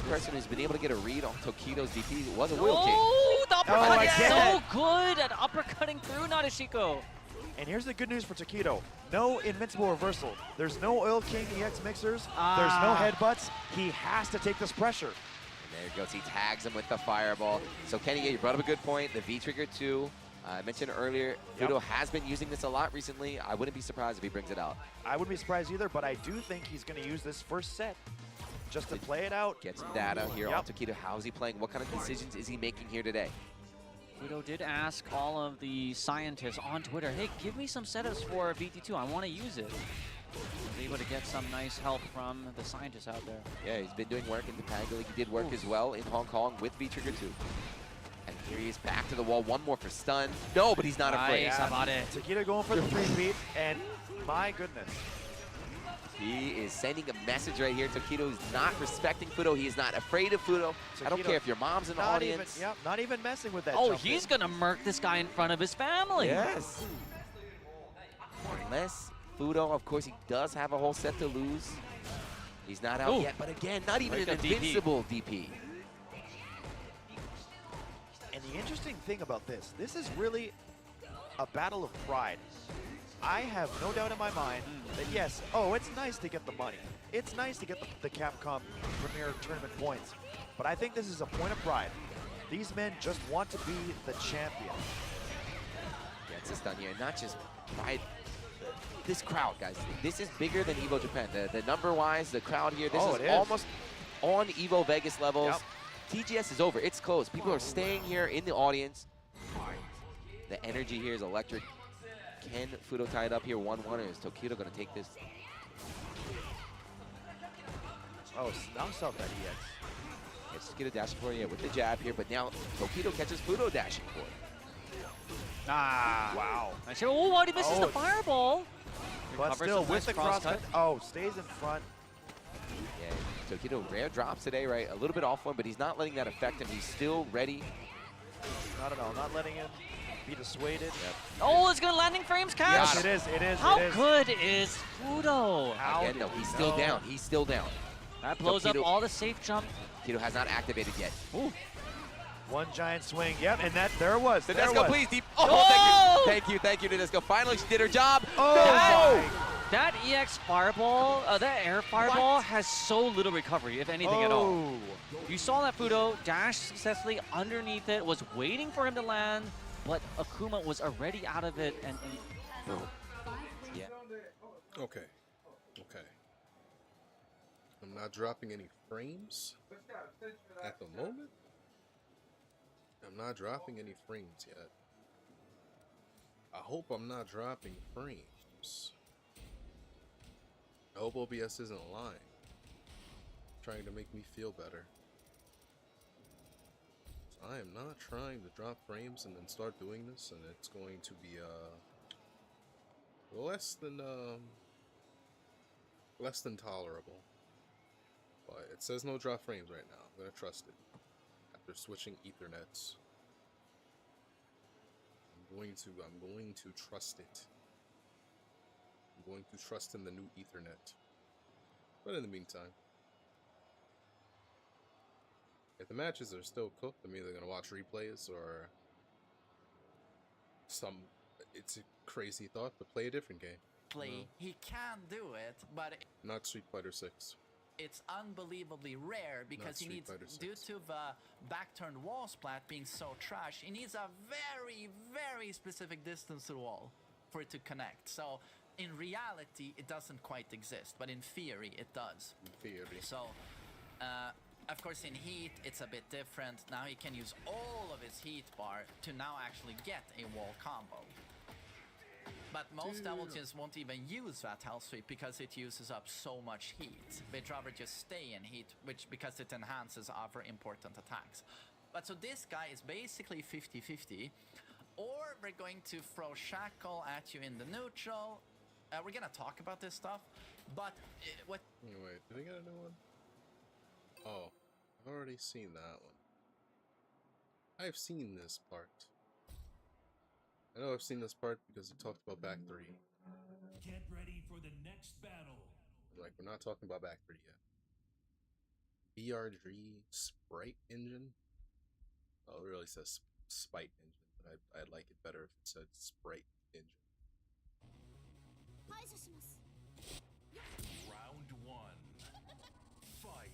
person who's been able to get a read on Tokido's DP was a Wheel King. Oh, the uppercut is again. so good at uppercutting through Nadeshiko. And here's the good news for Tokido. No invincible reversal. There's no Oil King EX mixers. There's no headbutts. He has to take this pressure. And there he goes. He tags him with the fireball. So Kenny, you brought up a good point. The V-Trigger 2. I mentioned earlier, Fudo has been using this a lot recently. I wouldn't be surprised if he brings it out. I wouldn't be surprised either, but I do think he's going to use this first set just to play it out. Get some data here on Tokido. How is he playing? What kind of decisions is he making here today? Fudo did ask all of the scientists on Twitter, hey, give me some setups for VT2. I want to use it. He was able to get some nice help from the scientists out there. Yeah, he's been doing work in the Panga League. He did work as well in Hong Kong with V-Trigger 2. And here he is back to the wall. One more for stun. No, but he's not afraid. Nice, about it. Tokido going for the 3-beat, and my goodness. He is sending a message right here. Tokido is not respecting Fudo. He is not afraid of Fudo. I don't care if your mom's in the audience. Not even messing with that. Oh, he's going to murk this guy in front of his family. Yes. Unless Fudo, of course, he does have a whole set to lose. He's not out yet, but again, not even an invincible DP. And the interesting thing about this is really a battle of pride. I have no doubt in my mind that yes, it's nice to get the money. It's nice to get the Capcom Premier Tournament points. But I think this is a point of pride. These men just want to be the champion. Gets this done here. Not just pride. This crowd, guys. This is bigger than Evo Japan. The number-wise, the crowd here, this is almost on Evo Vegas levels. TGS is over. It's closed. People are staying here in the audience. The energy here is electric. Can Fudo tie it up here 1-1, or is Tokido going to take this? Oh, now stop that EX. Let's just get a dash for you with the jab here, but now Tokido catches Fudo dashing for it. Wow. Oh, why did he misses the fireball? But still, with the crosscut. Stays in front. Yeah, Tokido rare drops today, right? A little bit off one, but he's not letting that affect him. He's still ready. Not letting him be dissuaded. Oh, it's going to landing frames catch? Yes, it is. How good is Fudo? Again, no, he's still down. He's still down. That blows up all the safe jump. Tokido has not activated yet. Ooh. One giant swing. Yep, and there it was. Nadeshiko, please, deep. Oh, thank you, Nadeshiko. Finally, she did her job. That EX fireball, that air fireball has so little recovery, if anything at all. You saw that Fudo dash successfully underneath it, was waiting for him to land, but Akuma was already out of it, and boom. Yeah. Okay. I'm not dropping any frames at the moment. I'm not dropping any frames yet. I hope I'm not dropping frames. I hope OBS isn't lying. Trying to make me feel better. So I am not trying to drop frames and then start doing this, and it's going to be less than tolerable. But it says no drop frames right now. I'm gonna trust it. After switching Ethernets, I'm going to trust it. I'm going to trust in the new Ethernet. But in the meantime, if the matches are still cooked, I'm either gonna watch replays or it's a crazy thought, but play a different game. He can do it, but Not Street Fighter 6. It's unbelievably rare because he needs, due to the back-turned wall splat being so trash, he needs a very, very specific distance to the wall for it to connect. So in reality, it doesn't quite exist, but in theory, it does. In theory. So, of course, in Heat, it's a bit different. Now he can use all of his Heat bar to now actually get a wall combo. But most double teams won't even use that health sweep because it uses up so much heat. They'd rather just stay in heat, because it enhances other important attacks. But so this guy is basically 50-50. Or we're going to throw Shackle at you in the neutral. We're gonna talk about this stuff, but what... Wait, did we get a new one? Oh, I've already seen that one. I've seen this part. I know I've seen this part because it talked about back 3. Get ready for the next battle. Like, we're not talking about back 3 yet. BRG Sprite Engine. Oh, it really says Spite Engine, but I'd like it better if it said Sprite Engine. Round 1. Fight.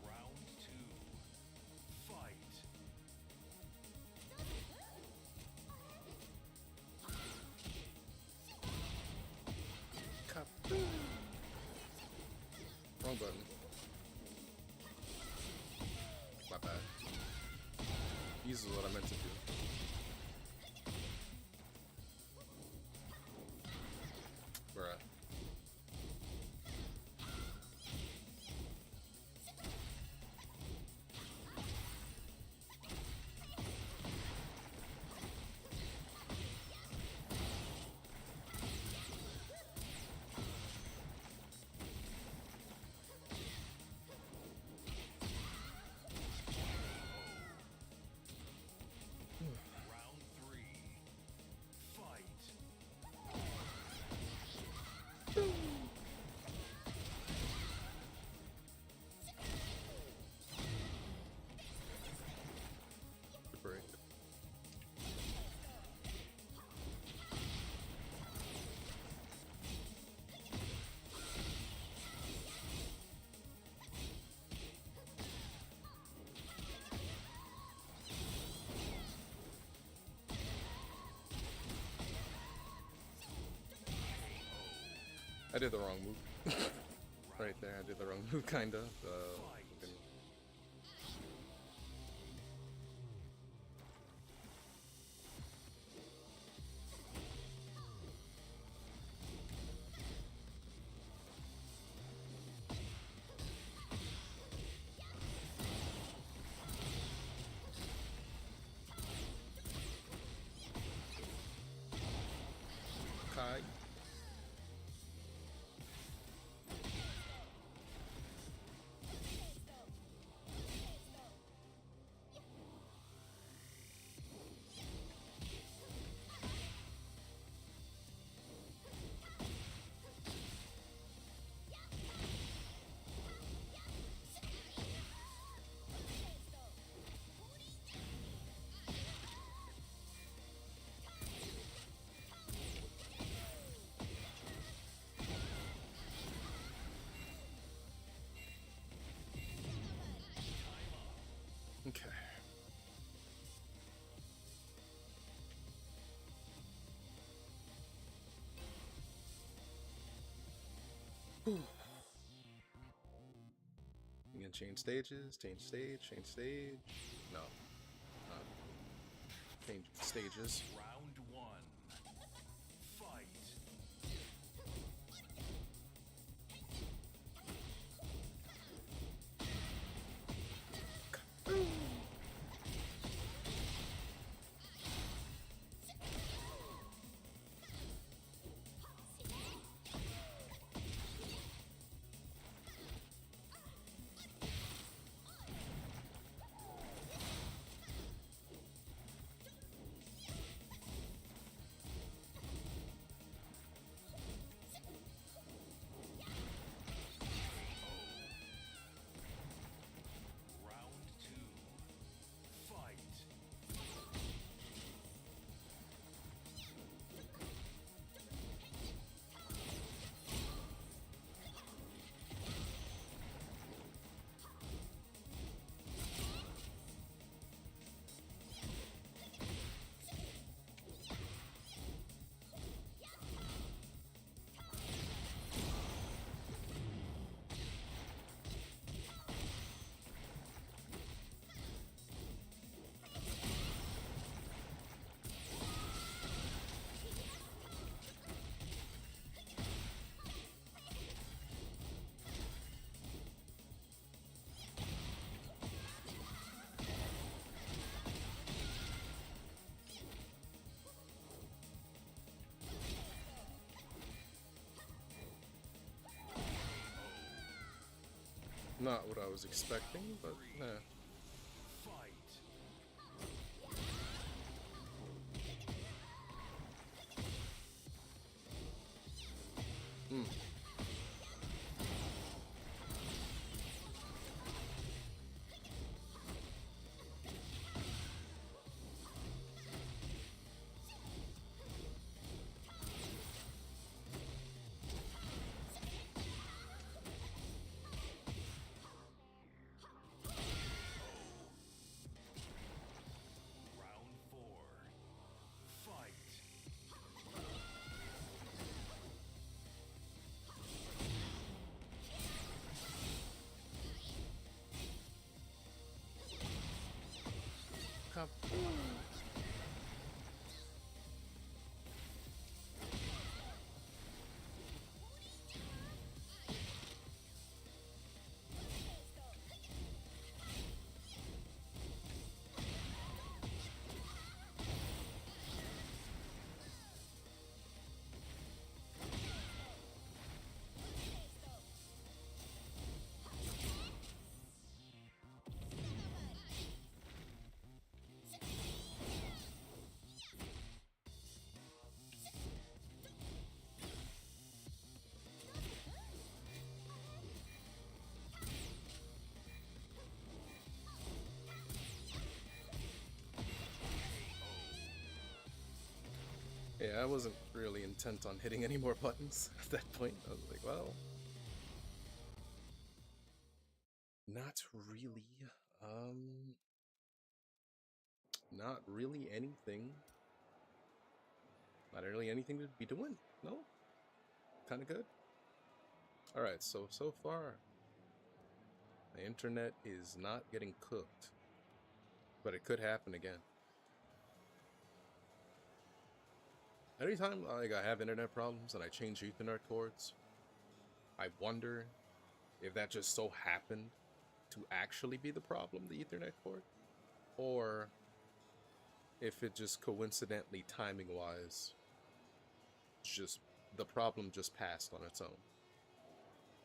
Round 2. Fight. Wrong button. My bad. This is what I meant to do. Bruh. Round 3. Fight. Good break. I did the wrong move. Right there, I did the wrong move, kind of. Fucking- Kai. Okay. Whew. You can change stages, change stage, change stage. No. Change stages. Round 1. Fight. Not what I was expecting, but Fight. Round 4. Fight. yeah, I wasn't really intent on hitting any more buttons at that point. I was like, well, not really. Not really anything. Not really anything to be doing. No, kind of good. All right, so far, the internet is not getting cooked, but it could happen again. Anytime like I have internet problems and I change Ethernet cords, I wonder if that just so happened to actually be the problem, the Ethernet cord, or if it just coincidentally, timing-wise, just the problem just passed on its own.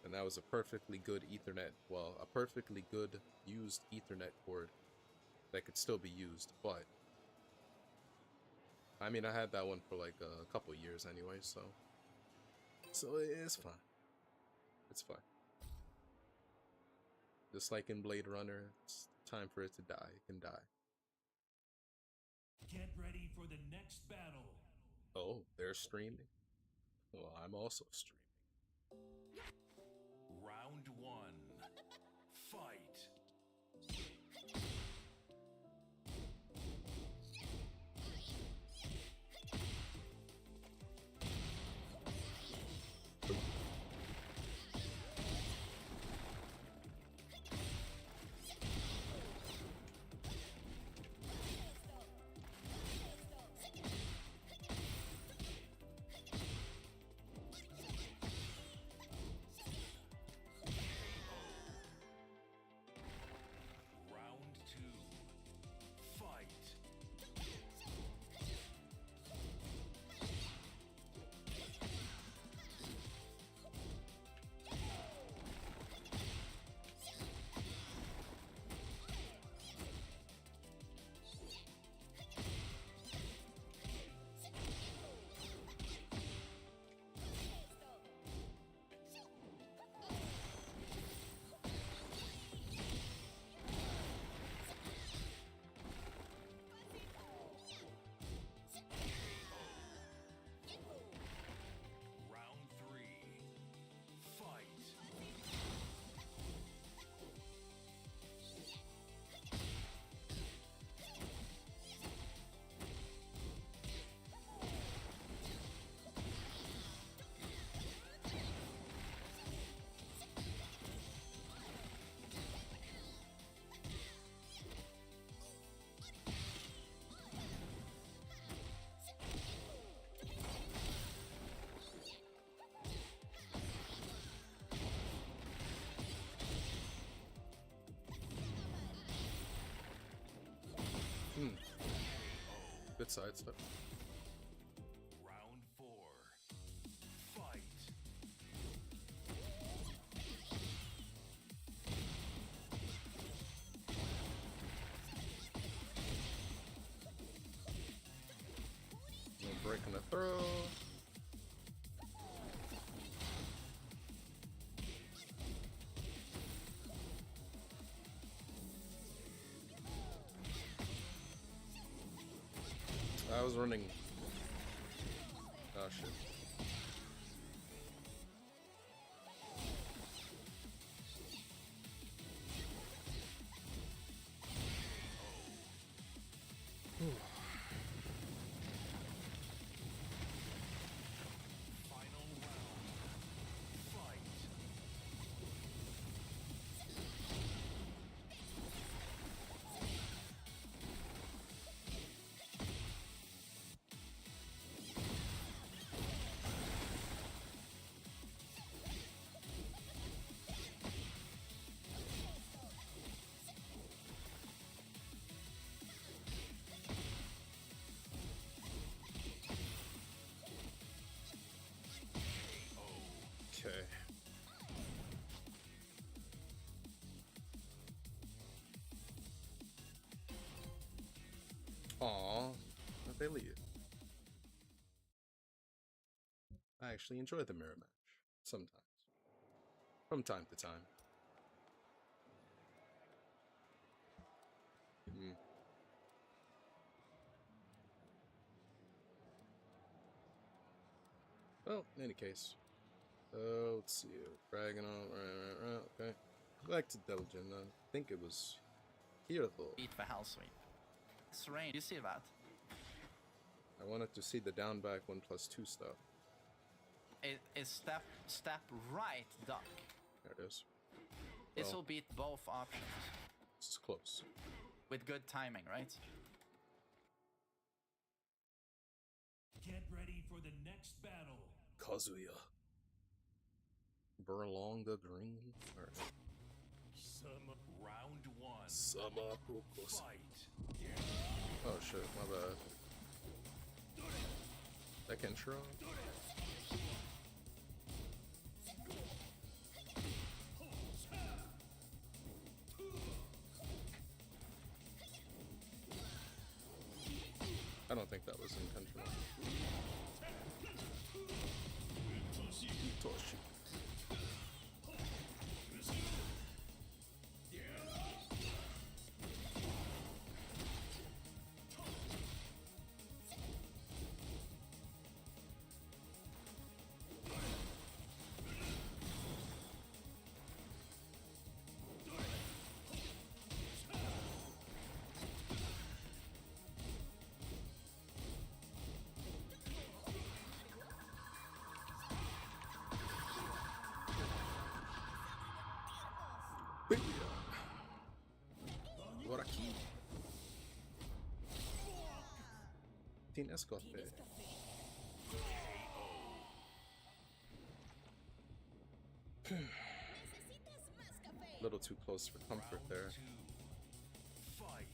And that was a perfectly good Ethernet, well, a perfectly good used Ethernet cord that could still be used, but I mean, I had that one for like a couple years anyway, so it's fine. It's fine. Just like in Blade Runner, it's time for it to die. It can die. Get ready for the next battle. Oh, they're streaming? Well, I'm also streaming. Round 1. Fight. Round 2. Fight. Round 3. Fight. Good sidestep. Round 4. Fight. I was running. Oh shit. Final round. Fight. Okay. Aw, but they leave. I actually enjoy the mirror match. Sometimes. From time to time. Hmm. Well, in any case. Let's see. Dragon on. Right. Okay. Back to Delgin. I think it was here though. Beat for Hell Sweep. It's rain. You see that? I wanted to see the down back 1+2 stuff. It is step right duck. There it is. This Well, will beat both options it's close. with good timing, right? Get ready for the next battle. Kazuya. Burlong the Green. Alright. Some round one. Sama Pokos. Fight. Oh shit, my bad. That can try. I don't think that was intentional. Itoshi. Waraki. Tin Escoffe. A little too close for comfort there. Round two. Fight.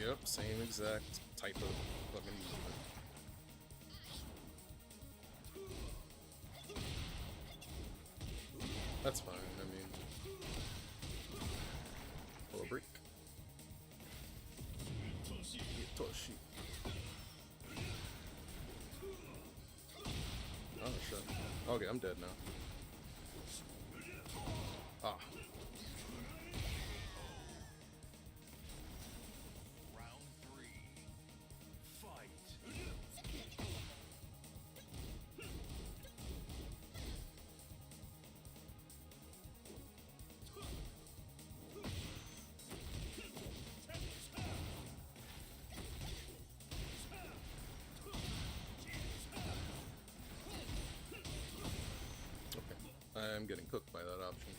Yep, same exact type of fucking movement. That's fine, I mean. Pull a break. Itoshi. Oh shit. Okay, I'm dead now. Ah. Round three. Fight. Okay. I am getting cooked by that option.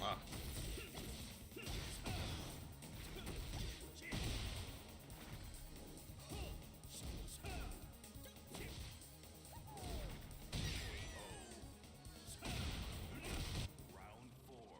Ah. Round four.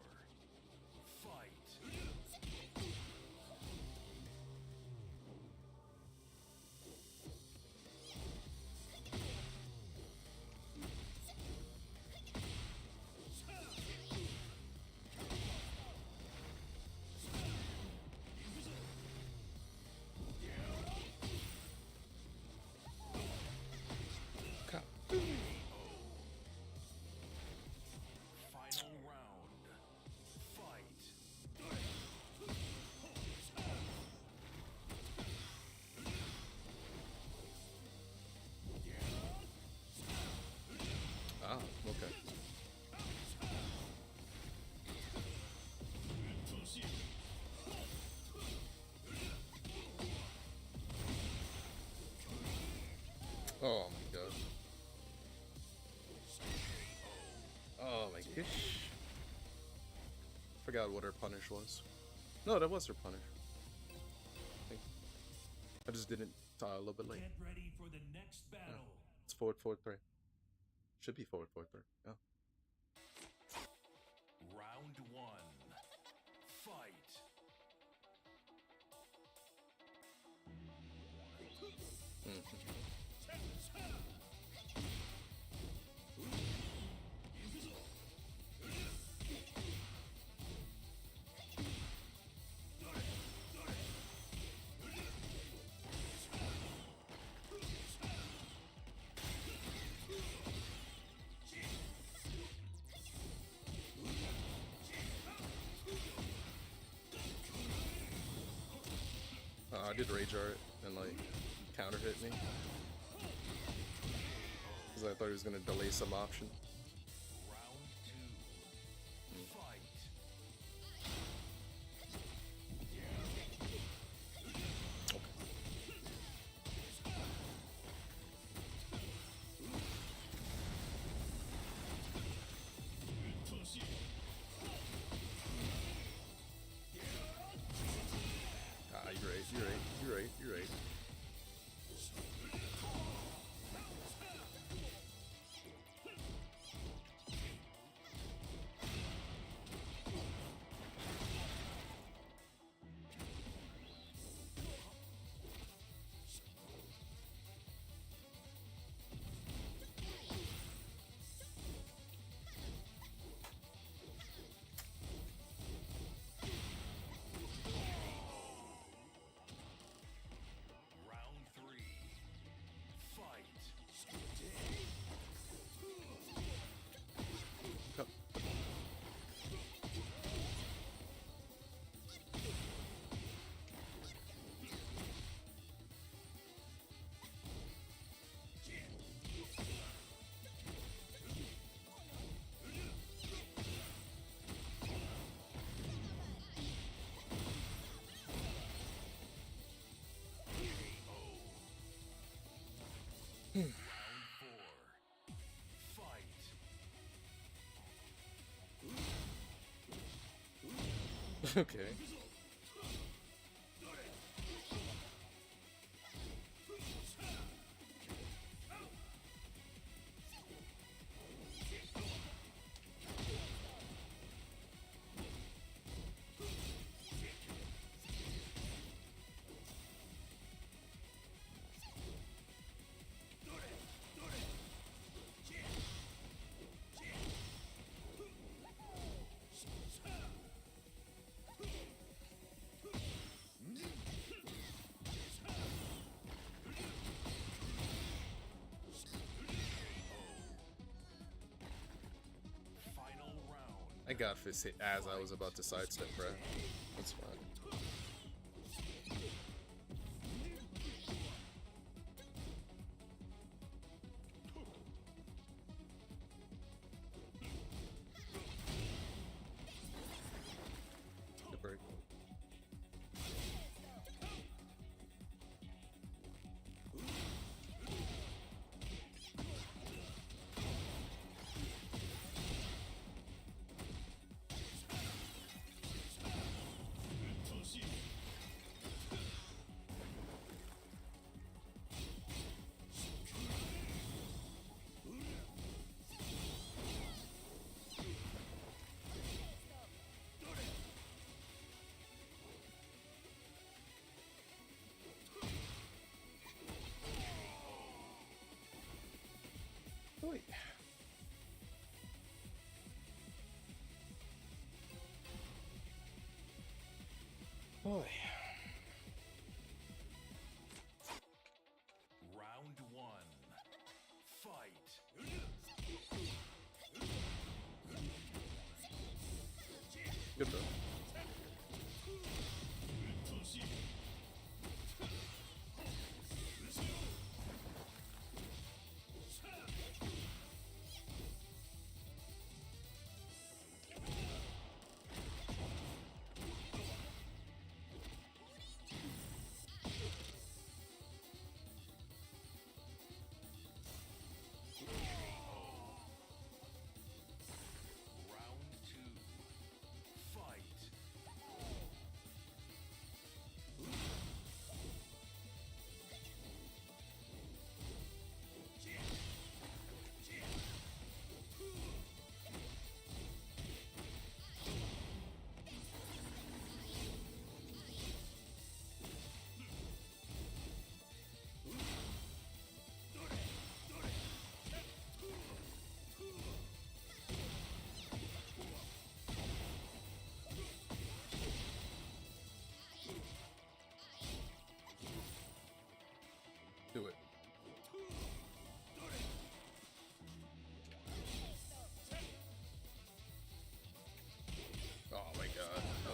Oh my god. Oh my gosh. Forgot what her punish was. No, that was her punish. I just didn't a little bit late. Get ready for the next battle. Yeah. It's forward 4-3. Should be forward 4-3. Yeah. Round one. Fight. I did rage art and like counter hit me because I thought he was gonna delay some option. Round two. Fight. Ah, you're right, you're right, you're right, you're right. Round three. Fight. Round four. Fight. Okay. Final round. I got fist hit as I was about to sidestep, bro. That's fine. Good break. Wait. Boy. Round one. Fight. Good bro.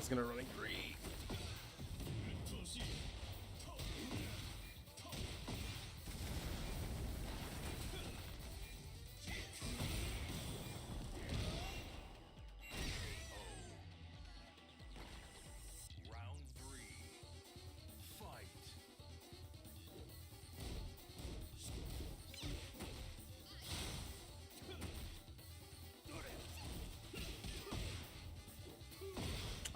was gonna run green. Round 3. Fight.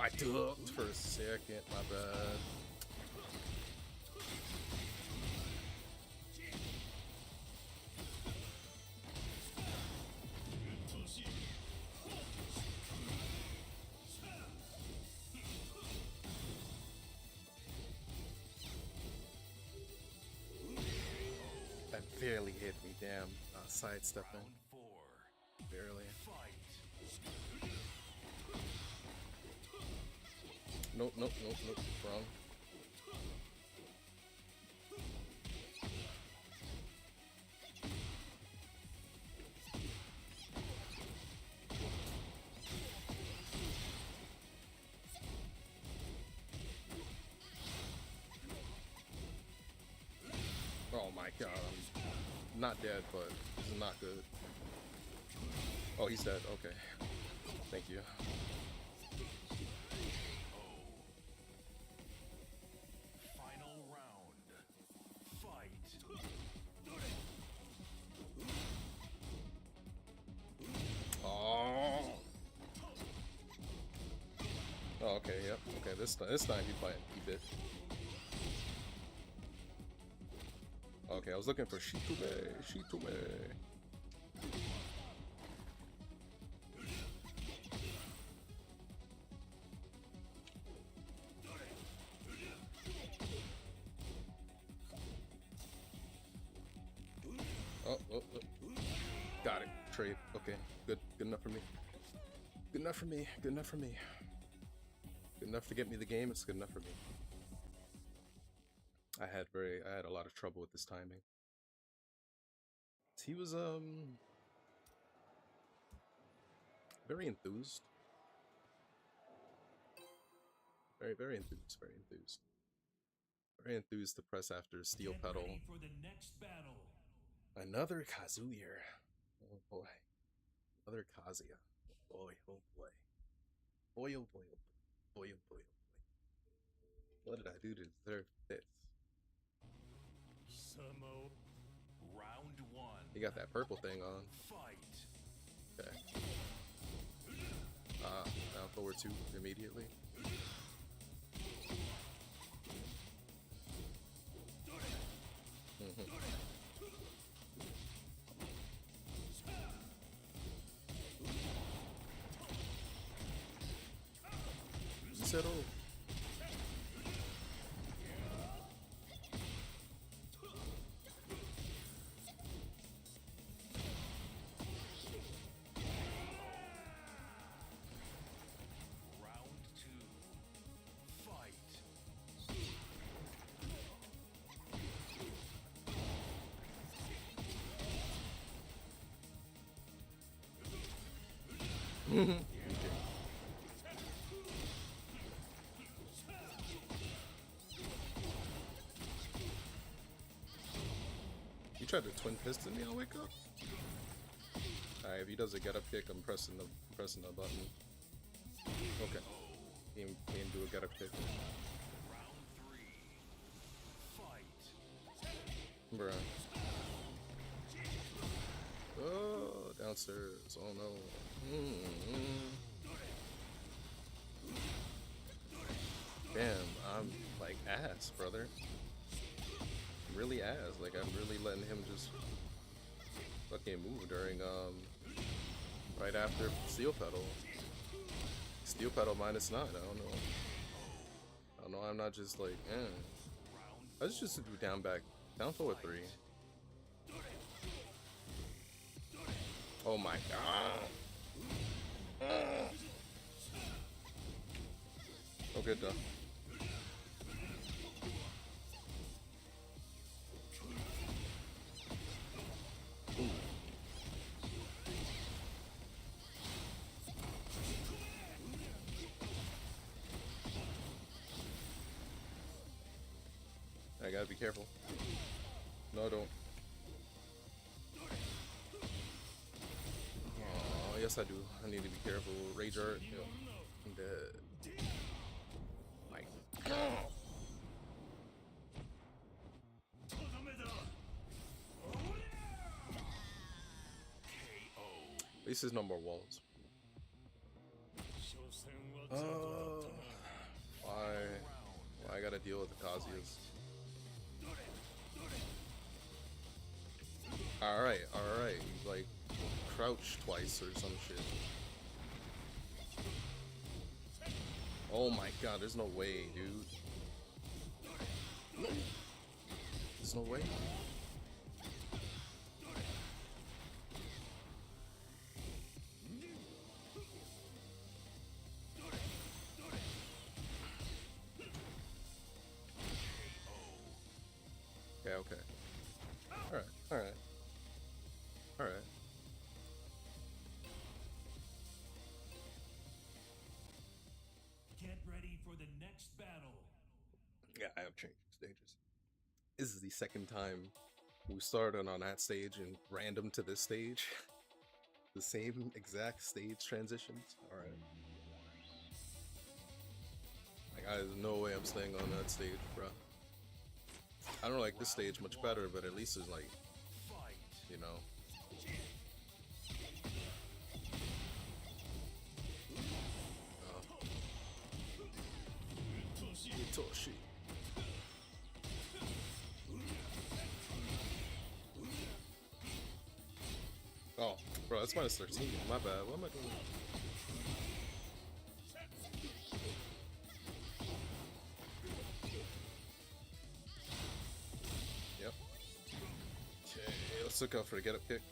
I ducked for a second, my bad. That barely hit me, damn. Sidestepping. Round 4. Barely. Fight. Nope. Wrong. Oh my god, I'm not dead, but this is not good. Oh, he's dead, okay. Thank you. Final round. Fight. Oh. Oh, okay, yep. Okay, this time he bit. Okay, I was looking for Shitume. Oh. Got it. Trade. Okay, good enough for me. Good enough for me. Good enough for me. Good enough to get me the game. It's good enough for me. I had a lot of trouble with this timing. He was very enthused. Very enthused. Very enthused to press after steel Get pedal. ready for the next battle. Another Kazuya. Oh boy. Another Kazuya. Oh boy. Boy. What did I do to deserve this? Sumo. Round 1. He got that purple thing on. Fight. Okay. Now forward 2 immediately. Zero. Round 2. Fight. You tried to twin piston me, I'll wake up. Alright, if he does a get up kick, I'm pressing the button. Okay. He can do a get up kick. Round 3. Fight. Bruh. Oh, downstairs. Oh no. Damn, I'm like ass, brother. Really ass. Like I'm really letting him just fucking move during right after steel pedal. Steel pedal -9. I don't know. I'm not just like Let's just do down forward 3. Oh my god. Okay, done. careful. No, don't. Oh, yes I do. I need to be careful. Rage art. Yeah. I'm dead. My God. At least there's no more walls. Why I gotta deal with the Kazuya's? Alright. Like, crouch twice or some shit. Oh my god, there's no way, dude. There's no way. Okay. Alright. Get ready for the next battle. Yeah, I have changed stages. This is the second time we started on that stage and random to this stage. The same exact stage transitions. Alright. Like, there's no way I'm staying on that stage, bro. I don't like this stage much better, but at least it's like, you know. Itoshi. Oh, bro, that's minus 13. My bad. What am I doing? Yep. Okay, let's look out for the get up kick.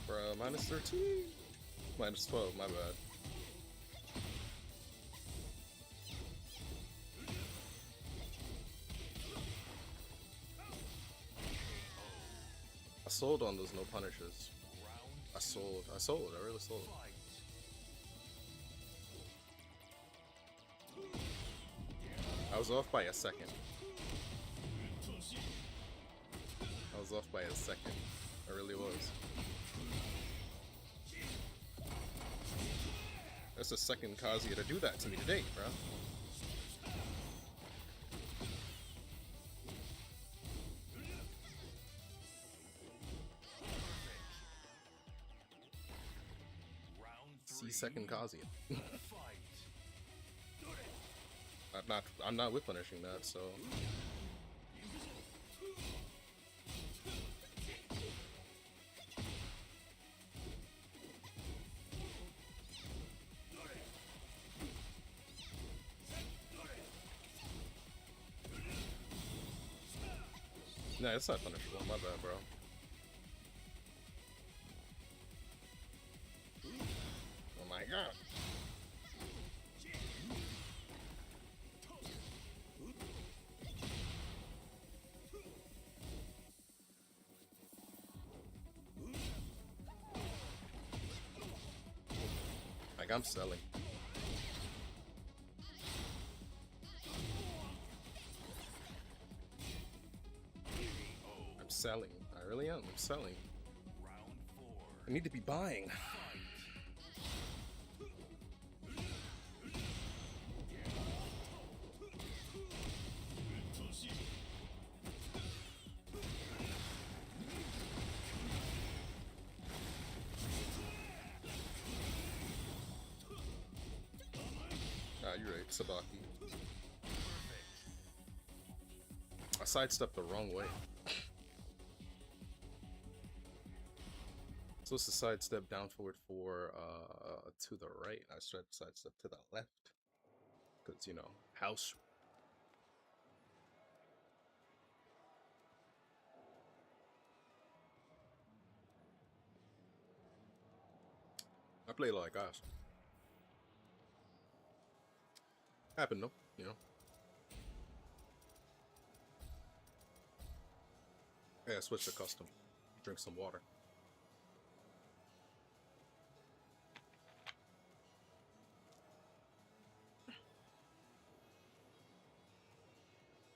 Bro, minus 13. Minus 12, my bad. I sold on those no punishes. I sold, I really sold. I was off by a second. I really was. That's the second Kazuya to do that to me today, bro. Second Kazuya. I'm not whip punishing that, so. Nah, it's not punishable, my bad, bro. Oh my god. Like, I'm selling. I'm selling. I really am. I'm selling. I need to be buying. Ah, you're right, Sabaki. I sidestepped the wrong way. Supposed to sidestep down forward for to the right. I tried to sidestep to the left. Because, you know, house. I play like gosh. Happened though, you know. Hey, I switched to custom. Drink some water.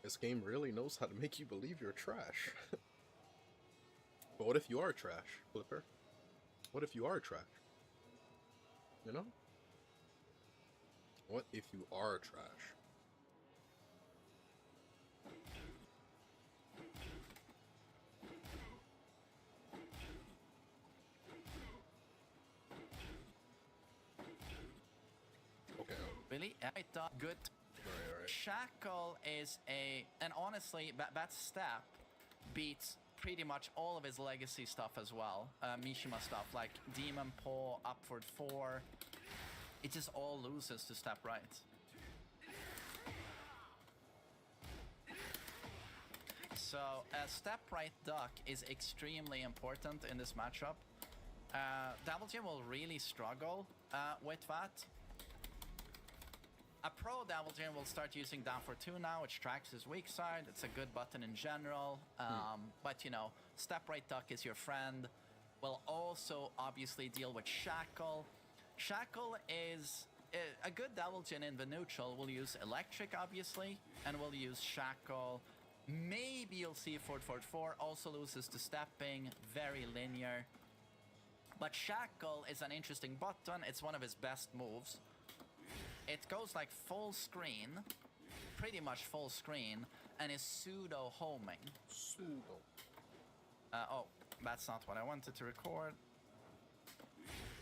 This game really knows how to make you believe you're trash. But what if you are trash, Flipper? What if you are trash? You know? What if you are trash? Okay. Really? Good. Alright. Shackle is and honestly, that step beats pretty much all of his legacy stuff as well. Mishima stuff like Demon Paw, Upward 4. It just all loses to step right. So step right duck is extremely important in this matchup. Double Jim will really struggle with that. A pro Double Jim will start using down for 2 now, which tracks his weak side. It's a good button in general. But, you know, step right duck is your friend. Will also obviously deal with Shackle. Shackle is a good Double Jim in the neutral. Will use electric, obviously, and will use Shackle. Maybe you'll see Forward 4. Also loses to stepping. Very linear. But Shackle is an interesting button. It's one of his best moves. It goes like full screen, pretty much full screen, and is pseudo homing. Pseudo. Oh, that's not what I wanted to record.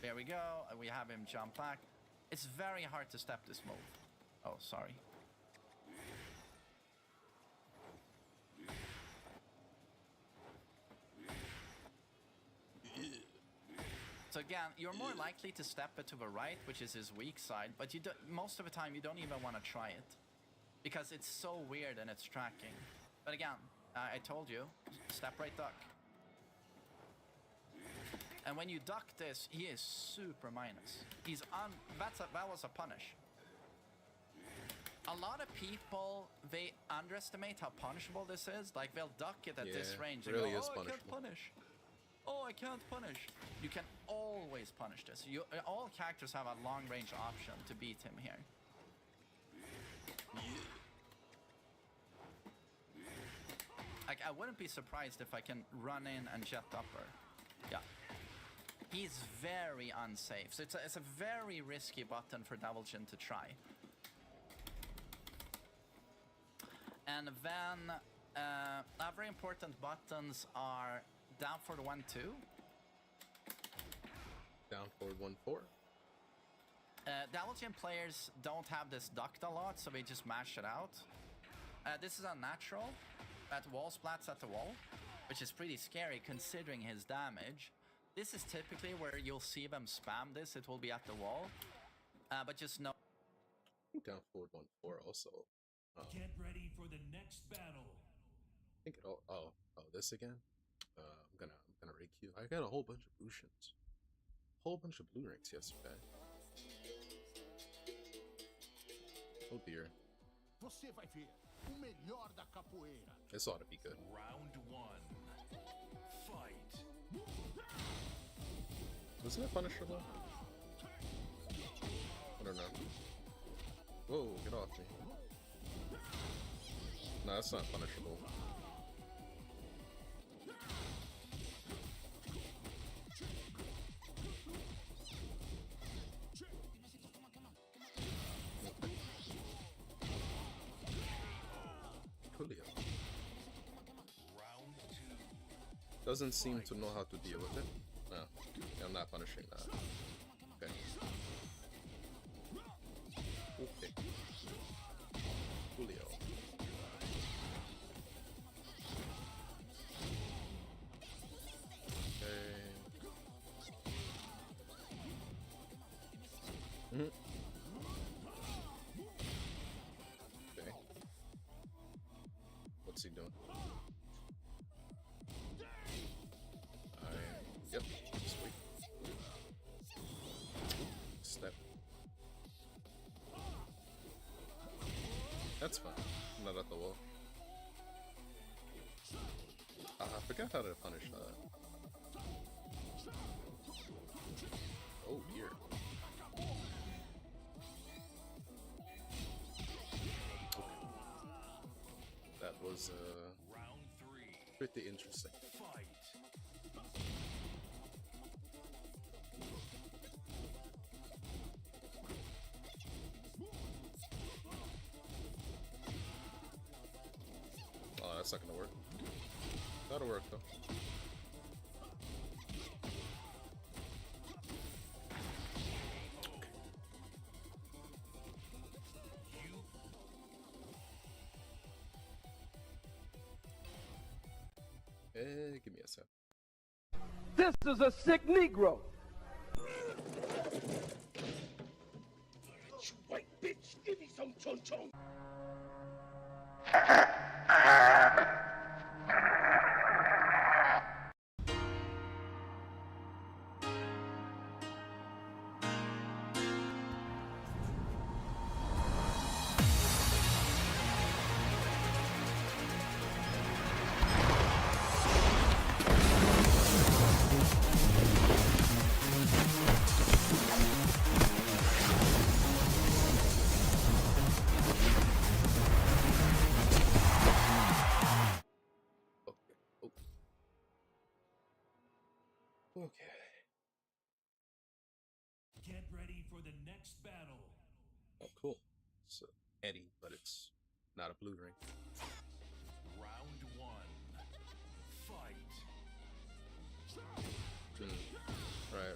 There we go. We have him jump back. It's very hard to step this move. Oh, sorry. So again, you're more likely to step it to the right, which is his weak side, but most of the time you don't even want to try it because it's so weird in its tracking. But again, I told you, step right duck. And when you duck this, he is super minus. That was a punish. A lot of people, they underestimate how punishable this is. Like, they'll duck it at this range and really go, is oh, I can't punish. Oh, I can't punish. You can always punish this. All characters have a long-range option to beat him here. Like, I wouldn't be surprised if I can run in and jet upper. Yeah. He's very unsafe. So it's a very risky button for Double Jin to try. And then other important buttons are down for the 1-2. Down forward 1-4. Double Jin players don't have this ducked a lot, so they just mash it out. This is unnatural. That wall splats at the wall, which is pretty scary considering his damage. This is typically where you'll see them spam this. It will be at the wall. But just know... Down forward 1-4 also. Get ready for the next battle. I think it all... Oh, this again? I'm gonna rake you. I got a whole bunch of Bushins. Whole bunch of blue ranks yesterday. Oh dear. Você vai ver o melhor da capoeira. This ought to be good. Round 1. Fight. Wasn't it punishable? I don't know. Whoa, get off me. No, that's not punishable. Coolio. Doesn't seem to know how to deal with it. No, I'm not punishing that. Okay. Okay. Coolio. Okay. Okay. What's he doing? Yep, sweet. Step. That's fine. I'm not at the wall. I forgot how to punish that. Oh dear. Pretty interesting. Fight. Oh, that's not gonna work. That'll work though. Give me a sec. This is a sick Negro. You white bitch, give me some chon chon. Okay. Get ready for the next battle. Oh, cool. It's Eddie, but it's not a blue ring. Round one. Fight. Right.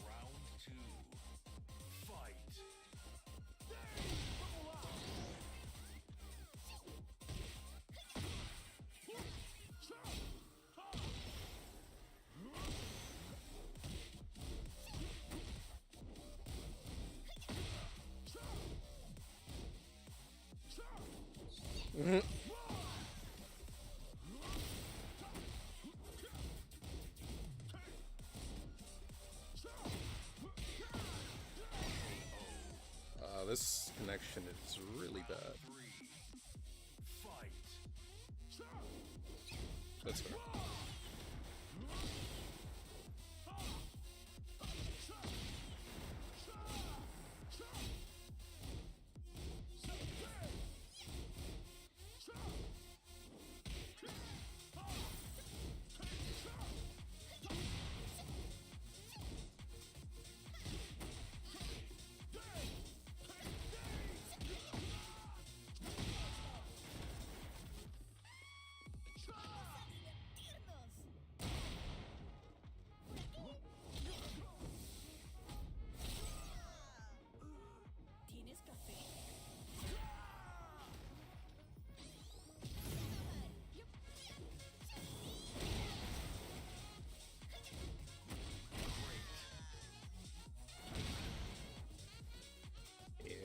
Round two. Fight. This connection is really bad. Fight. That's fair.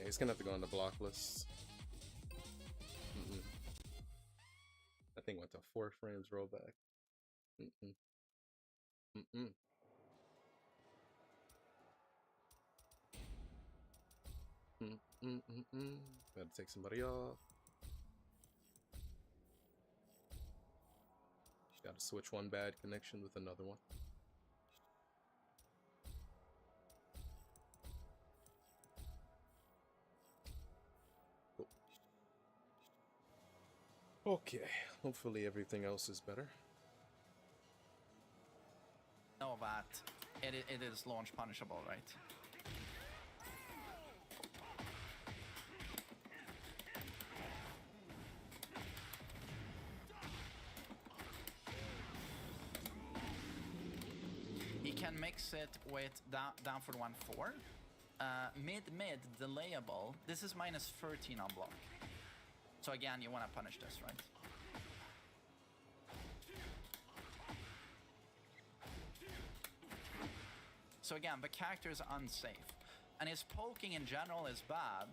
He's gonna have to go on the block list. That thing went to 4 frames rollback. Gotta take somebody off. Gotta switch one bad connection with another one. Okay, hopefully everything else is better. Know that it is launch punishable, right? He can mix it with down for 1-4. Mid delayable. This is minus 13 on block. So again, you want to punish this, right? So again, the character is unsafe. And his poking in general is bad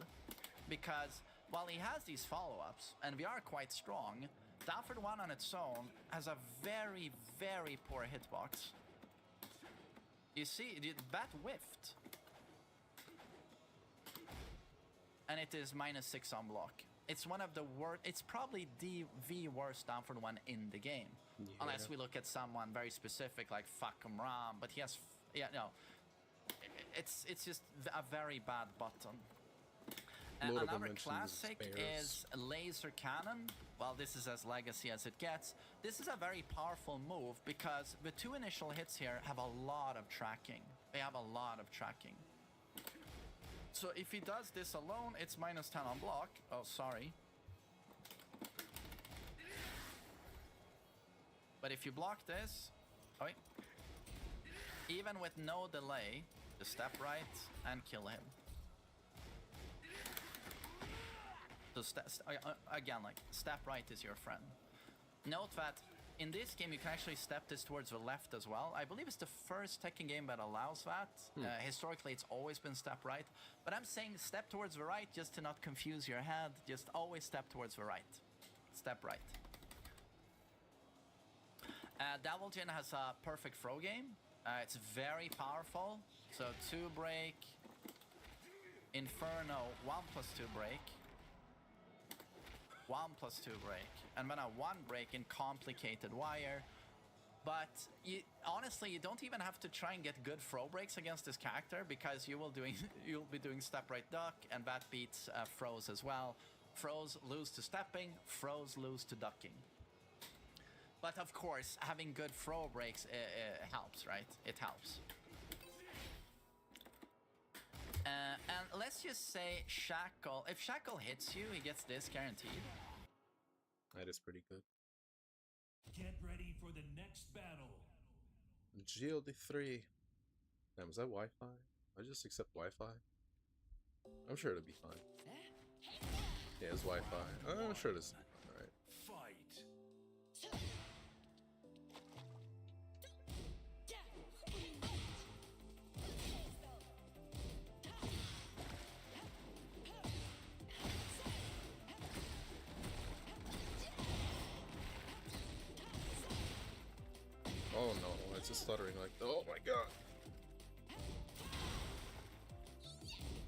because while he has these follow-ups, and we are quite strong, Stanford 1 on its own has a very, very poor hitbox. You see, that whiffed. And it is -6 on block. It's one of the worst, it's probably the worst Stanford 1 in the game. Yeah. Unless we look at someone very specific like Fuckum Ram, but he has, no. It's just a very bad button. Another classic is Laser Cannon. Well, this is as legacy as it gets. This is a very powerful move because the 2 initial hits here have a lot of tracking. They have a lot of tracking. So if he does this alone, it's -10 on block. Oh, sorry. But if you block this, oh wait, even with no delay, just step right and kill him. So again, like, step right is your friend. Note that in this game, you can actually step this towards the left as well. I believe it's the first Tekken game that allows that. Historically, it's always been step right. But I'm saying step towards the right just to not confuse your head. Just always step towards the right. Step right. Devil Jin has a perfect throw game. It's very powerful. So 2 break, Inferno, 1+2 break, 1+2 break, and then a 1 break in complicated wire. But honestly, you don't even have to try and get good throw breaks against this character because you'll be doing step right duck, and that beats throws as well. Throws lose to stepping, throws lose to ducking. But of course, having good throw breaks helps, right? It helps. And let's just say Shackle. If Shackle hits you, he gets this guaranteed. That is pretty good. Get ready for the next battle. GLD3. Damn, is that Wi-Fi? I just accept Wi-Fi? I'm sure it'll be fine. Yeah, it's Wi-Fi. I'm sure this will be fine, alright. Fight. Oh no, it's just stuttering like, oh my god.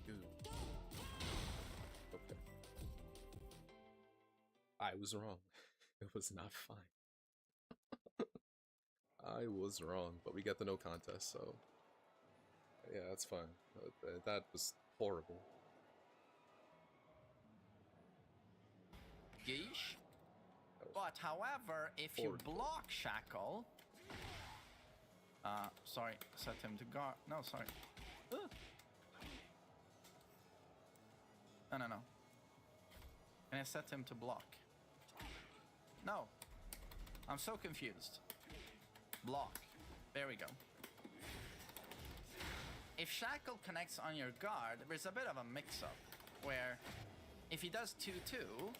Dude. Okay. I was wrong. It was not fine. I was wrong, but we got the no contest, so yeah, that's fine. That was horrible. Yeesh. But however, if you block Shackle, sorry, set him to guard. No, sorry. No. Can I set him to block? No. I'm so confused. Block. There we go. If Shackle connects on your guard, there's a bit of a mix-up where if he does 2-2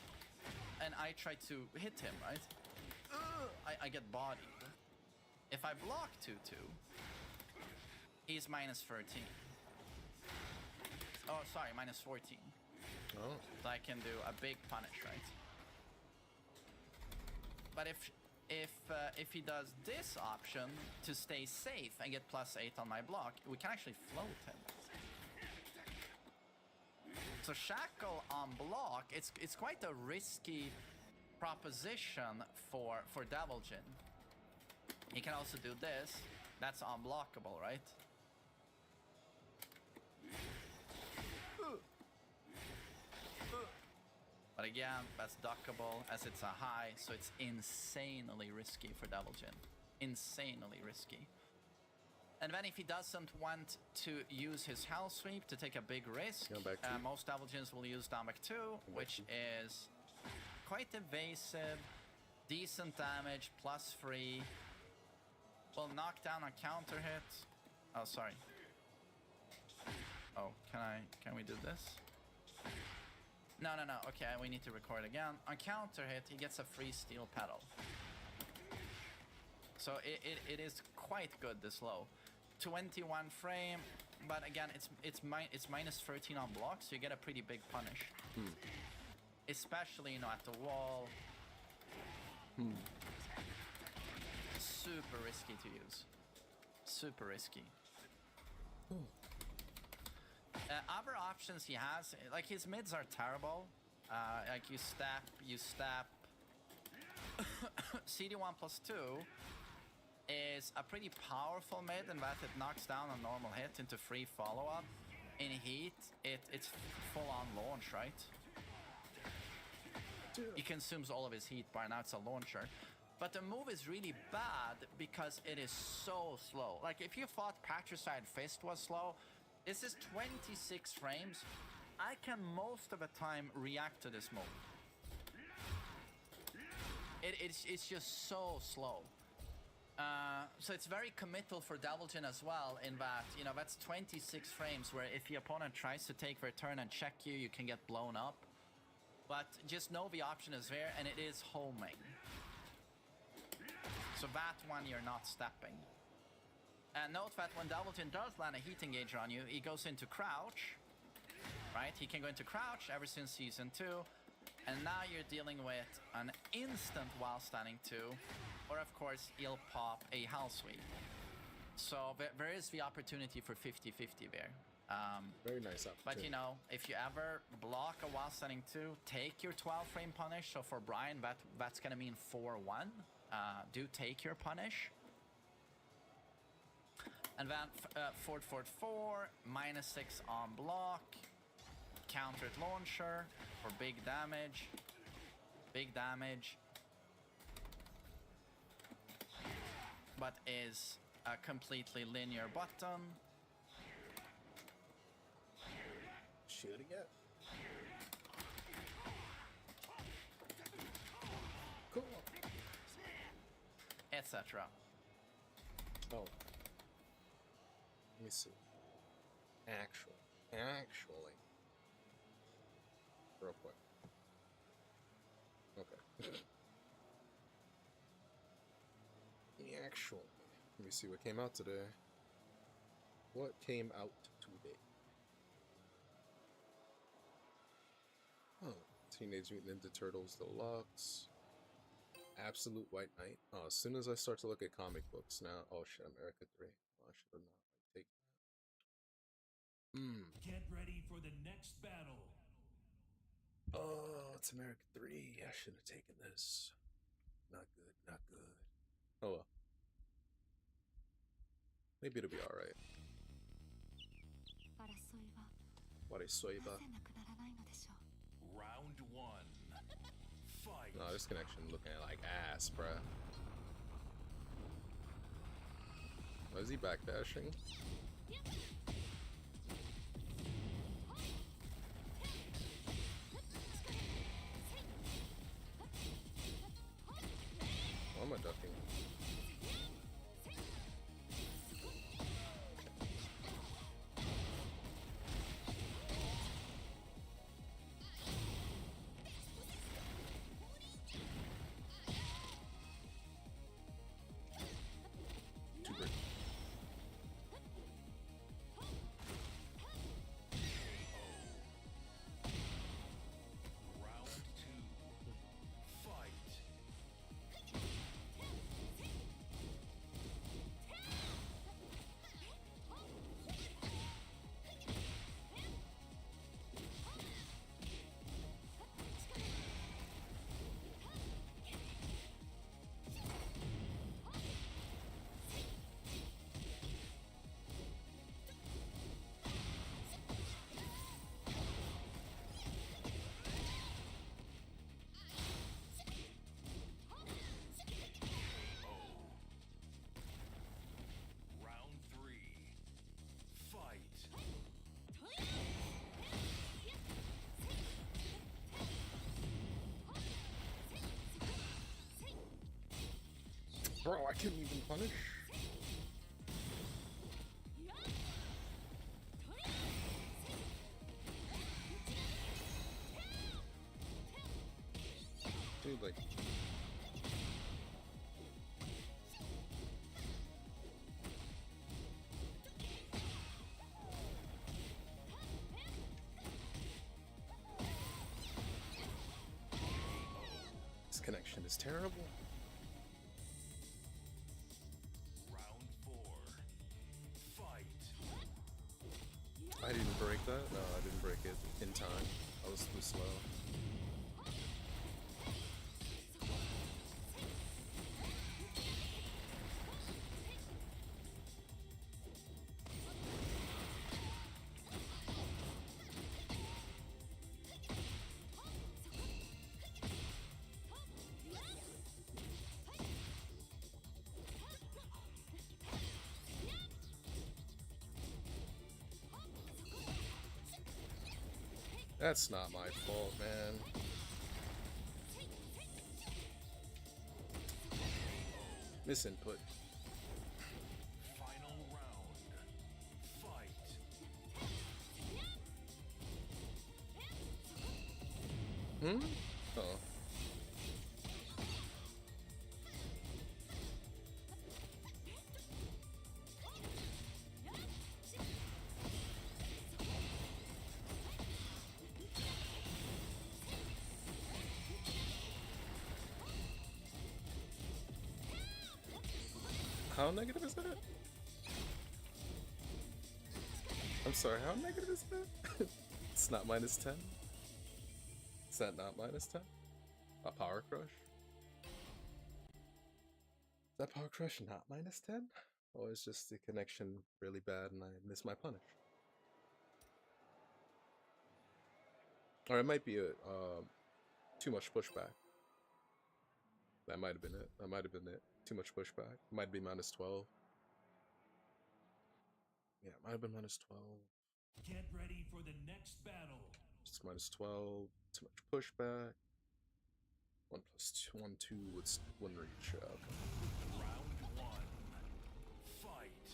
and I try to hit him, right? I get bodied. If I block 2-2, he's -13. Oh, sorry, -14. Oh. So I can do a big punish, right? But if he does this option to stay safe and get +8 on my block, we can actually float him. So Shackle on block, it's quite a risky proposition for Devil Jin. He can also do this. That's unblockable, right? But again, that's duckable as it's a high, so it's insanely risky for Devil Jin. Insanely risky. And then if he doesn't want to use his Hell Sweep to take a big risk, most Devil Jins will use down back 2, which is quite evasive, decent damage, +3. Will knock down on counter hit. Oh, sorry. Oh, can we do this? No. Okay, we need to record again. On counter hit, he gets a free steel pedal. So it is quite good this low. 21 frame, but again, it's -13 on block, so you get a pretty big punish. especially, you know, at the wall. Super risky to use. Super risky. Other options he has, like his mids are terrible. Like you step. CD1 plus 2 is a pretty powerful mid in that it knocks down a normal hit into free follow-up. In heat, it's full-on launch, right? He consumes all of his heat bar, now it's a launcher. But the move is really bad because it is so slow. Like if you thought Patricide Fist was slow, this is 26 frames. I can most of the time react to this move. It's just so slow. So it's very committal for Devilton as well in that, you know, that's 26 frames where if the opponent tries to take their turn and check you, you can get blown up. But just know the option is there and it is homing. So that one you're not stepping. And note that when Devilton does land a heat engager on you, he goes into crouch, right? He can go into crouch ever since Season 2. And now you're dealing with an instant while standing 2. Or of course, he'll pop a Hell Sweep. So there is the opportunity for 50-50 there. Very nice opportunity. But you know, if you ever block a while standing 2, take your 12 frame punish. So for Brian, that's going to mean 4-1. Do take your punish. And then forward 4, -6 on block. Countered launcher for big damage. Big damage. But is a completely linear button. Shoot again. Cool. Etc. Oh. Let me see. Actually. Real quick. Okay. Actually. Let me see what came out today. What came out today? Oh, Teenage Mutant Ninja Turtles Deluxe. Absolute White Knight. Oh, as soon as I start to look at comic books now. Oh shit, America 3. Oh, I should have not taken that. Get ready for the next battle. Oh, it's America 3. I should have taken this. Not good, not good. Oh well. Maybe it'll be alright. Round 1. Fight. No, this connection looking like ass, bruh. Why is he backdashing? Why am I ducking? Bro, I couldn't even punish. Dude, like... connection is terrible. Round 4. Fight. I didn't break that. No, I didn't break it in time. I was too slow. That's not my fault, man. Misinput. Final round. Fight. Oh. How negative is that? I'm sorry, how negative is that? It's not minus 10? Is that not minus 10? A power crush? Is that power crush not minus 10? Or is just the connection really bad and I miss my punish? Or it might be a too much pushback. That might have been it. That might have been it. Too much pushback. Might be minus 12. Yeah, it might have been minus 12. Get ready for the next battle. Just minus 12. Too much pushback. 1 plus 2, 1, 2 wouldn't reach. Okay. Round 1. Fight.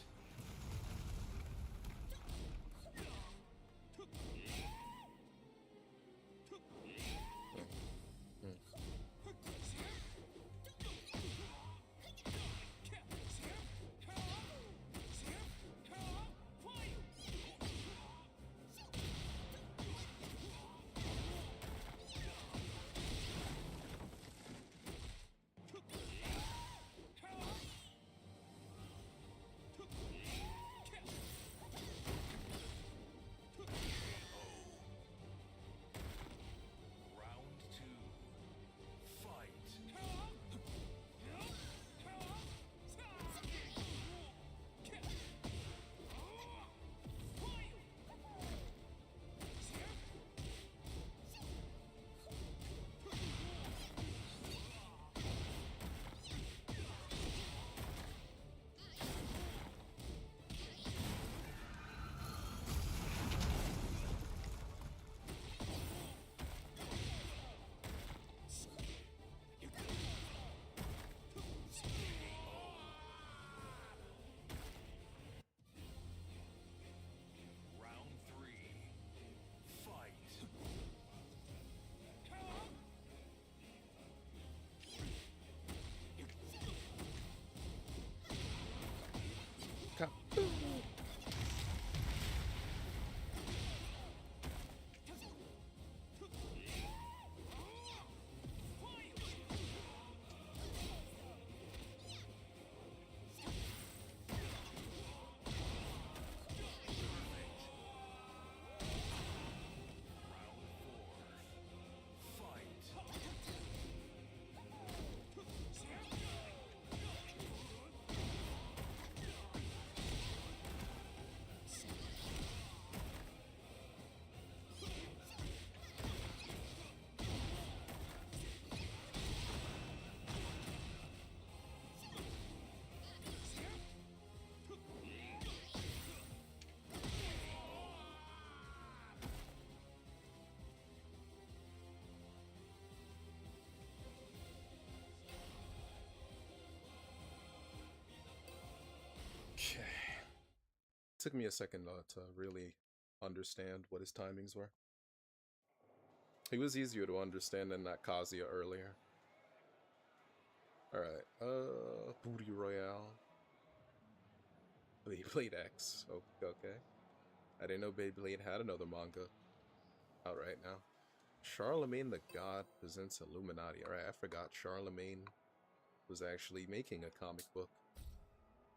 Okay. Took me a second to really understand what his timings were. He was easier to understand than that Kazuya earlier. Alright, Booty Royale. Beyblade X. Oh, okay. I didn't know Beyblade had another manga out right now. Charlemagne the God presents Illuminati. Alright, I forgot Charlemagne was actually making a comic book.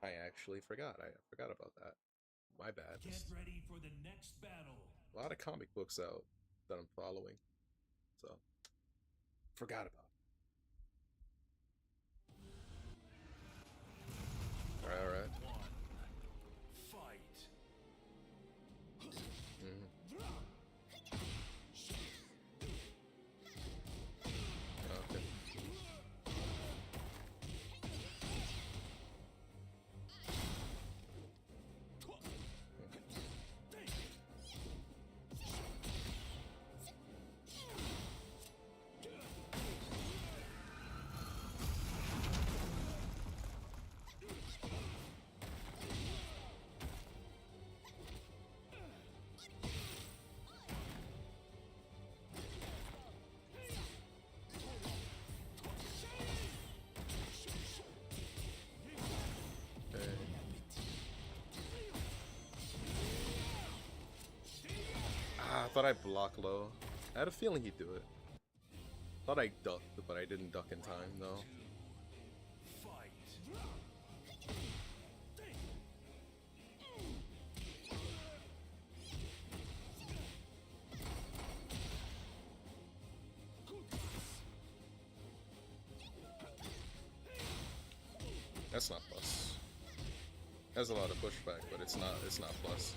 I actually forgot. I forgot about that. My bad. Get ready for the next battle. A lot of comic books out that I'm following. So, forgot about it. Alright, alright. Fight. Okay. I thought I blocked low. I had a feeling he'd do it. Thought I ducked, but I didn't duck in time, though. That's not plus. Has a lot of pushback, but it's not plus.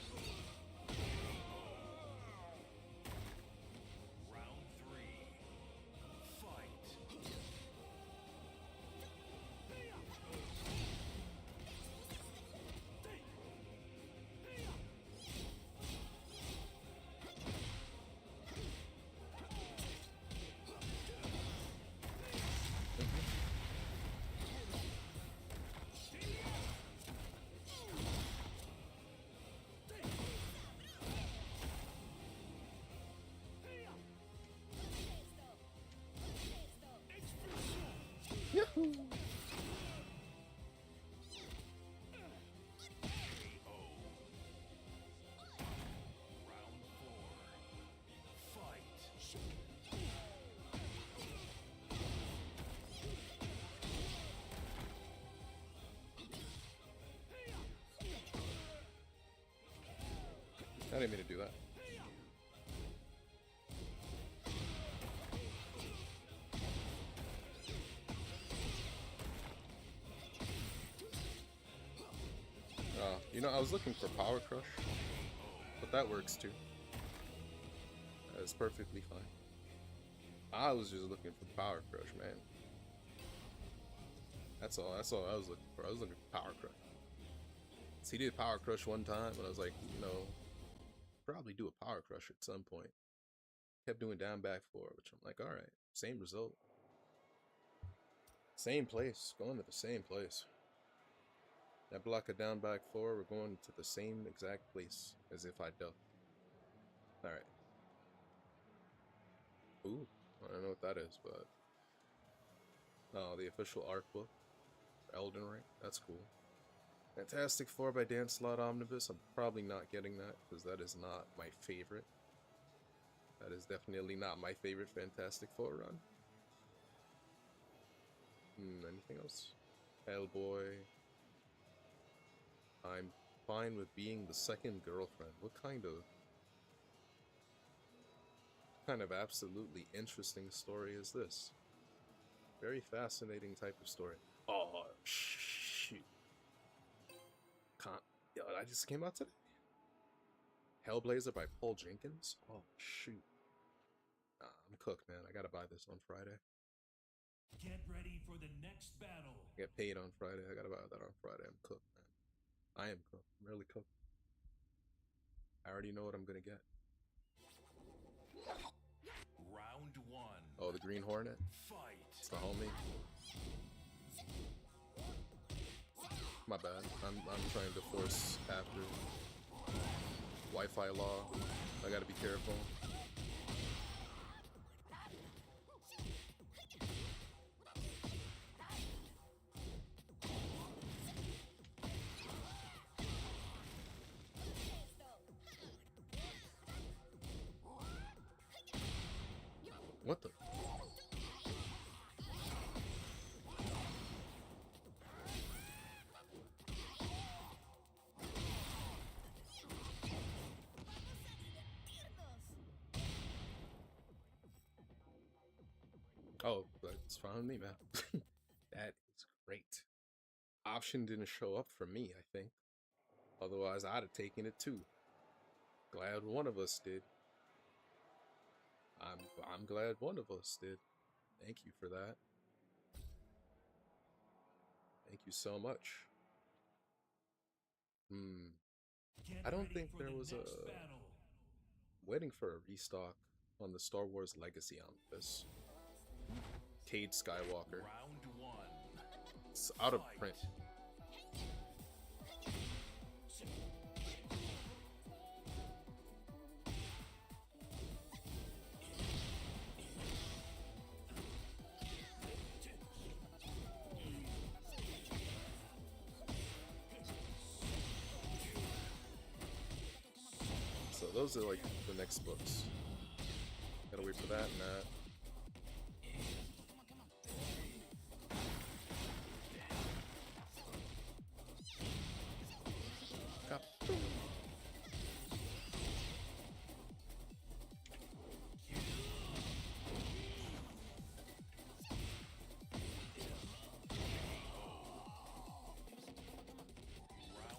I didn't mean to do that. You know, I was looking for Power Crush, but that works too. That's perfectly fine. I was just looking for Power Crush, man. That's all I was looking for. I was looking for Power Crush. So he did Power Crush one time, and I was like, you know, probably do a Power Crush at some point. Kept doing down back 4, which I'm like, alright, same result. Same place, going to the same place. That block a down back 4, we're going to the same exact place as if I ducked. Alright. Ooh, I don't know what that is, but... Oh, the official art book. Elden Ring, that's cool. Fantastic 4 by Dan Slott Omnibus. I'm probably not getting that, because that is not my favorite. That is definitely not my favorite Fantastic 4 run. Anything else? Hellboy. I'm fine with being the second girlfriend. What kind of absolutely interesting story is this? Very fascinating type of story. Oh, shoot. Yo, that just came out today? Hellblazer by Paul Jenkins? Oh, shoot. I'm cooked, man. I gotta buy this on Friday. Get ready for the next battle. I get paid on Friday. I gotta buy that on Friday. I'm cooked, man. I am cooked. I'm really cooked. I already know what I'm gonna get. Round 1. Oh, the Green Hornet? Fight. It's the homie. My bad. I'm trying to force after Wi-Fi law. I gotta be careful. What the? Oh, that's fine with me, man. That is great. Option didn't show up for me, I think. Otherwise, I'd have taken it too. Glad one of us did. I'm glad one of us did. Thank you for that. Thank you so much. I don't think there was a waiting for a restock on the Star Wars Legacy on this. Cade Skywalker. It's out of print. So those are like the next books. Gotta wait for that and that.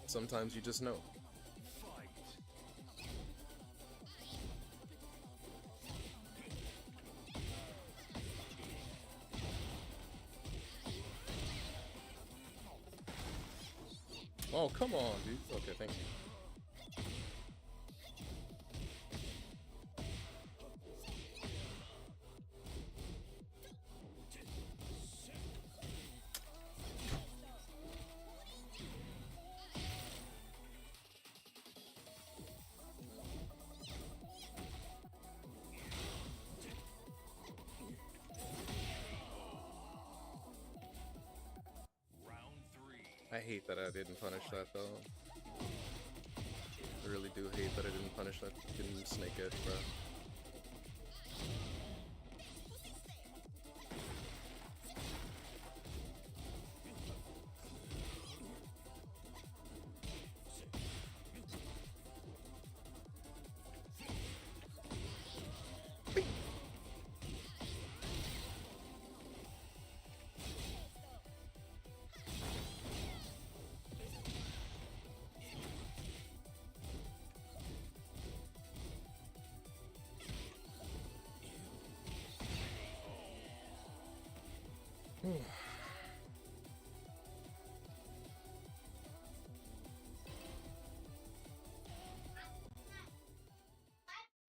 Sometimes you just know. Oh, come on, dude. Okay, thank you. I hate that I didn't punish that though. I really do hate that I didn't punish that fucking snake edge, bro.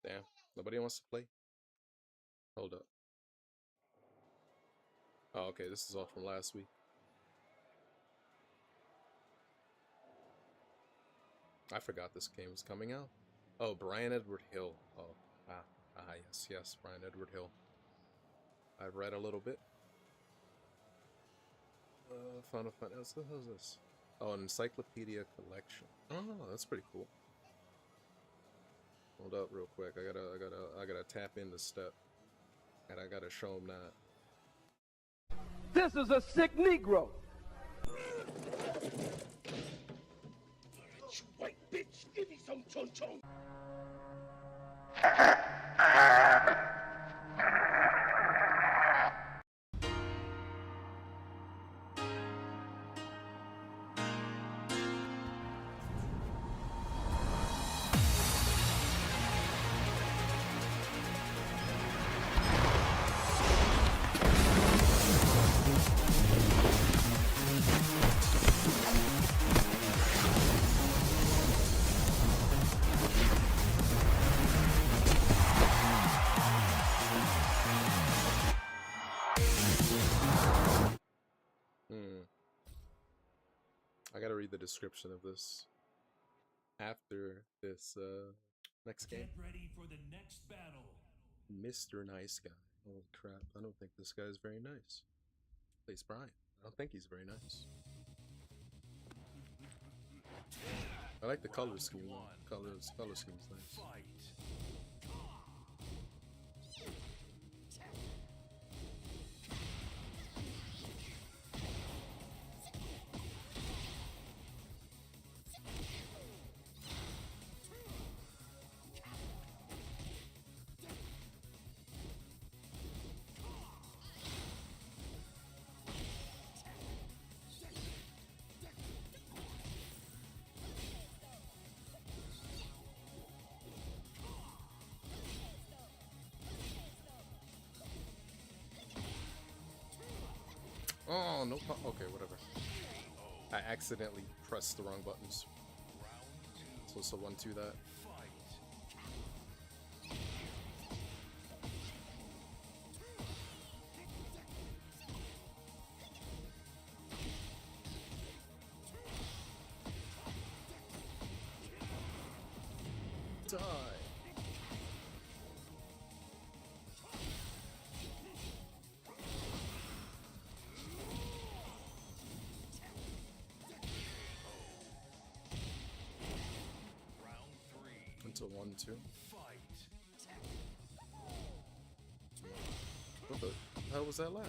Damn, nobody wants to play? Hold up. Oh, okay, this is all from last week. I forgot this game was coming out. Oh, Brian Edward Hill. Oh, yes, Brian Edward Hill. I've read a little bit. Final Fantasy. What the hell is this? Oh, an encyclopedia collection. Oh, that's pretty cool. Hold up, real quick. I gotta tap in the step, and I gotta show him that. This is a sick Negro. White bitch, give me some chon chon. I gotta read the description of this after this next game. Get ready for the next battle. Mr. Nice Guy. Holy crap, I don't think this guy's very nice. Plays Brian. I don't think he's very nice. I like the color scheme. Color scheme's nice. Oh, no. Okay, whatever. I accidentally pressed the wrong buttons. So it's a 1-2 that. Die. Into 1-2. What the hell was that laugh?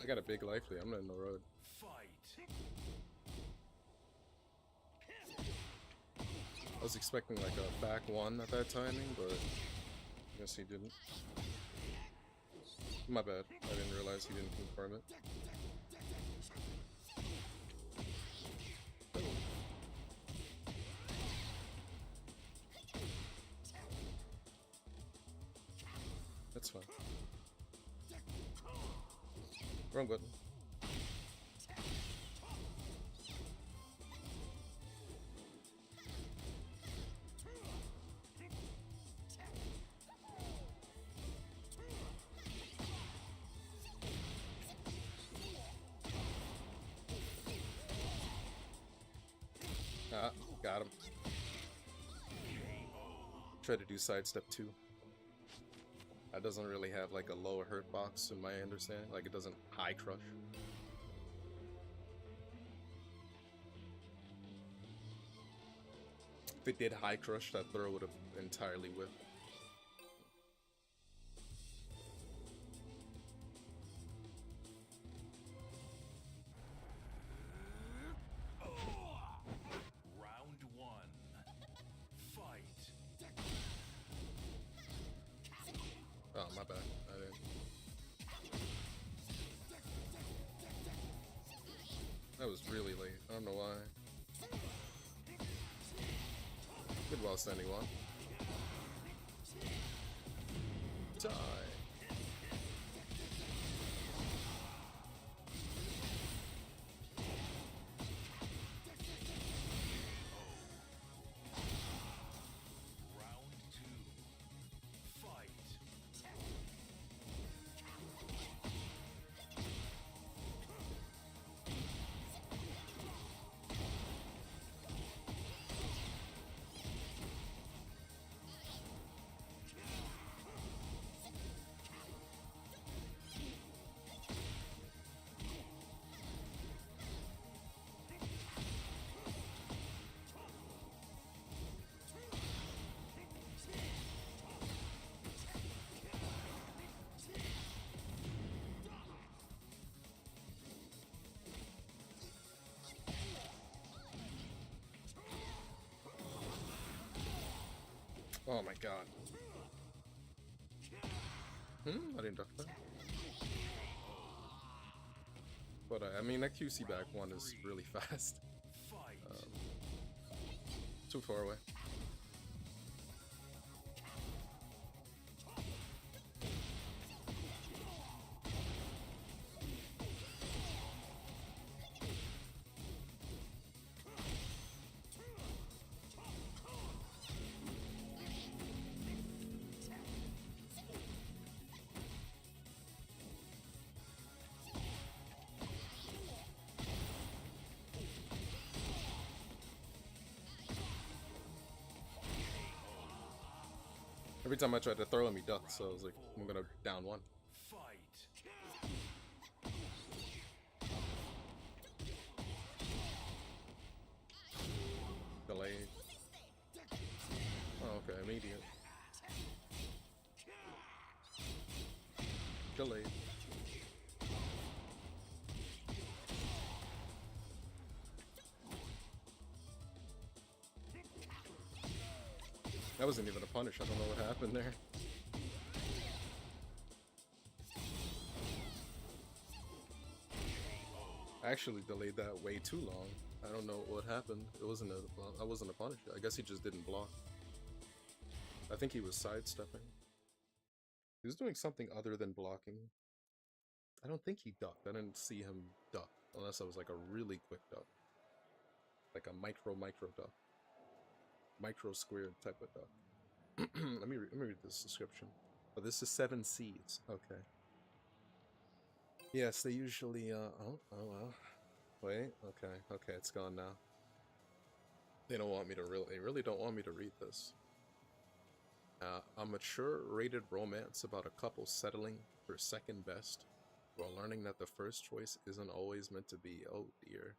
I got a big life lead. I'm not in the road. I was expecting like a back one at that timing, but I guess he didn't. My bad. I didn't realize he didn't confirm it. That's fine. Wrong button. Ah, got him. Try to do sidestep 2. That doesn't really have like a lower hurt box in my understanding. Like it doesn't high crush. If it did high crush, that throw would have entirely whipped. Oh, my bad. I didn't. That was really late. I don't know why. Good while standing one. Die. Oh my god. I didn't duck that. But I mean, that QC back one is really fast. Too far away. Every time I tried to throw him, he ducked, so I was like, I'm gonna down one. delayed. Oh, okay, immediate. Delayed. That wasn't even a punish. I don't know what happened there. I actually delayed that way too long. I don't know what happened. It wasn't a. I wasn't a punish. I guess he just didn't block. I think he was sidestepping. He was doing something other than blocking. I don't think he ducked. I didn't see him duck unless I was like a really quick duck, like a micro duck, micro squared type of duck. let me read this description. Oh, this is 7 seeds. Okay. Yes, they usually. Oh well. Wait. Okay, it's gone now. They don't want me to really. They really don't want me to read this. A mature rated romance about a couple settling for second best, while learning that the first choice isn't always meant to be. Oh dear.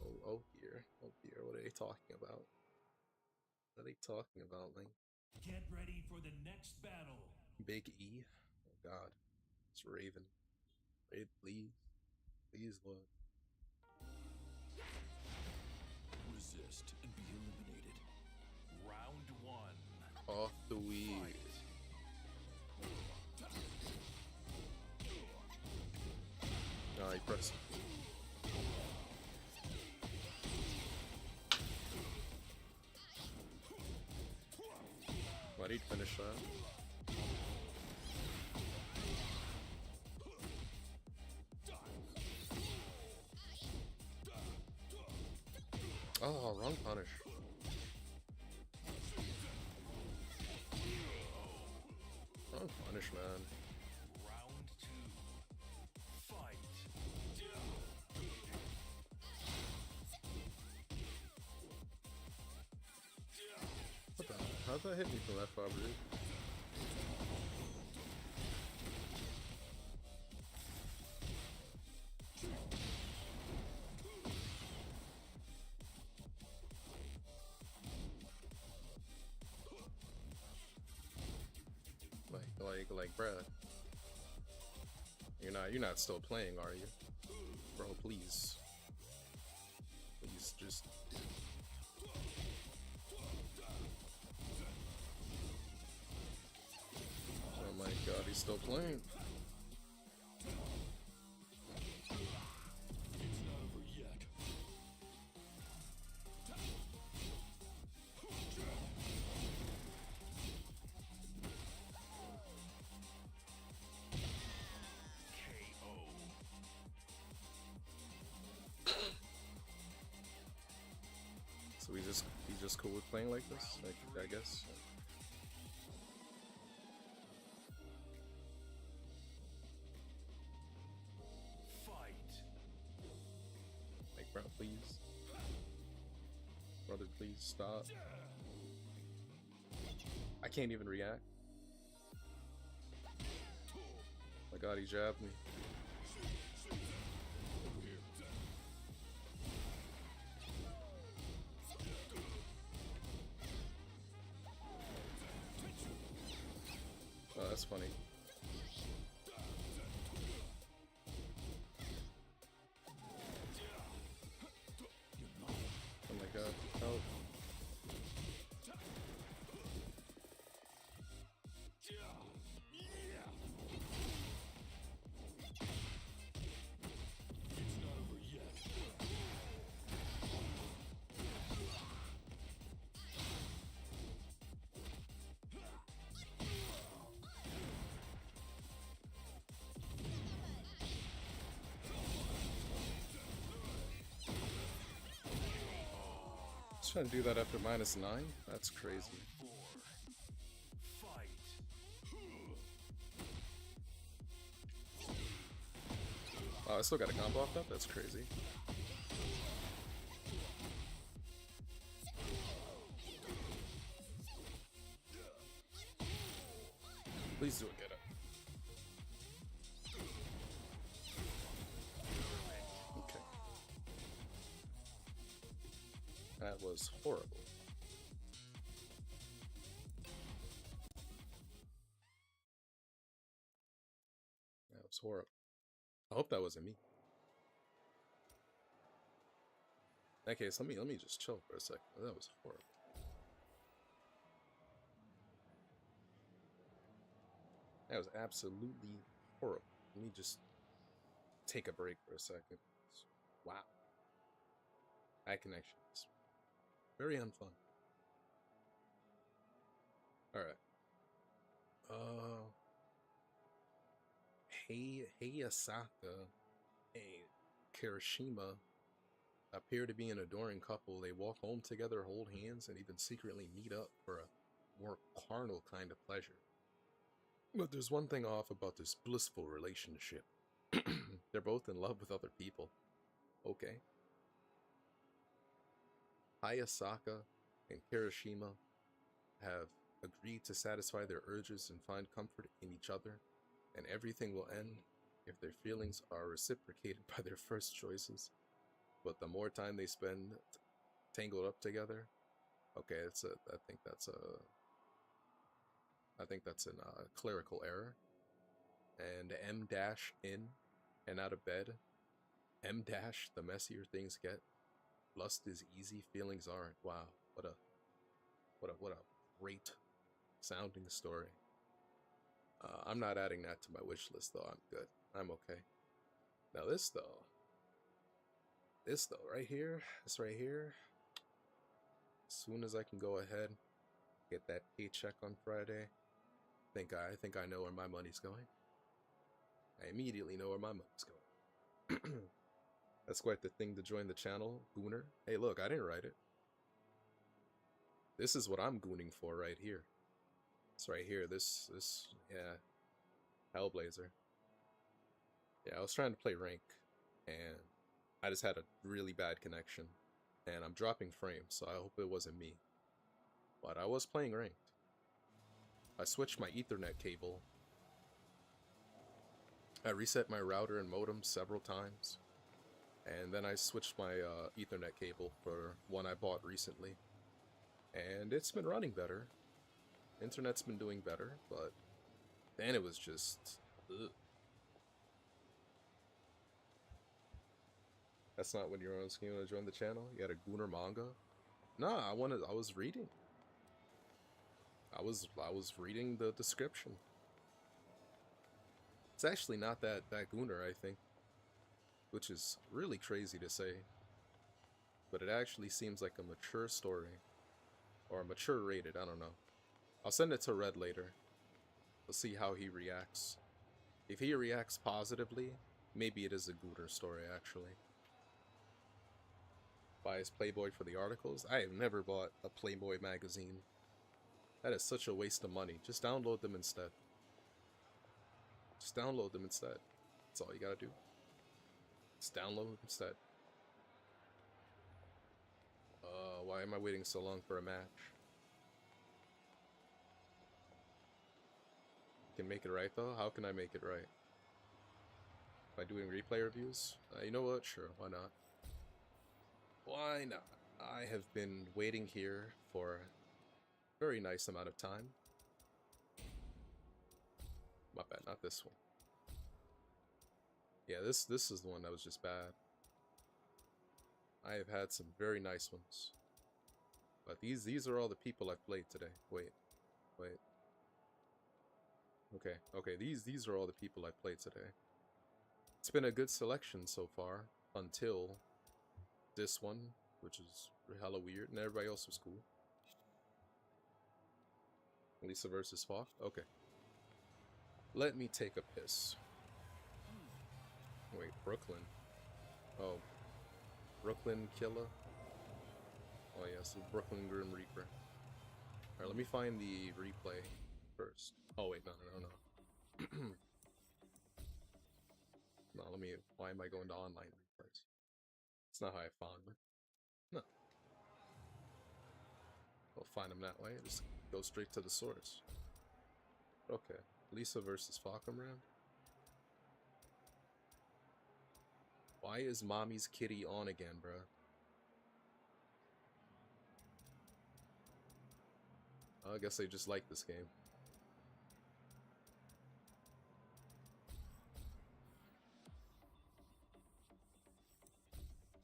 Oh dear. Oh dear. What are they talking about? What are they talking about, Link? Get ready for the next battle. Big E? Oh god. It's Raven. Raid, please. Please, Lord. Resist and be eliminated. Round 1. Off the weed. He pressed. Why'd he finish that? Oh, wrong punish. Wrong punish, man. Round 2. Fight. What the hell? How'd that hit me from that far, dude? Like, bruh. You're not still playing, are you? Bro, please. Please, just... Oh my god, he's still playing. It's not over yet. So he's just cool with playing like this, like, I guess. Fight. Like, bro, please. Brother, please stop. I can't even react. My god, he jabbed me. Oh, that's funny. Oh my god, help. It's not over yet. Just trying to do that after -9? That's crazy. 4. Fight. Oh, I still got a combo off that? That's crazy. Please do it, get it. Okay. That was horrible. That was horrible. I hope that wasn't me. In that case, let me just chill for a second. That was horrible. That was absolutely horrible. Let me just take a break for a second. Wow. That connection is very unfun. Alright. Asaka and Kirishima appear to be an adoring couple. They walk home together, hold hands, and even secretly meet up for a more carnal kind of pleasure. But there's one thing off about this blissful relationship. They're both in love with other people. Okay. Hayasaka and Kirishima have agreed to satisfy their urges and find comfort in each other, and everything will end if their feelings are reciprocated by their first choices. But the more time they spend tangled up together, okay, I think that's a clerical error. And M dash in and out of bed. M dash, the messier things get. Lust is easy, feelings aren't. Wow, what a great sounding story. I'm not adding that to my wish list though. I'm good. I'm okay. Now this though, right here, this right here. As soon as I can go ahead, get that paycheck on Friday, I think I know where my money's going. I immediately know where my money's going. That's quite the thing to join the channel, Gooner. Hey, look, I didn't write it. This is what I'm gooning for right here. It's right here. This, yeah, Hellblazer. Yeah, I was trying to play rank, and I just had a really bad connection, and I'm dropping frames, so I hope it wasn't me. But I was playing ranked. I switched my Ethernet cable. I reset my router and modem several times, and then I switched my Ethernet cable for one I bought recently, and it's been running better. Internet's been doing better, but then it was just ugh. That's not when you're asking to join the channel. You had a Gooner manga? Nah, I was reading. I was reading the description. It's actually not that Gooner, I think, which is really crazy to say. But it actually seems like a mature story, or a mature rated. I don't know. I'll send it to Red later. We'll see how he reacts. If he reacts positively, maybe it is a Gooner story actually. Buys Playboy for the articles. I have never bought a Playboy magazine. That is such a waste of money. Just download them instead. Just download them instead. That's all you gotta do. Just download instead. Why am I waiting so long for a match? Can make it right though? How can I make it right? By doing replay reviews? You know what? Sure, why not? Why not? I have been waiting here for a very nice amount of time. My bad, not this one. Yeah, this is the one that was just bad. I have had some very nice ones. But these are all the people I've played today. Wait. Okay, these are all the people I've played today. It's been a good selection so far, until this one, which is hella weird, and everybody else was cool. Lisa versus Falk? Okay. Let me take a piss. Wait, Brooklyn. Oh. Brooklyn Killer? Oh yes, the Brooklyn Grim Reaper. Alright, let me find the replay first. Oh wait, no. No, why am I going to online replays? It's not how I found them. No. I'll find them that way, just go straight to the source. Okay, Lisa versus Falcomram. Why is Mommy's Kitty on again, bruh? I guess they just like this game.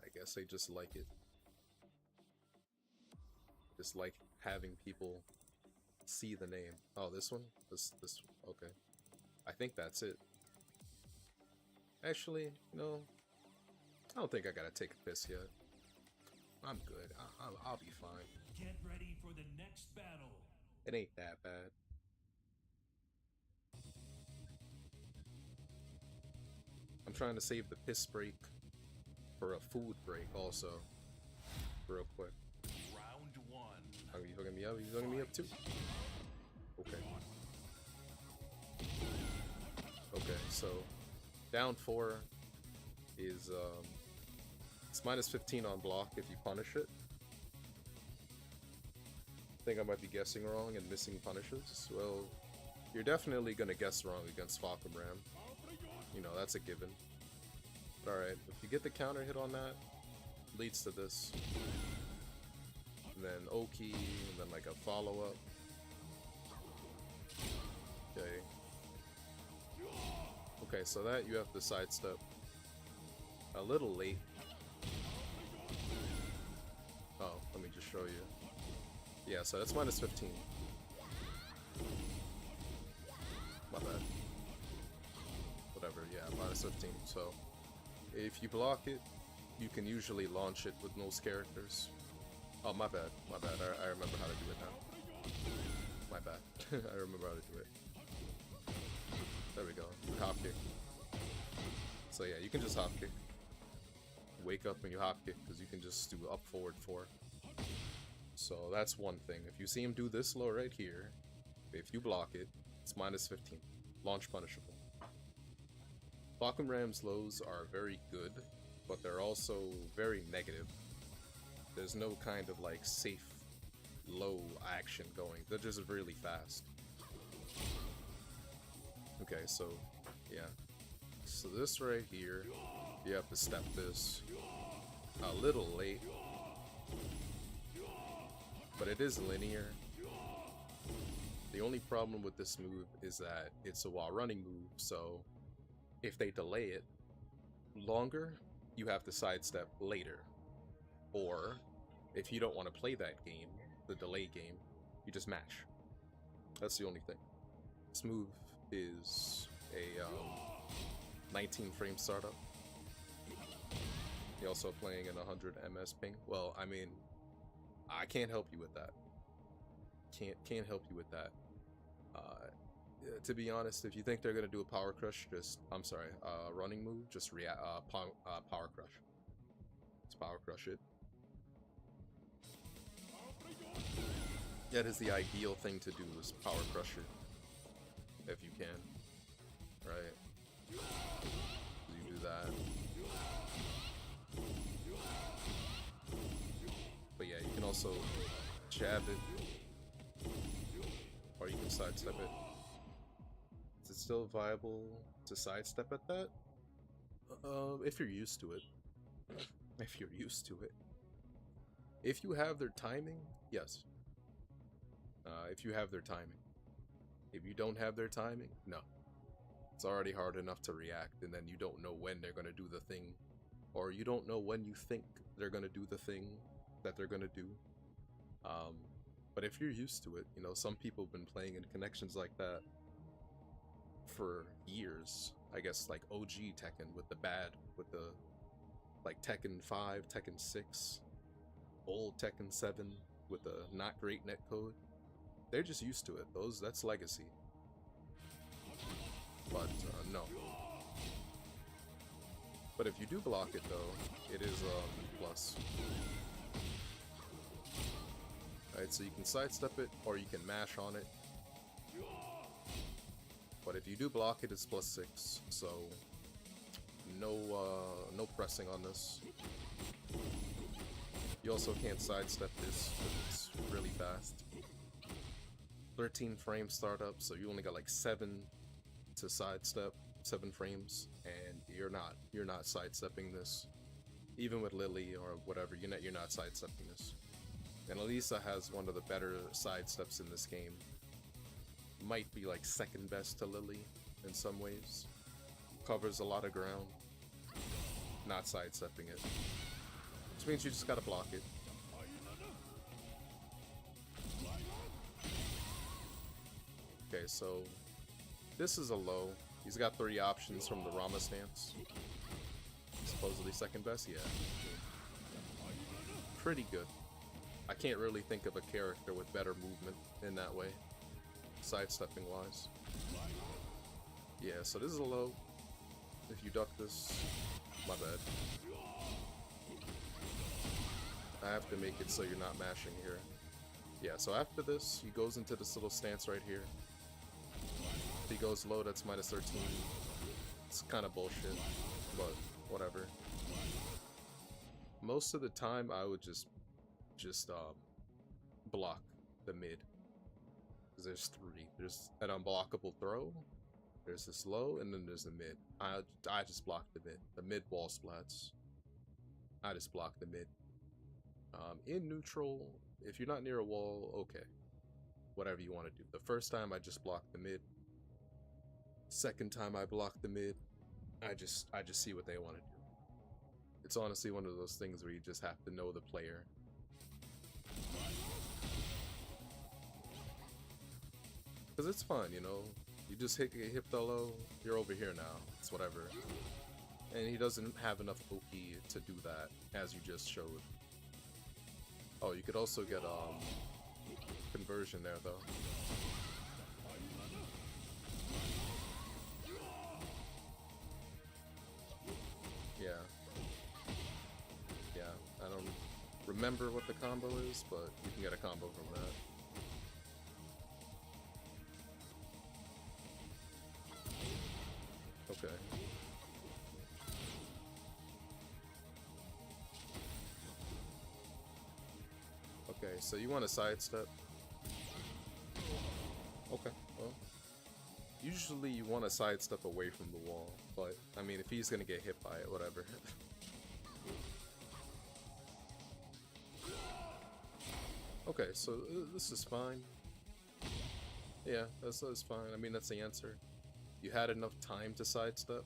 I guess they just like it. Just like having people see the name. Oh, this one? This okay. I think that's it. Actually, no. I don't think I gotta take a piss yet. I'm good. I'll be fine. Get ready for the next battle. It ain't that bad. I'm trying to save the piss break for a food break also. Real quick. Round 1. Are you hooking me up? Are you hooking me up too? Okay. Okay, so down 4 is it's minus 15 on block if you punish it. I think I might be guessing wrong and missing punishes. Well, you're definitely gonna guess wrong against Falcon Ram. You know, that's a given. Alright, if you get the counter hit on that, leads to this. And then Oki, and then like a follow-up. Okay. Okay, so that you have to sidestep. A little late. Oh, let me just show you. Yeah, so that's minus 15. My bad. Whatever, yeah, minus 15. So, if you block it, you can usually launch it with most characters. Oh, my bad, my bad. I remember how to do it now. My bad. I remember how to do it. There we go. Hop kick. So yeah, you can just hop kick. Wake up when you hop kick, because you can just do up forward 4. So that's one thing. If you see him do this low right here, if you block it, it's minus 15. Launch punishable. Falcon Ram's lows are very good, but they're also very negative. There's no kind of like safe low action going. They're just really fast. Okay, so yeah. So this right here, you have to step this a little late. But it is linear. The only problem with this move is that it's a while running move, so if they delay it longer, you have to sidestep later. Or if you don't want to play that game, the delay game, you just mash. That's the only thing. This move is a 19 frame startup. You're also playing in 100 ms ping. Well, I mean, I can't help you with that. Can't help you with that. To be honest, if you think they're gonna do a power crush, running move, just power crush. Let's power crush it. That is the ideal thing to do, is power crush it, if you can. Right? You do that. But yeah, you can also jab it, or you can sidestep it. Is it still viable to sidestep at that? If you're used to it. If you're used to it. If you have their timing, yes. If you have their timing. If you don't have their timing, no. It's already hard enough to react, and then you don't know when they're gonna do the thing, or you don't know when you think they're gonna do the thing that they're gonna do. But if you're used to it, you know, some people have been playing in connections like that for years. I guess like OG Tekken with the like Tekken 5, Tekken 6, old Tekken 7 with the not great netcode. They're just used to it. That's legacy. But no. But if you do block it though, it is plus. Alright, so you can sidestep it or you can mash on it. But if you do block it, it's plus 6. So no pressing on this. You also can't sidestep this because it's really fast. 13 frame startup, so you only got like 7 to sidestep, 7 frames, and you're not sidestepping this. Even with Lily or whatever, you're not sidestepping this. And Elisa has one of the better sidesteps in this game. Might be like second best to Lily in some ways. Covers a lot of ground. Not sidestepping it. Which means you just gotta block it. Okay, so this is a low. He's got 3 options from the Rama stance. Supposedly second best, yeah. Pretty good. I can't really think of a character with better movement in that way, sidestepping wise. Yeah, so this is a low. If you duck this, my bad. I have to make it so you're not mashing here. Yeah, so after this, he goes into this little stance right here. If he goes low, that's minus 13. It's kind of bullshit, but whatever. Most of the time, I would just block the mid. Because there's 3. There's an unblockable throw, there's this low, and then there's the mid. I just block the mid. The mid wall splats. I just block the mid. In neutral, if you're not near a wall, okay. Whatever you want to do. The first time I just block the mid. Second time I block the mid. I just see what they want to do. It's honestly one of those things where you just have to know the player. Because it's fun, you know? You just hit the low, you're over here now. It's whatever. And he doesn't have enough Oki to do that, as you just showed. Oh, you could also get conversion there, though. Yeah. Yeah, I don't remember what the combo is, but you can get a combo from that. Okay. Okay, so you want to sidestep? Okay, well. Usually you want to sidestep away from the wall, but, I mean, if he's gonna get hit by it, whatever. Okay, so this is fine. Yeah, that's fine. I mean, that's the answer. You had enough time to sidestep,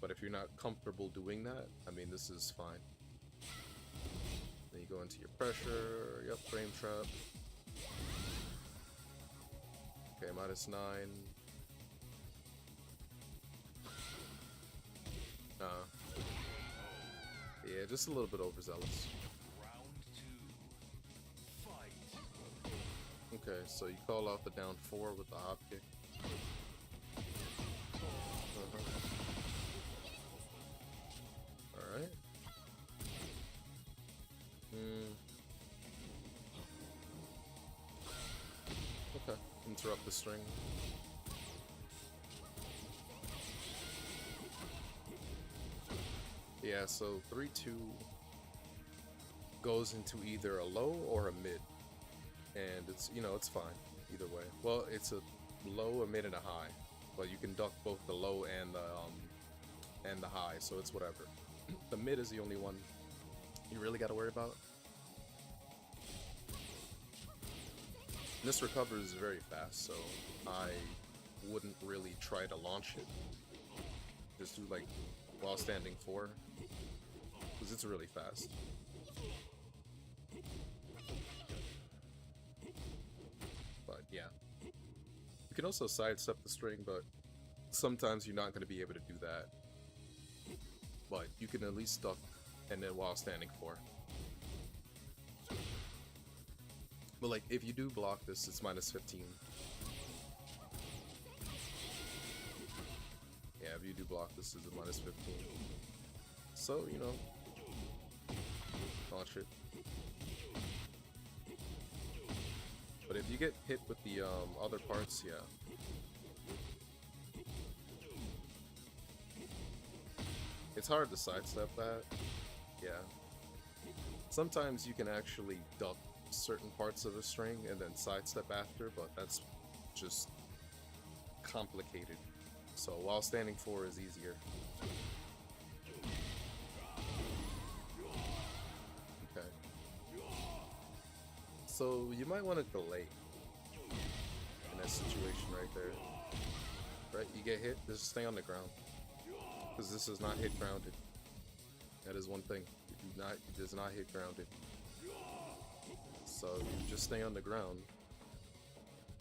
but if you're not comfortable doing that, I mean, this is fine. Then you go into your pressure, yep, frame trap. Okay, minus 9. Yeah, just a little bit overzealous. Okay, so you call out the down 4 with the hop kick. Alright. Okay, interrupt the string. Yeah, so 3-2 goes into either a low or a mid. And it's, you know, it's fine either way. Well, it's a low, a mid, and a high. But you can duck both the low and the high, so it's whatever. The mid is the only one you really got to worry about. This recovers very fast, so I wouldn't really try to launch it. Just do like while standing 4, because it's really fast. But yeah, you can also sidestep the string, but sometimes you're not going to be able to do that. But you can at least duck and then while standing 4. But like, if you do block this, it's minus 15. Yeah, if you do block this, it's a minus 15. So, you know, launch it. But if you get hit with the other parts, yeah. It's hard to sidestep that. Yeah. Sometimes you can actually duck certain parts of the string and then sidestep after, but that's just complicated. So while standing 4 is easier. Okay. So you might want to delay in that situation right there. Right, you get hit, just stay on the ground. Because this is not hit grounded. That is one thing. It does not hit grounded. So you just stay on the ground.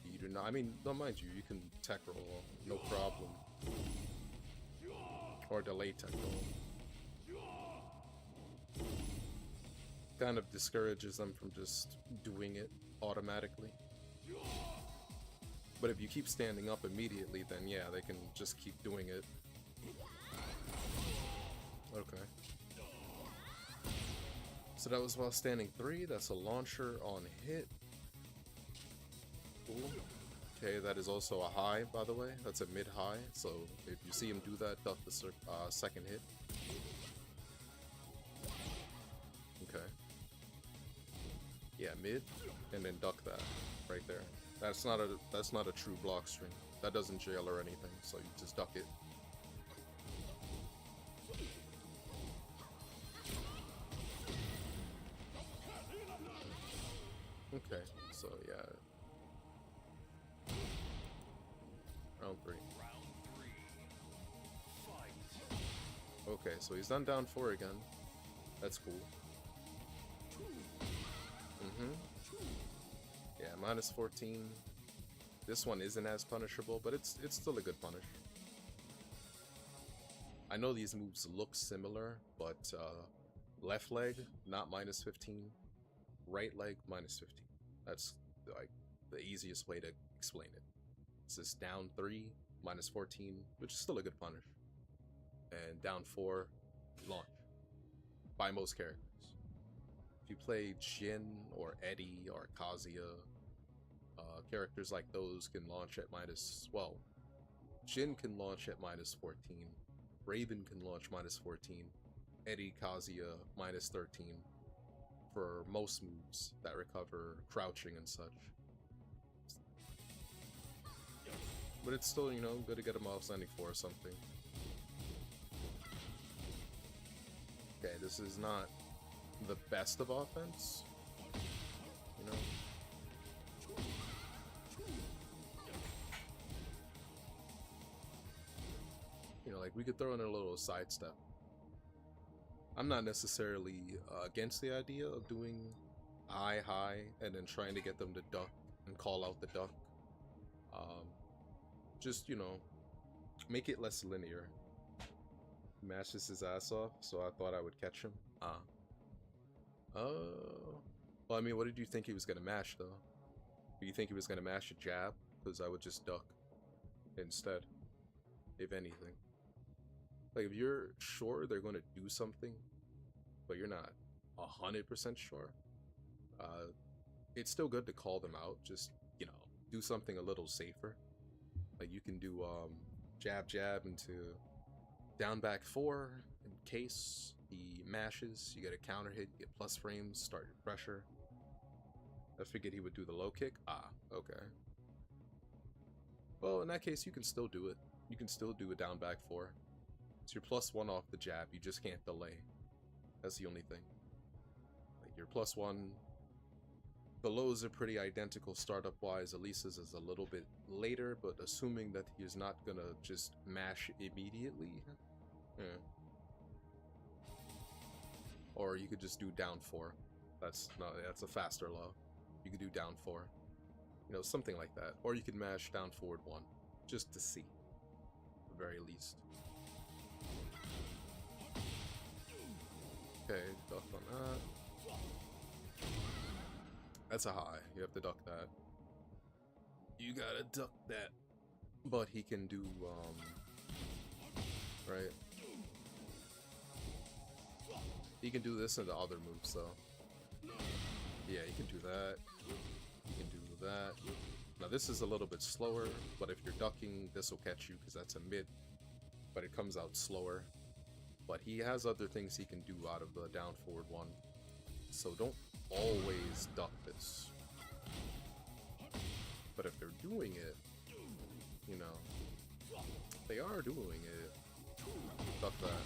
You do not, I mean, don't mind you can tech roll, no problem. Or delay tech roll. Kind of discourages them from just doing it automatically. But if you keep standing up immediately, then yeah, they can just keep doing it. Okay. So that was while standing 3. That's a launcher on hit. Cool. Okay, that is also a high, by the way. That's a mid-high. So if you see him do that, duck the second hit. Okay. Yeah, mid, and then duck that right there. That's not a true block string. That doesn't jail or anything. So you just duck it. Okay, so yeah. Round 3. Okay, so he's done down 4 again. That's cool. Yeah, minus 14. This one isn't as punishable, but it's still a good punish. I know these moves look similar, but left leg, not minus 15. Right leg, minus 15. That's like the easiest way to explain it. This is down 3, minus 14, which is still a good punish. And down 4, launch. By most characters. If you play Jin or Eddie or Kazuya, characters like those can launch at minus, well, Jin can launch at minus 14, Raven can launch minus 14, Eddie, Kazuya, minus 13 for most moves that recover crouching and such. But it's still, you know, good to get him off standing 4 or something. Okay, this is not the best of offense, you know. You know, like we could throw in a little sidestep. I'm not necessarily against the idea of doing high and then trying to get them to duck and call out the duck. Just, you know, make it less linear. Mashes his ass off, so I thought I would catch him. Well, I mean, what did you think he was gonna mash, though? Do you think he was gonna mash a jab? Because I would just duck instead, if anything. Like, if you're sure they're gonna do something, but you're not 100% sure, it's still good to call them out. Just, you know, do something a little safer. Like, you can do jab into down back 4 in case he mashes. You get a counter hit, you get plus frames, start your pressure. I figured he would do the low kick. Okay. Well, in that case, you can still do it. You can still do a down back 4. It's your +1 off the jab, you just can't delay. That's the only thing. Like, your +1, the lows are pretty identical startup-wise. Elisa's is a little bit later, but assuming that he's not gonna just mash immediately. Yeah. Or you could just do down 4. That's a faster low. You could do down 4. You know, something like that. Or you could mash down forward 1, just to see, at the very least. Okay, duck on that. That's a high. You have to duck that. You gotta duck that. But he can do, right? He can do this and the other moves, so. Yeah, you can do that. You can do that. Now this is a little bit slower, but if you're ducking, this will catch you because that's a mid. But it comes out slower. But he has other things he can do out of the down forward 1. So don't always duck this. But if they're doing it, you know, they are doing it, duck that.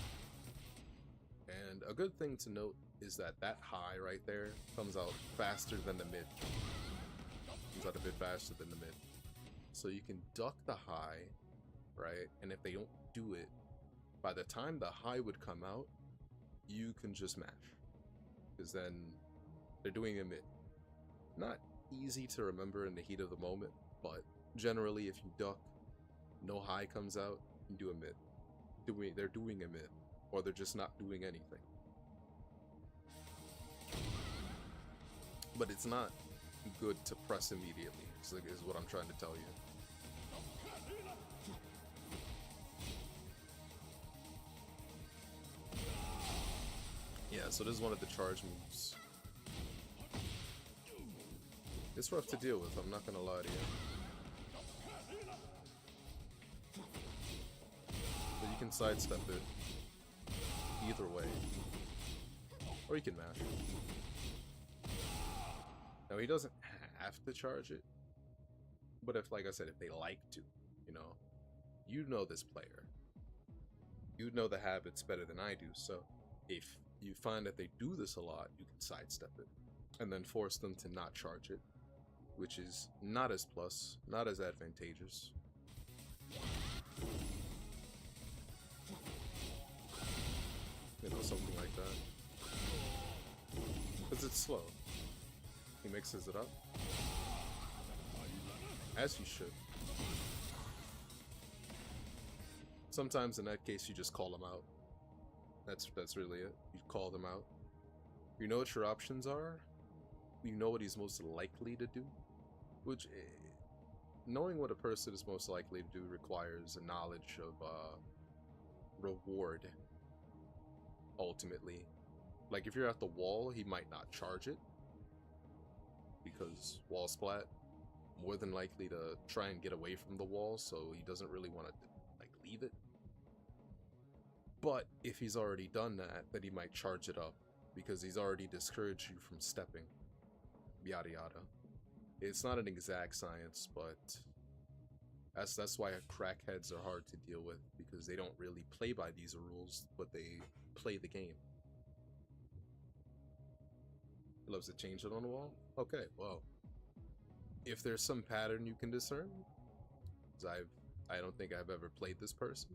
And a good thing to note is that high right there comes out faster than the mid. Comes out a bit faster than the mid. So you can duck the high, right? And if they don't do it, by the time the high would come out, you can just mash. Because then they're doing a mid. Not easy to remember in the heat of the moment, but generally if you duck, no high comes out, you do a mid. They're doing a mid, or they're just not doing anything. But it's not good to press immediately, is what I'm trying to tell you. Yeah, so this is one of the charge moves. It's rough to deal with, I'm not gonna lie to you. But you can sidestep it either way. Or you can mash. Now he doesn't have to charge it. But if, like I said, if they like to, you know this player. You know the habits better than I do, so if you find that they do this a lot, you can sidestep it. And then force them to not charge it. Which is not as plus, not as advantageous. Something like that. Because it's slow. He mixes it up. As he should. Sometimes in that case you just call them out. That's really it. You call them out. You know what your options are. You know what he's most likely to do. Which, knowing what a person is most likely to do requires a knowledge of reward. Ultimately, like if you're at the wall, he might not charge it because wall splat, more than likely to try and get away from the wall, so he doesn't really want to like leave it. But if he's already done that, then he might charge it up because he's already discouraged you from stepping. Yada yada. It's not an exact science, but that's why crackheads are hard to deal with, because they don't really play by these rules, but they play the game. He loves to change it on the wall? Okay, well, if there's some pattern you can discern, because I don't think I've ever played this person,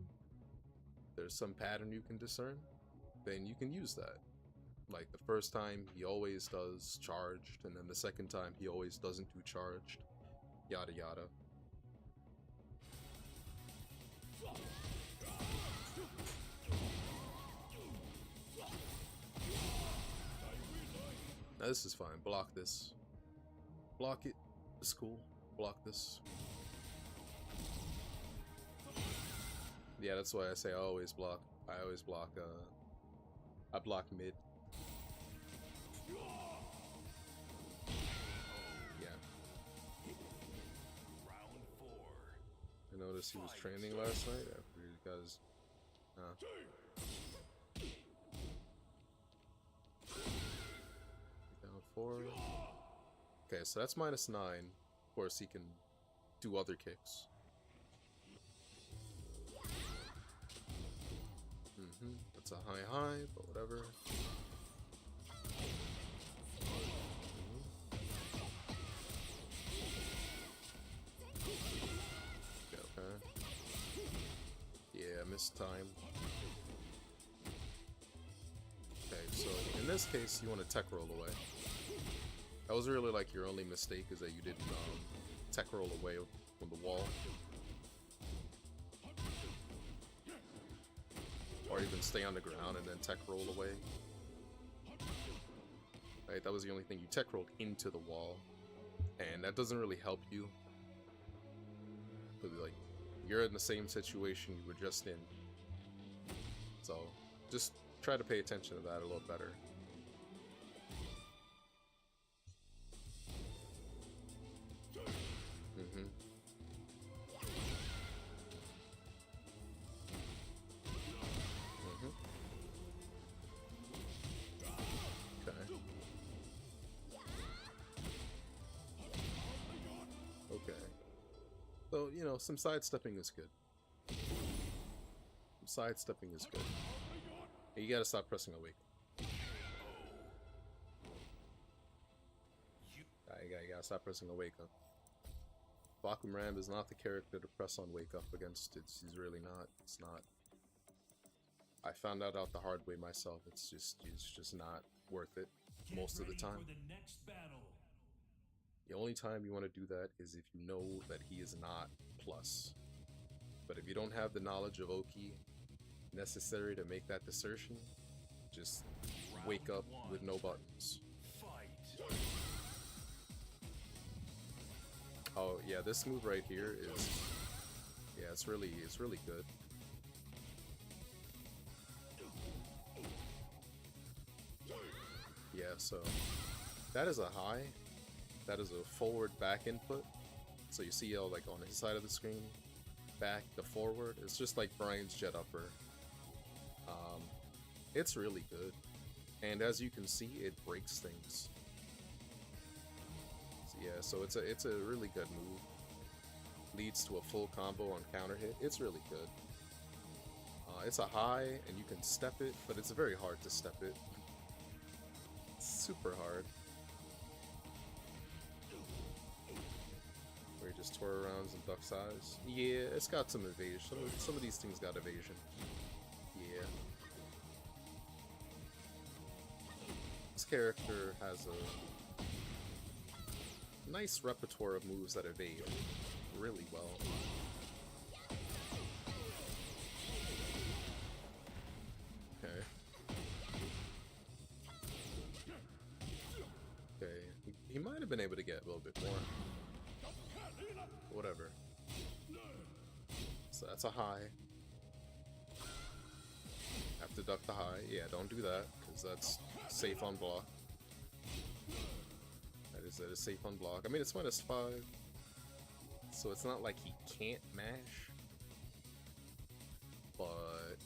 if there's some pattern you can discern, then you can use that. Like the first time he always does charged, and then the second time he always doesn't do charged, yada yada. Now this is fine. Block this. Block it. It's cool. Block this. Yeah, that's why I say I always block. I always block, I block mid. Yeah. I noticed he was training last night after he got his... Down 4. Okay, so that's -9. Of course, he can do other kicks. That's a high, but whatever. Okay. Yeah, missed time. Okay, so in this case, you want to tech roll away. That was really like your only mistake, is that you didn't tech roll away from the wall. Or even stay on the ground and then tech roll away. Right, that was the only thing. You tech rolled into the wall, and that doesn't really help you. Because like, you're in the same situation you were just in. So just try to pay attention to that a little better. So, you know, some sidestepping is good. Sidestepping is good. You gotta stop pressing awake. Yeah, stop pressing a wake up. Vacuum Ram is not the character to press on wake up against. He's really not. It's not. I found that out the hard way myself. It's just not worth it most of the time. For the next battle. The only time you want to do that is if you know that he is not plus. But if you don't have the knowledge of Oki necessary to make that desertion, just wake up with no buttons. Oh yeah, this move right here is, yeah, it's really good. Yeah, so that is a high. That is a forward back input. So you see like on his side of the screen, back to forward. It's just like Brian's jet upper. It's really good, and as you can see, it breaks things. So yeah, so it's a really good move. Leads to a full combo on counter hit. It's really good. It's a high, and you can step it, but it's very hard to step it. It's super hard. Where you just twirl around and duck size. Yeah, it's got some evasion. Some of these things got evasion. Yeah. This character has a nice repertoire of moves that evade really well. Okay. Okay. He might have been able to get a little bit more. Whatever. So that's a high. Have to duck the high. Yeah, don't do that, because that's safe on block. That is safe on block. I mean, it's -5, so it's not like he can't mash. But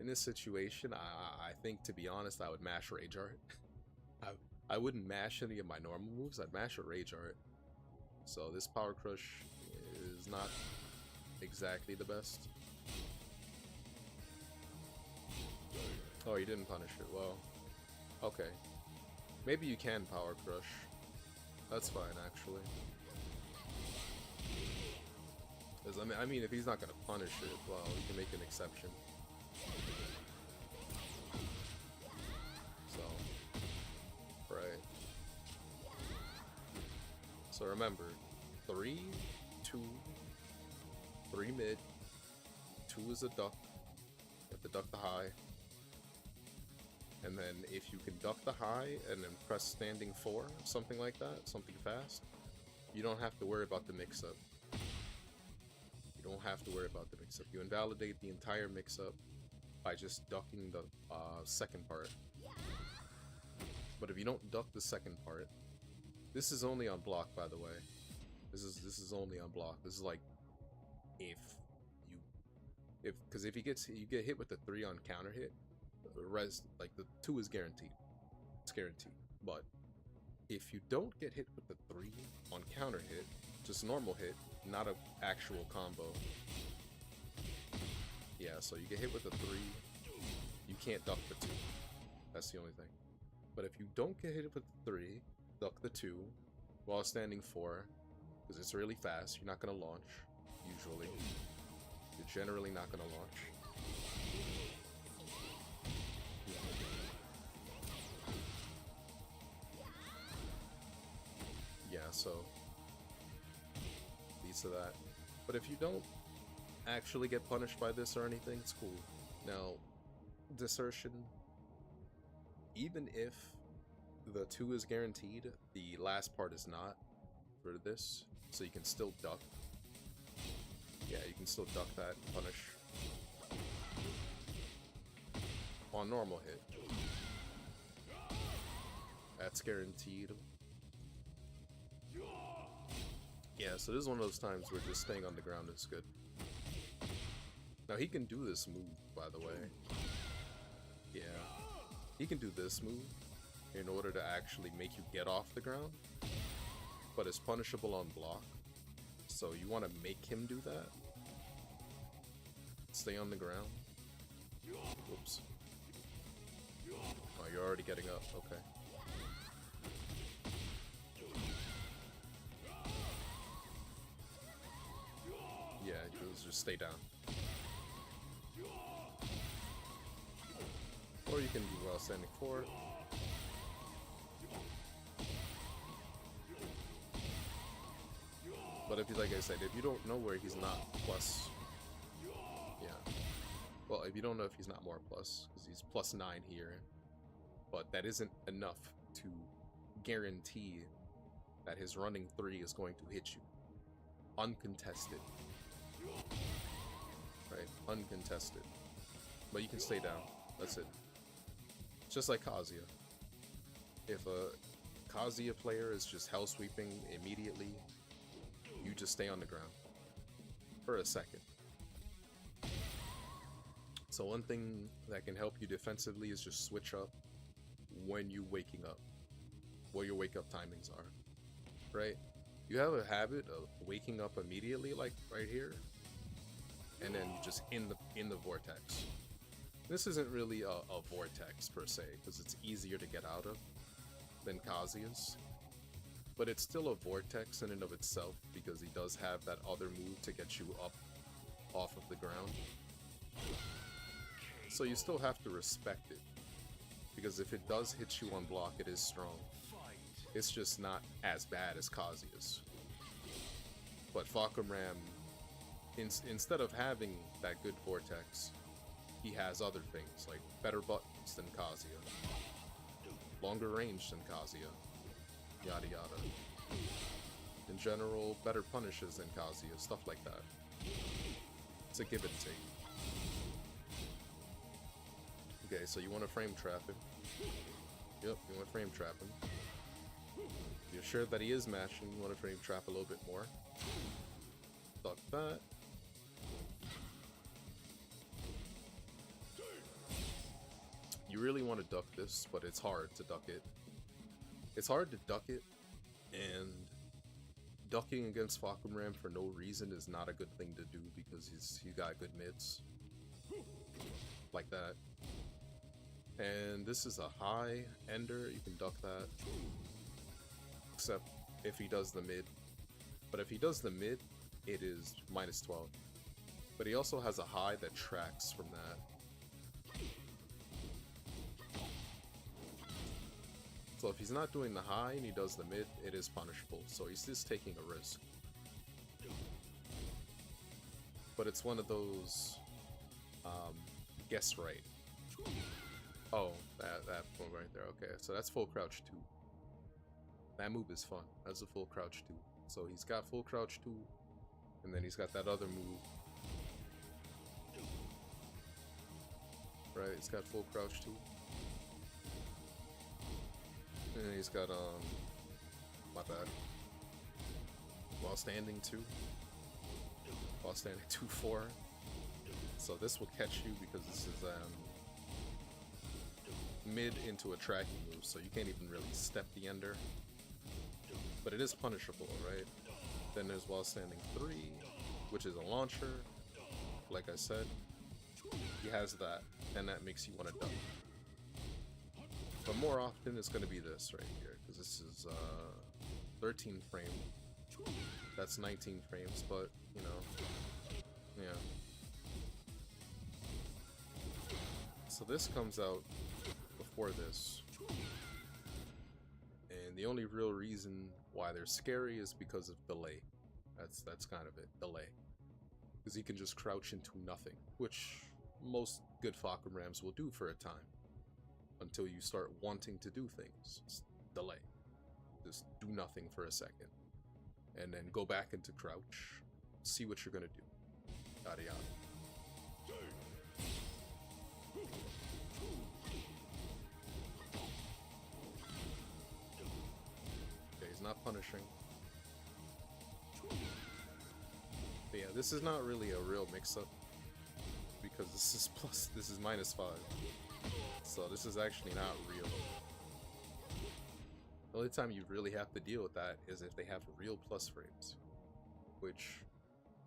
in this situation, I think, to be honest, I would mash Rage Art. I wouldn't mash any of my normal moves. I'd mash a Rage Art. So this Power Crush is not exactly the best. Oh, you didn't punish it. Well, okay. Maybe you can Power Crush. That's fine, actually. 'Cause, I mean, if he's not gonna punish it, well, you can make an exception. So, right. So remember, 3, 2, 3 mid, 2 is a duck. You have to duck the high. And then if you can duck the high and then press standing 4, something like that, something fast, you don't have to worry about the mix-up. You don't have to worry about the mix-up. You invalidate the entire mix-up by just ducking the second part. But if you don't duck the second part, this is only on block, by the way. This is only on block. This is like because if you get hit with the 3 on counter hit, the rest, like the 2 is guaranteed. It's guaranteed. But if you don't get hit with the 3 on counter hit, just normal hit, not an actual combo. Yeah, so you get hit with the 3, you can't duck the 2. That's the only thing. But if you don't get hit with the 3, duck the 2 while standing 4, because it's really fast. You're not gonna launch, usually. You're generally not gonna launch. Yeah, so leads to that. But if you don't actually get punished by this or anything, it's cool. Now, desertion, even if the 2 is guaranteed, the last part is not for this, so you can still duck. Yeah, you can still duck that and punish on normal hit. That's guaranteed. Yeah, so this is one of those times where just staying on the ground is good. Now he can do this move, by the way. Yeah, he can do this move in order to actually make you get off the ground, but it's punishable on block. So you want to make him do that. Stay on the ground. Whoops. Oh, you're already getting up. Okay. just stay down. Or you can do standing 4. But if you, like I said, if you don't know where he's not plus, yeah. Well, if you don't know if he's not more plus, because he's +9 here, but that isn't enough to guarantee that his running 3 is going to hit you. Uncontested. Right? Uncontested. But you can stay down. That's it. It's just like Kazuya. If a Kazuya player is just hell sweeping immediately, you just stay on the ground for a second. So one thing that can help you defensively is just switch up when you waking up, what your wake up timings are, right? You have a habit of waking up immediately, like right here, and then just in the vortex. This isn't really a vortex per se, because it's easier to get out of than Kazuya's. But it's still a vortex in and of itself, because he does have that other move to get you up off of the ground. So you still have to respect it, because if it does hit you on block, it is strong. It's just not as bad as Kazuya's. But Fahkumram, instead of having that good vortex, he has other things, like better buttons than Kazuya, longer range than Kazuya, yada yada. In general, better punishes than Kazuya, stuff like that. It's a give and take. Okay, so you want to frame trap him. Yep, you want to frame trap him. If you're sure that he is mashing, you want to frame trap a little bit more. Duck that. You really want to duck this, but it's hard to duck it. It's hard to duck it, and ducking against Fahkumram for no reason is not a good thing to do, because he got good mids. Like that. And this is a high ender, you can duck that. Except if he does the mid. But if he does the mid, it is -12. But he also has a high that tracks from that. So if he's not doing the high and he does the mid, it is punishable. So he's just taking a risk. But it's one of those guess right. Oh, that one right there. Okay, so that's full crouch 2. That move is fun. That's a full crouch 2. So he's got full crouch 2, and then he's got that other move. Right, he's got full crouch 2. And he's got, my bad. While standing 2. While standing 2-4. So this will catch you because this is, mid into a tracking move, so you can't even really step the ender. But it is punishable, right? Then there's while standing 3, which is a launcher. Like I said, he has that, and that makes you want to duck. But more often it's going to be this right here, because this is 13 frame. That's 19 frames, but you know, yeah. So this comes out before this, and the only real reason why they're scary is because of delay. That's kind of it, delay. Because he can just crouch into nothing, which most good Fahkumrams will do for a time, until you start wanting to do things. Just delay. Just do nothing for a second, and then go back into crouch, see what you're gonna do. Yada yada. Okay, he's not punishing. But yeah, this is not really a real mix-up, because this is -5. So this is actually not real. The only time you really have to deal with that is if they have real plus frames, which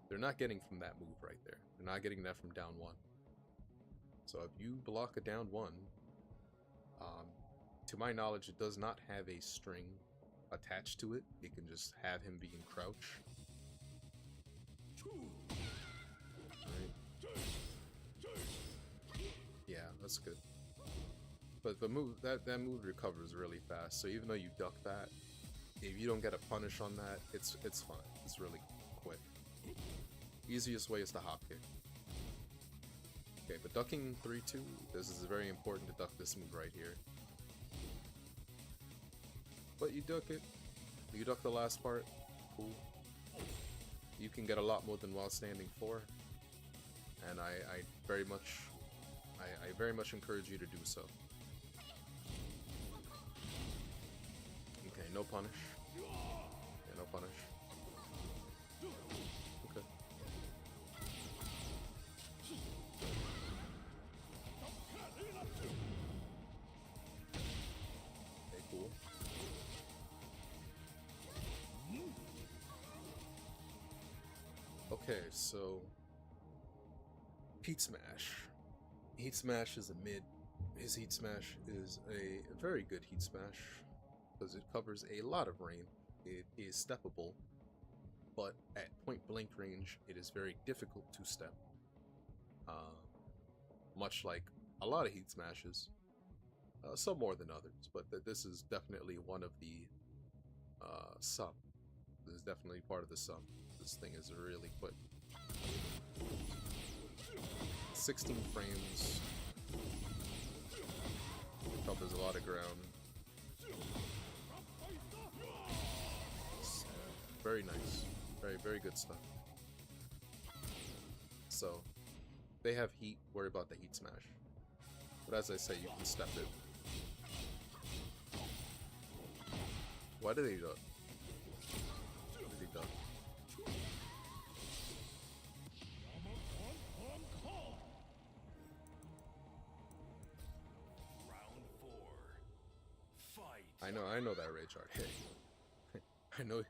they're not getting from that move right there. They're not getting that from down 1. So if you block a down 1, to my knowledge, it does not have a string attached to it. It can just have him be in crouch. Yeah, that's good. But the move that move recovers really fast. So even though you duck that, if you don't get a punish on that, it's fine. It's really quick. Easiest way is to hop kick. Okay, but ducking 3-2, this is very important to duck this move right here. But you duck it. You duck the last part. Cool. You can get a lot more than while standing 4. And I very much encourage you to do so. Okay, no punish. Yeah, no punish. Okay. Okay, cool. Okay, so Heat Smash. Heat Smash is a mid. His Heat Smash is a very good Heat Smash because it covers a lot of rain. It is steppable, but at point blank range, it is very difficult to step. Much like a lot of Heat Smashes, some more than others, but this is definitely one of the sum. This is definitely part of the sum. This thing is really quick. 16 frames. Covers a lot of ground. Very nice. Very good stuff. So, they have heat. Worry about the Heat Smash. But as I say, you can step it. Why do they duck? Why do they duck? I know that rage art. Hey, I know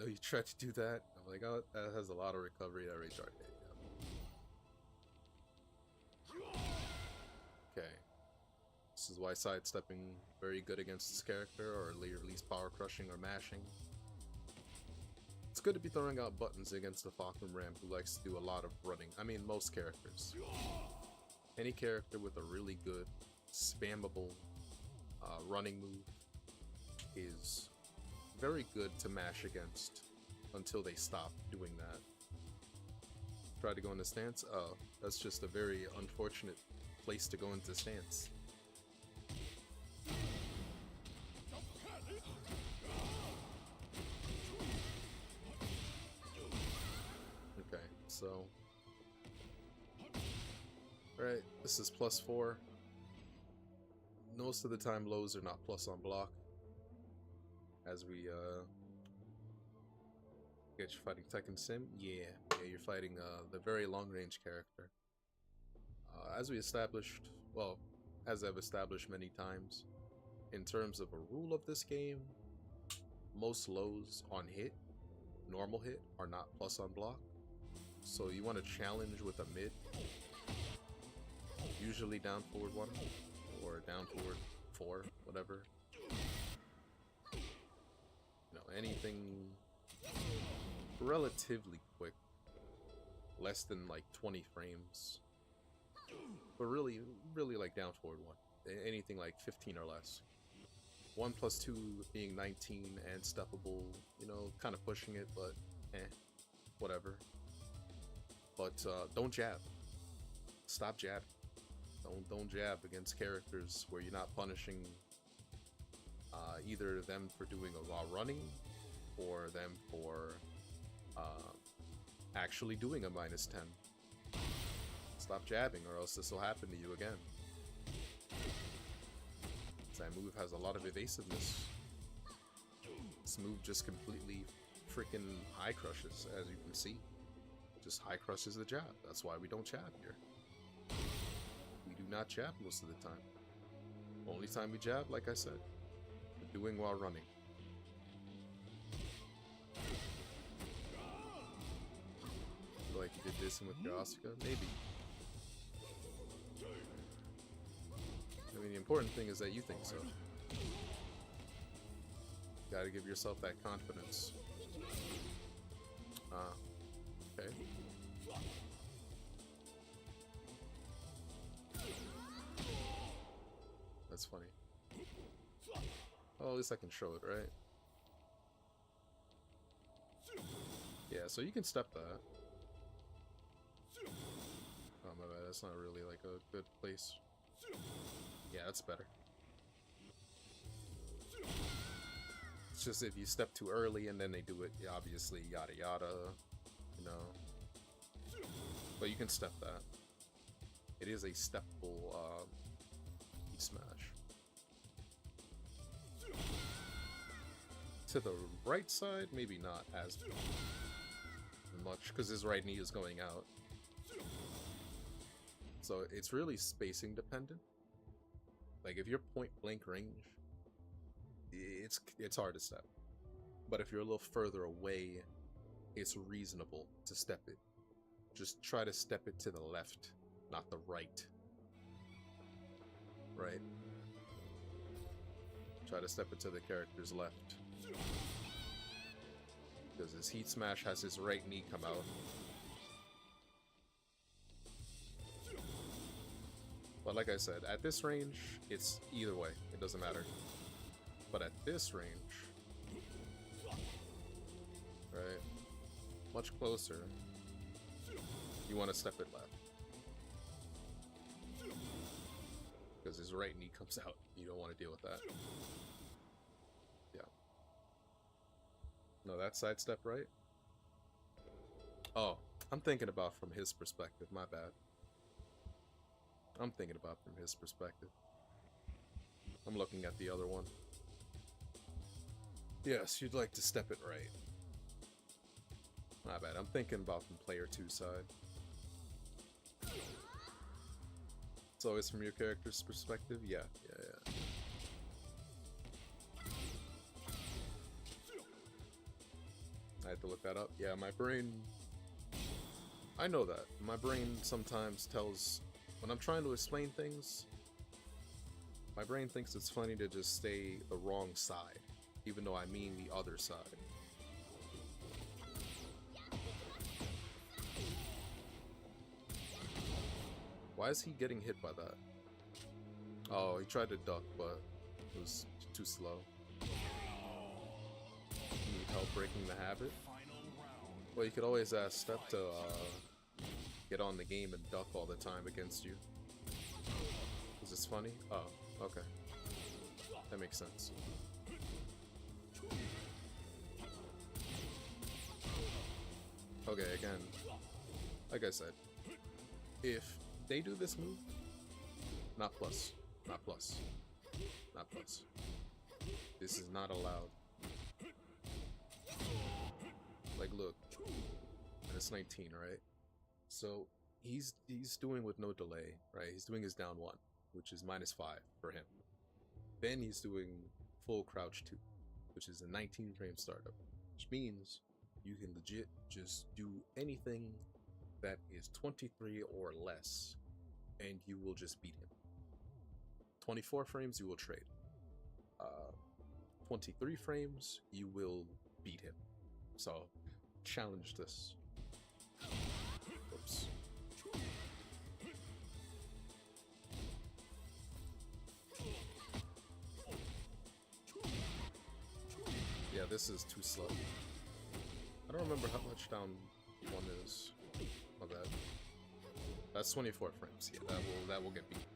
you tried to do that. I'm like, oh, that has a lot of recovery. That rage art. Yeah. Okay, this is why sidestepping very good against this character, or at least power crushing or mashing. It's good to be throwing out buttons against the Falcon Ram who likes to do a lot of running. I mean, most characters. Any character with a really good spammable running move is very good to mash against until they stop doing that. Try to go into stance. Oh, that's just a very unfortunate place to go into stance. Okay, so right, this is +4. Most of the time lows are not plus on block. As we get you fighting Tekken Sim, yeah, you're fighting the very long range character. As we established, well, as I've established many times, in terms of a rule of this game, most lows on hit, normal hit, are not plus on block. So you want to challenge with a mid, usually down forward 1 or down forward 4, whatever. Anything relatively quick, less than like 20 frames, but really like down forward 1, anything like 15 or less. 1 + 2 being 19 and steppable, kind of pushing it, but whatever. But don't jab. Stop jabbing. Don't jab against characters where you're not punishing either them for doing a raw running or them for actually doing a -10. Stop jabbing or else this will happen to you again. That move has a lot of evasiveness. This move just completely freaking high crushes, as you can see. Just high crushes the jab. That's why we don't jab here. We do not jab most of the time. Only time we jab, like I said, doing while running. Feel like you did this with your Asuka? Maybe. I mean, the important thing is that you think so. Gotta give yourself that confidence. Okay. That's funny. Oh, at least I can show it, right? Yeah, so you can step that. Oh, my bad. That's not really like a good place. Yeah, that's better. It's just if you step too early and then they do it, yeah, obviously, yada yada, you know. But you can step that. It is a steppable heat smash. To the right side, maybe not as much, because his right knee is going out. So it's really spacing dependent. Like if you're point blank range, it's hard to step. But if you're a little further away, it's reasonable to step it. Just try to step it to the left, not the right. Right? Try to step it to the character's left. Because his heat smash has his right knee come out. But like I said, at this range, it's either way. It doesn't matter. But at this range, right, much closer, you want to step it left. Because his right knee comes out. You don't want to deal with that. Yeah. No, that sidestep, right? Oh, I'm thinking about from his perspective. My bad. I'm thinking about from his perspective. I'm looking at the other one. Yes, you'd like to step it right. My bad. I'm thinking about from player 2 side. So it's from your character's perspective? Yeah. I had to look that up. Yeah, my brain... I know that. My brain sometimes tells... When I'm trying to explain things, my brain thinks it's funny to just say the wrong side, even though I mean the other side. Why is he getting hit by that? Oh, he tried to duck, but it was too slow. Need help breaking the habit? Well, you could always ask Step to get on the game and duck all the time against you. Is this funny? Oh, okay. That makes sense. Okay, again, like I said, if they do this move, not plus, not plus, not plus. This is not allowed. Like, look, and it's 19, right? So he's doing with no delay, right? He's doing his down 1, which is -5 for him. Then he's doing full crouch 2, which is a 19 frame startup, which means you can legit just do anything that is 23 or less, and you will just beat him. 24 frames, you will trade. 23 frames, you will beat him. So, challenge this. Oops. Yeah, this is too slow. I don't remember how much down 1 is. My bad. That's 24 frames. Yeah, that will get beat.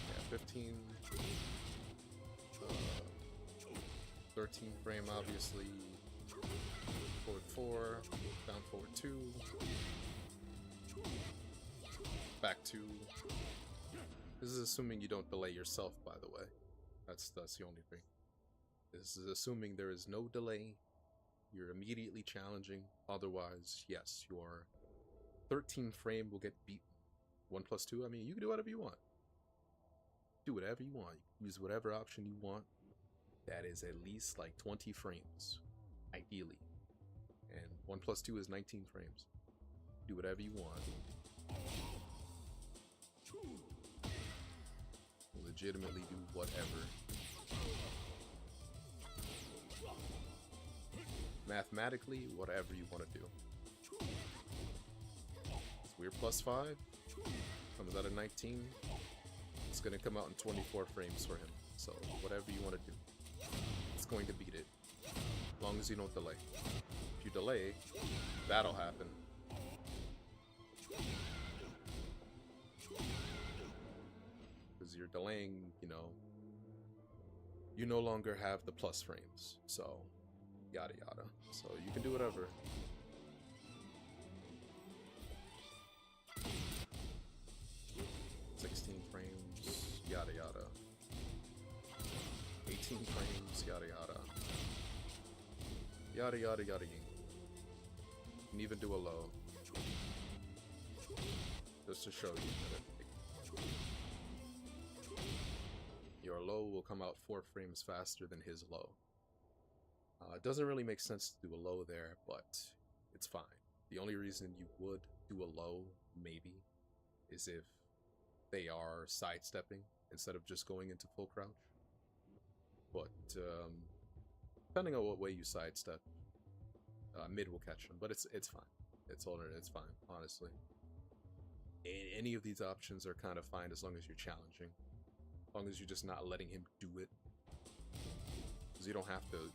Yeah, 15. 13 frame, obviously. Forward 4, down forward 2, back 2. This is assuming you don't delay yourself, by the way. That's the only thing. This is assuming there is no delay. You're immediately challenging. Otherwise, yes, your 13 frame will get beaten. 1+2, I mean, you can do whatever you want. Do whatever you want. Use whatever option you want. That is at least like 20 frames, ideally. And 1+2 is 19 frames. Do whatever you want. Legitimately do whatever. mathematically, whatever you want to do. It's weird +5. Comes out at 19. It's going to come out in 24 frames for him. So whatever you want to do, it's going to beat it. As long as you don't delay. If you delay, that'll happen. Because you're delaying, you know, you no longer have the plus frames. So, yada yada. So you can do whatever. Frames, yada yada. 18 frames, yada yada. Yada yada yada. You can even do a low. Just to show you that your low will come out 4 frames faster than his low. It doesn't really make sense to do a low there, but it's fine. The only reason you would do a low, maybe, is if they are sidestepping instead of just going into full crouch. But depending on what way you sidestep, mid will catch them. But it's fine. It's fine, honestly. Any of these options are kind of fine as long as you're challenging. As long as you're just not letting him do it. Because you don't have to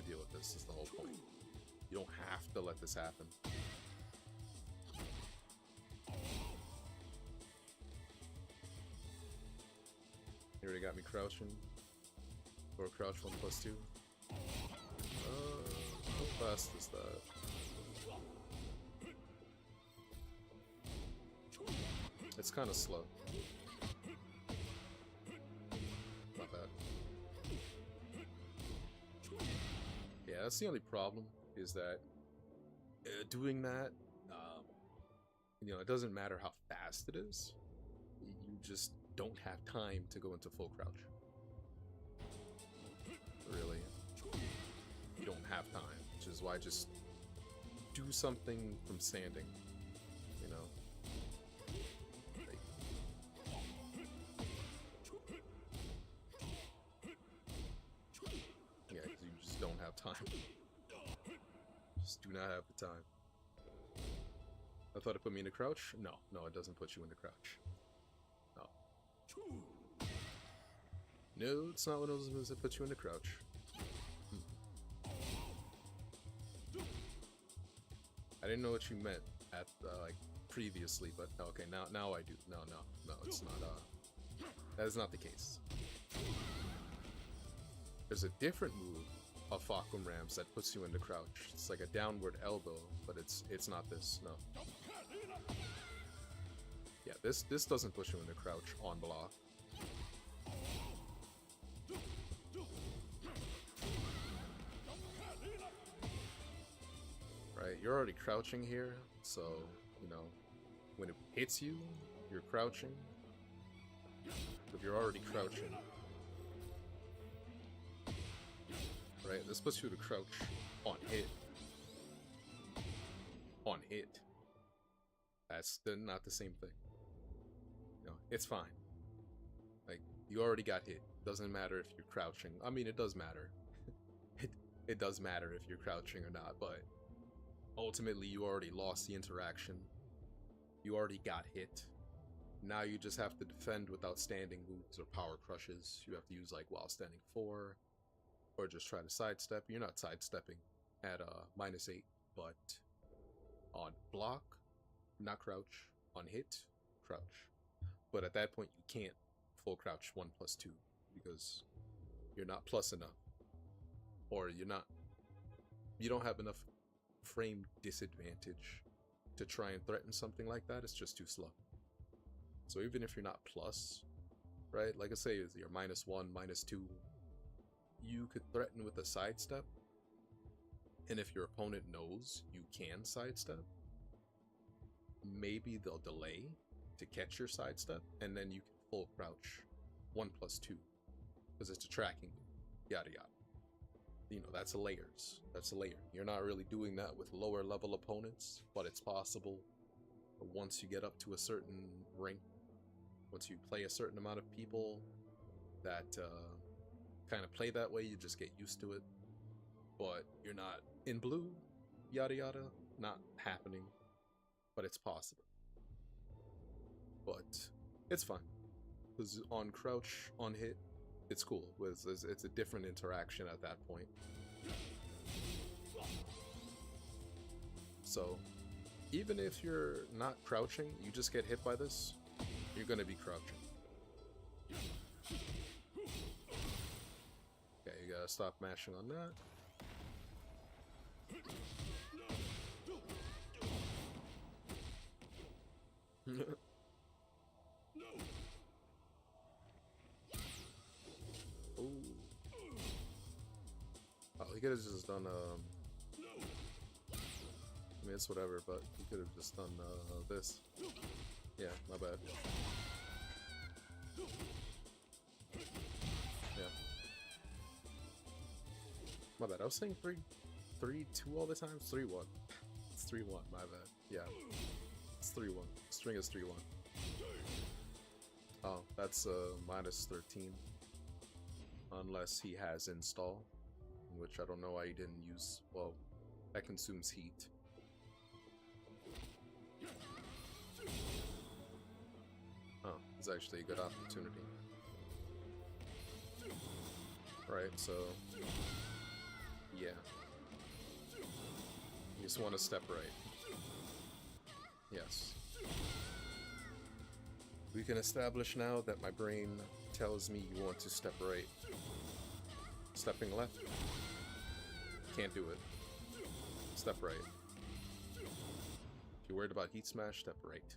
deal with this, is the whole point. You don't have to let this happen. He already got me crouching. Or crouch 1+2. How fast is that? It's kind of slow. Not bad. Yeah, that's the only problem, is that doing that, you know, it doesn't matter how fast it is. You just don't have time to go into full crouch. Really. You don't have time, which is why just do something from standing, you know. Like, yeah, because you just don't have time. Just do not have the time. I thought it put me in a crouch? No, it doesn't put you in the crouch. No, it's not one of those moves that puts you in the crouch. I didn't know what you meant at like previously, but okay, now I do. No, it's not. That is not the case. There's a different move of Fakum Rams that puts you in the crouch. It's like a downward elbow, but it's not this. No. Yeah, this doesn't push you in the crouch on block. Right, you're already crouching here, so, you know, when it hits you, you're crouching. If you're already crouching. Right, this puts you to crouch on hit. On hit. That's not the same thing. You know, it's fine. Like, you already got hit. Doesn't matter if you're crouching. I mean, it does matter. It does matter if you're crouching or not, but ultimately you already lost the interaction. You already got hit. Now you just have to defend without standing moves or power crushes. You have to use like while standing 4, or just try to sidestep. You're not sidestepping at -8, but on block, not crouch. On hit, crouch. But at that point you can't full crouch 1+2 because you're not plus enough, or you don't have enough frame disadvantage to try and threaten something like that. It's just too slow. So even if you're not plus, right, like I say, you're -1, -2, you could threaten with a sidestep, and if your opponent knows you can sidestep, maybe they'll delay to catch your sidestep, and then you can full crouch 1+2 because it's a tracking, yada yada. You know, that's layers. That's a layer. You're not really doing that with lower level opponents, but it's possible. Once you get up to a certain rank, once you play a certain amount of people that kind of play that way, you just get used to it. but you're not in blue, yada yada, not happening, but it's possible. But it's fine, because on crouch, on hit, it's cool. It's a different interaction at that point. So, even if you're not crouching, you just get hit by this, you're gonna be crouching. Okay, you gotta stop mashing on that. Ooh. Oh, he could have just done, I mean, it's whatever, but he could have just done, this. Yeah, my bad. Yeah. My bad, I was saying 3-2 all the time? It's 3-1. It's 3-1, my bad. Yeah. It's 3-1. String is 3-1. Oh, that's minus 13. Unless he has install, which I don't know why he didn't use. Well, that consumes heat. Oh, it's actually a good opportunity. Right, so yeah. You just want to step right. Yes. We can establish now that my brain tells me you want to step right. Stepping left. Can't do it. Step right. If you're worried about heat smash, step right.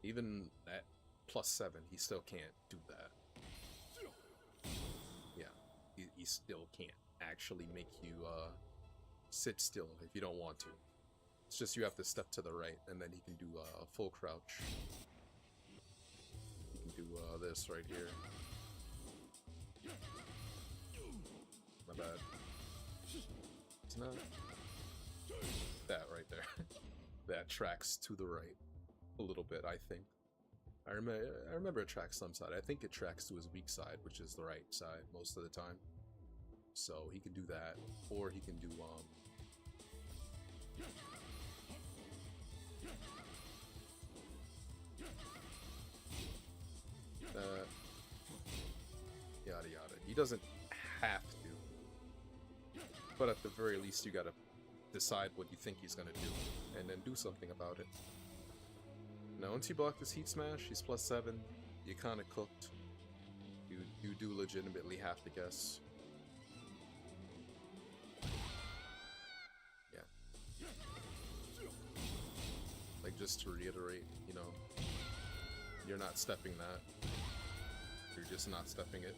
Even at +7, he still can't do that. Yeah, he still can't actually make you sit still if you don't want to. It's just you have to step to the right, and then he can do a full crouch. He can do this right here. My bad. It's not that right there. That tracks to the right a little bit, I think. I remember it tracks some side. I think it tracks to his weak side, which is the right side most of the time. So he can do that, or he can do yada yada. He doesn't have to, but at the very least, you gotta decide what you think he's gonna do, and then do something about it. Now, once you block this heat smash, he's +7. You kind of cooked. You do legitimately have to guess. Yeah. Like, just to reiterate, you know, you're not stepping that. You're just not stepping it.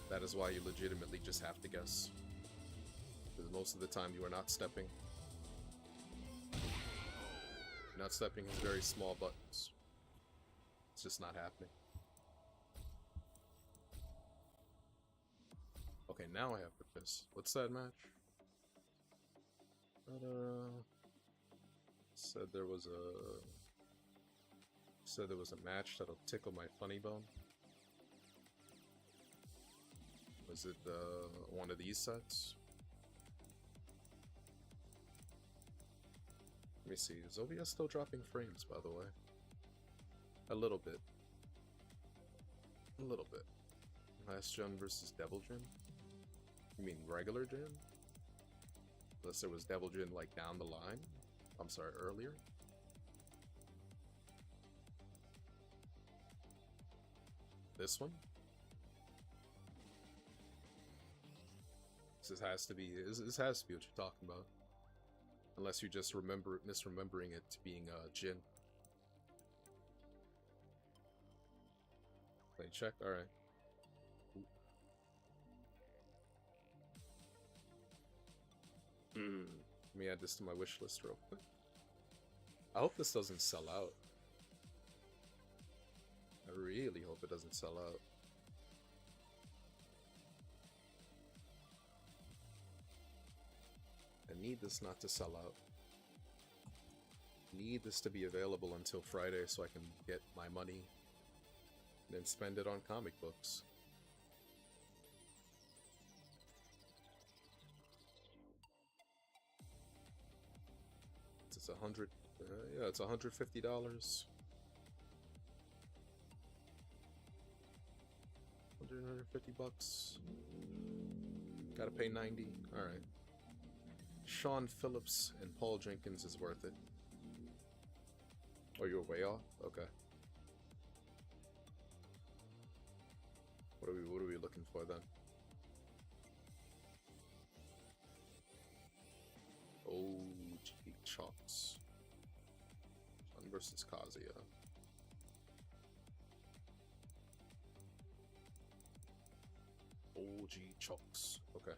That is why you legitimately just have to guess. Because most of the time you are not stepping. You're not stepping his very small buttons. It's just not happening. Okay, now I have purpose. What's that match? Said there was a match that'll tickle my funny bone. Was it one of these sets? Let me see. Is OBS still dropping frames, by the way? A little bit. A little bit. Last gen versus Devil Gen? You mean regular gen? Unless there was Devil Gen like down the line? I'm sorry, earlier? This one? This has to be what you're talking about. Unless you just misremembering it being Jin. Play check, alright. Let me add this to my wish list real quick. I hope this doesn't sell out. I really hope it doesn't sell out. I need this not to sell out. I need this to be available until Friday so I can get my money and then spend it on comic books. It's $100. Yeah, it's $150. 150 bucks. Gotta pay 90. All right. Sean Phillips and Paul Jenkins is worth it. Oh, you're way off. Okay. What are we looking for then? OG Chalks. Sun versus Kazuya. OG Chalks. Okay.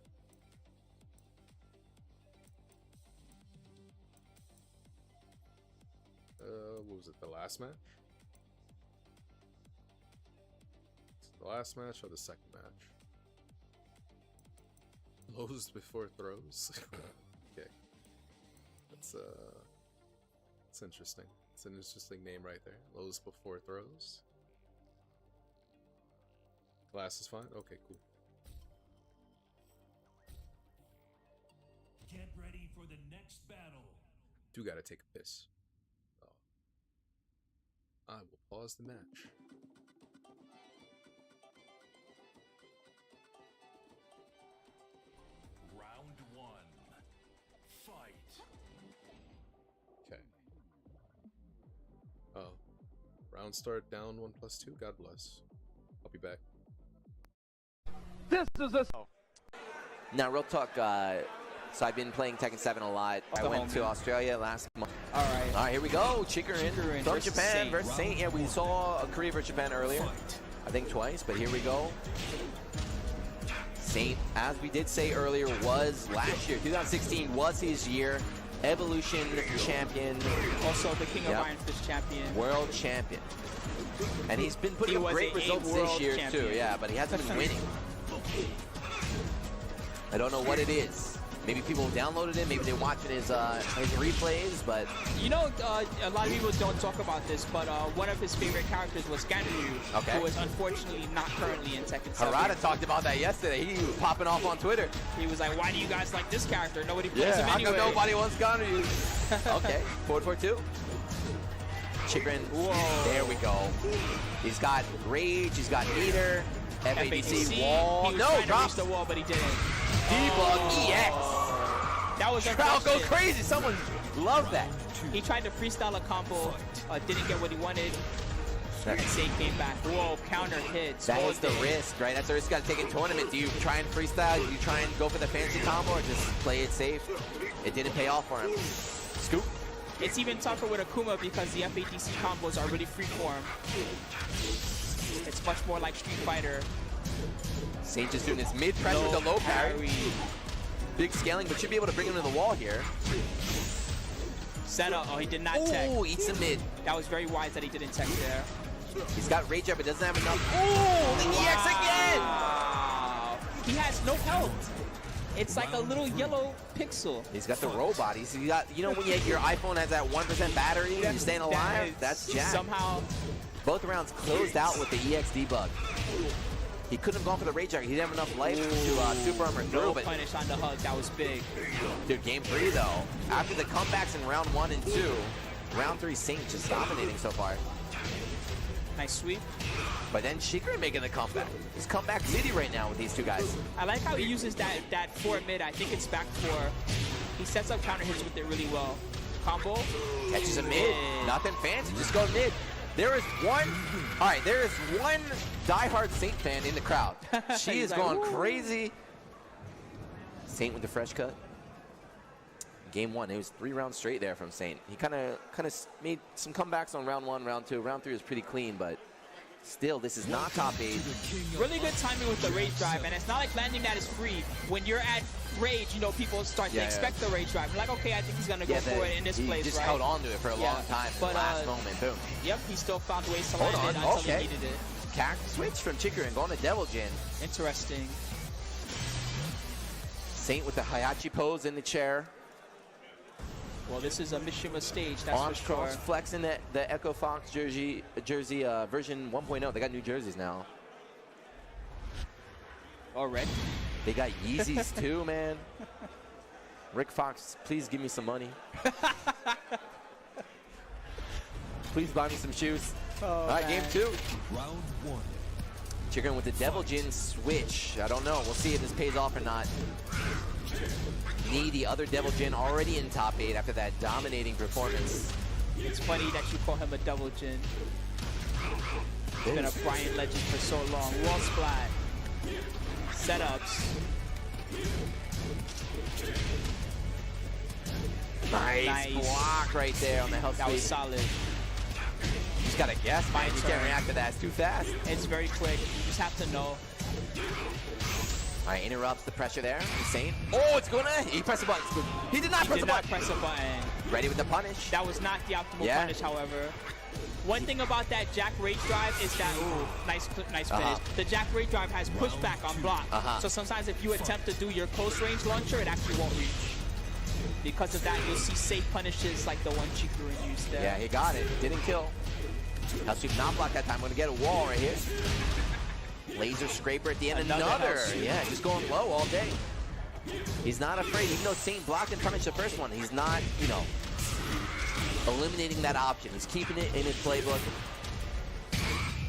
What was it? The last match? The last match or the second match? Lows before throws. Okay. That's interesting. It's an interesting name right there. Lows before throws. Glass is fine? Okay, cool. Get ready for the next battle. Do gotta take a piss. Oh. I will pause the match. Round 1. Fight. Okay. Oh. Round start down 1+2. God bless. I'll be back. This is a... Now, real talk, so I've been playing Tekken 7 a lot. I went to Australia last month. All right, here we go. Chikurin from Japan versus Saint. Yeah, we saw a Korea versus Japan earlier. I think twice, but here we go. Saint, as we did say earlier, was last year. 2016 was his year. Evolution champion. Also the King of Iron Fist champion. World champion. And he's been putting up great results this year too. Yeah, but he hasn't been winning. I don't know what it is. Maybe people downloaded it. Maybe they're watching his replays. But you know, a lot of people don't talk about this, but one of his favorite characters was Ganryu, who is unfortunately not currently in Tekken 7. Harada talked about that yesterday. He was popping off on Twitter. He was like, "Why do you guys like this character? Nobody plays him anyway." How come nobody wants Ganryu? Okay, forward for 2. Chikrin. Whoa. There we go. He's got Rage. He's got Meter. FADC wall. He was trying to reach the wall, but he didn't. Debug EX. That was crowd go crazy. Someone loved that. He tried to freestyle a combo, didn't get what he wanted. And Saint came back. Whoa, counter hits. That is the risk, right? That's the risk you got to take in tournament. Do you try and freestyle? Do you try and go for the fancy combo or just play it safe? It didn't pay off for him. Scoop. It's even tougher with Akuma because the FADC combos are really freeform. It's much more like Street Fighter. Saint just doing his mid pressure with the low parry. Big scaling, but should be able to bring him to the wall here. Setup. Oh, he did not tech. Oh, eats a mid. That was very wise that he didn't tech there. He's got Rage up, but doesn't have enough. Oh, the EX again! Wow. He has no health. It's like a little yellow pixel. He's got the robot. He's got, you know, when your iPhone has that 1% battery and you're staying alive? That's jacked. Somehow. Both rounds closed out with the EX debug. He couldn't have gone for the Rage Jacket. He didn't have enough life to super armor through. But punish on the hug. That was big. Dude, game 3 though. After the comebacks in round 1 and 2, round 3 Saint just dominating so far. Nice sweep. But then Chikurin making the comeback. It's comeback city right now with these two guys. I like how he uses that 4 mid. I think it's back 4. He sets up counter hits with it really well. Combo. Catches a mid. Nothing fancy. Just go mid. There is one. All right, there is one diehard Saint fan in the crowd. She is going crazy. Saint with the fresh cut. Game 1, it was 3 rounds straight there from Saint. He kind of made some comebacks on round 1, round 2. Round 3 was pretty clean, but still, this is not top 8. Really good timing with the Rage Drive, and it's not like landing that is free. When you're at Rage, you know, people start to expect the Rage Drive. Like, okay, I think he's going to go for it in this place, right? He just held on to it for a long time. But last moment, boom. Yep, he still found ways to land it until he needed it. Cactus switch from Chikurin going to Devil Jin. Interesting. Saint with the Hayachi pose in the chair. Well, this is a Mishima stage, that's Arms for sure. cross flexing the Echo Fox jersey version 1.0. They got new jerseys now. Already? They got Yeezys too, man. Rick Fox, please give me some money. Please buy me some shoes. Oh, all right, man. game 2. Round 1. Chicken with the Devil Jin switch. I don't know. We'll see if this pays off or not. Knee, the other Devil Jin, already in top 8 after that dominating performance. It's funny that you call him a double Jin. He's been a Bryant legend for so long. Wall splat. Setups. Nice block right there on the health That was speed. solid. You just gotta guess, man. You can't react to that. It's too fast. It's very quick. You just have to know. All right, interrupts the pressure there. Insane. Oh, it's gonna. He pressed the button. He did not press the button. Press a button. Ready with the punish. That was not the optimal punish, however. One thing about that Jack Rage drive is that, ooh, nice finish. The Jack Rage drive has pushback on block. So sometimes if you attempt to do your close range launcher, it actually won't reach. Because of that, you'll see safe punishes like the one Chikurin used there. Yeah, he got it. Didn't kill. Hell sweep not block that time. Gonna get a wall right here. Laser scraper at the end. Another. Yeah, just going low all day. He's not afraid. Even though Saint blocked and punished the first one, he's not, you know, eliminating that option. He's keeping it in his playbook.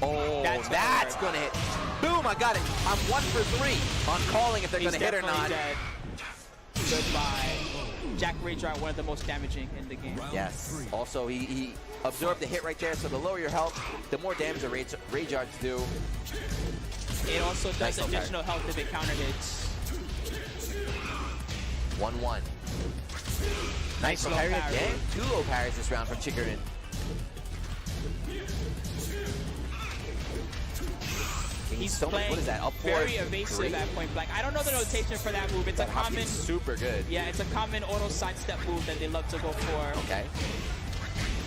Oh, that's gonna hit. Boom, I got it. I'm 1 for 3 on calling if they're gonna hit or not. Dead. Goodbye. Jack Rage are one of the most damaging in the game. Yes. Also, he absorbed the hit right there, so the lower your health, the more damage the Rage Arts do. It also does additional health if it counter hits. 1-1. Nice low parry again. 2 low parries this round from Chikurin. He's so much, what is that? Up very evasive at point blank. I don't know the notation for that move. It's a common, super good. Yeah, it's a common auto sidestep move that they love to go for. Okay.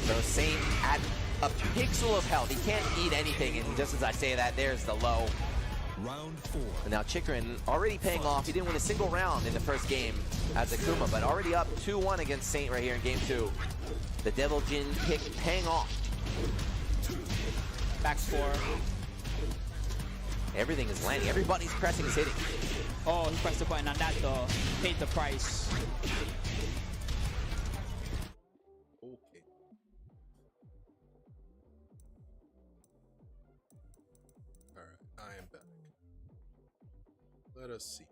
So Saint at a pixel of health. He can't eat anything, and just as I say that, there's the low. Round 4. And now Chikurin already paying off. He didn't win a single round in the first game as Akuma, but already up 2-1 against Saint right here in game 2. The Devil Jin kick paying off. Back 4. Everything is landing. Everybody's pressing is hitting. Oh, he pressed the button on that though. Paid the price. Okay. Alright, I am back. Let us see.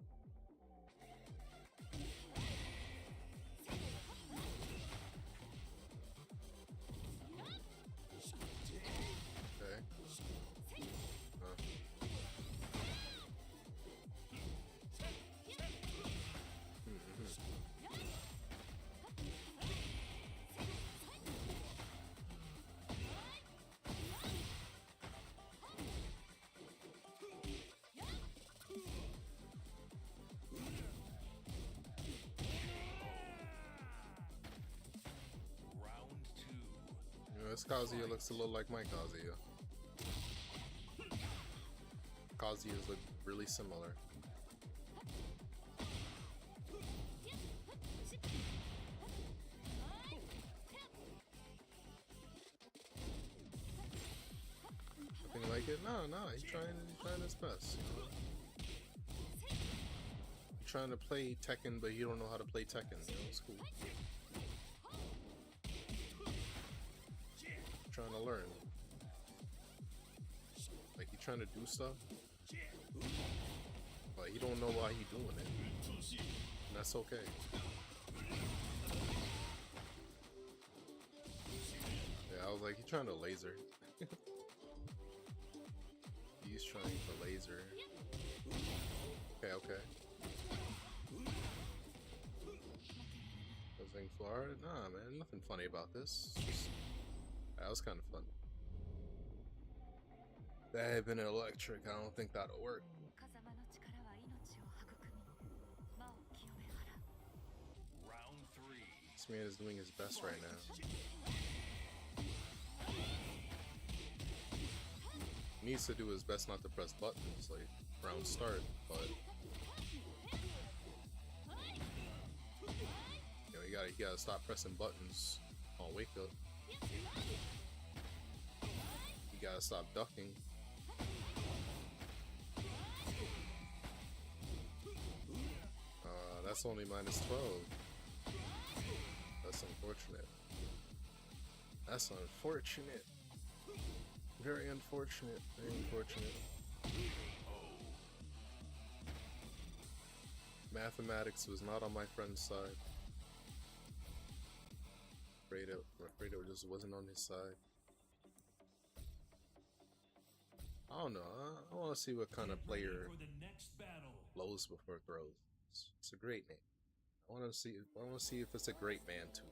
This Kazuya looks a little like my Kazuya. Kazuyas look really similar. Nothing like it? No, he's trying his best. You know? He's trying to play Tekken, but he don't know how to play Tekken. You know, it's cool. Trying to learn. Like he trying to do stuff, but he don't know why he doing it, and that's okay. Yeah, I was like, he's trying to laser. He's trying to laser. Okay. Nothing Florida? Nah, man, nothing funny about this. Just, that was kind of fun. That had been electric. I don't think that'll work. Round 3. This man is doing his best right now. He needs to do his best not to press buttons, like round start, but you know, you gotta stop pressing buttons on wake up. You gotta stop ducking. That's only -12. That's unfortunate. That's unfortunate. Very unfortunate. Very unfortunate. Mathematics was not on my friend's side. I'm afraid it just wasn't on his side. I don't know. I want to see what kind of player blows before throws. It's a great name. I want to see if it's a great man too.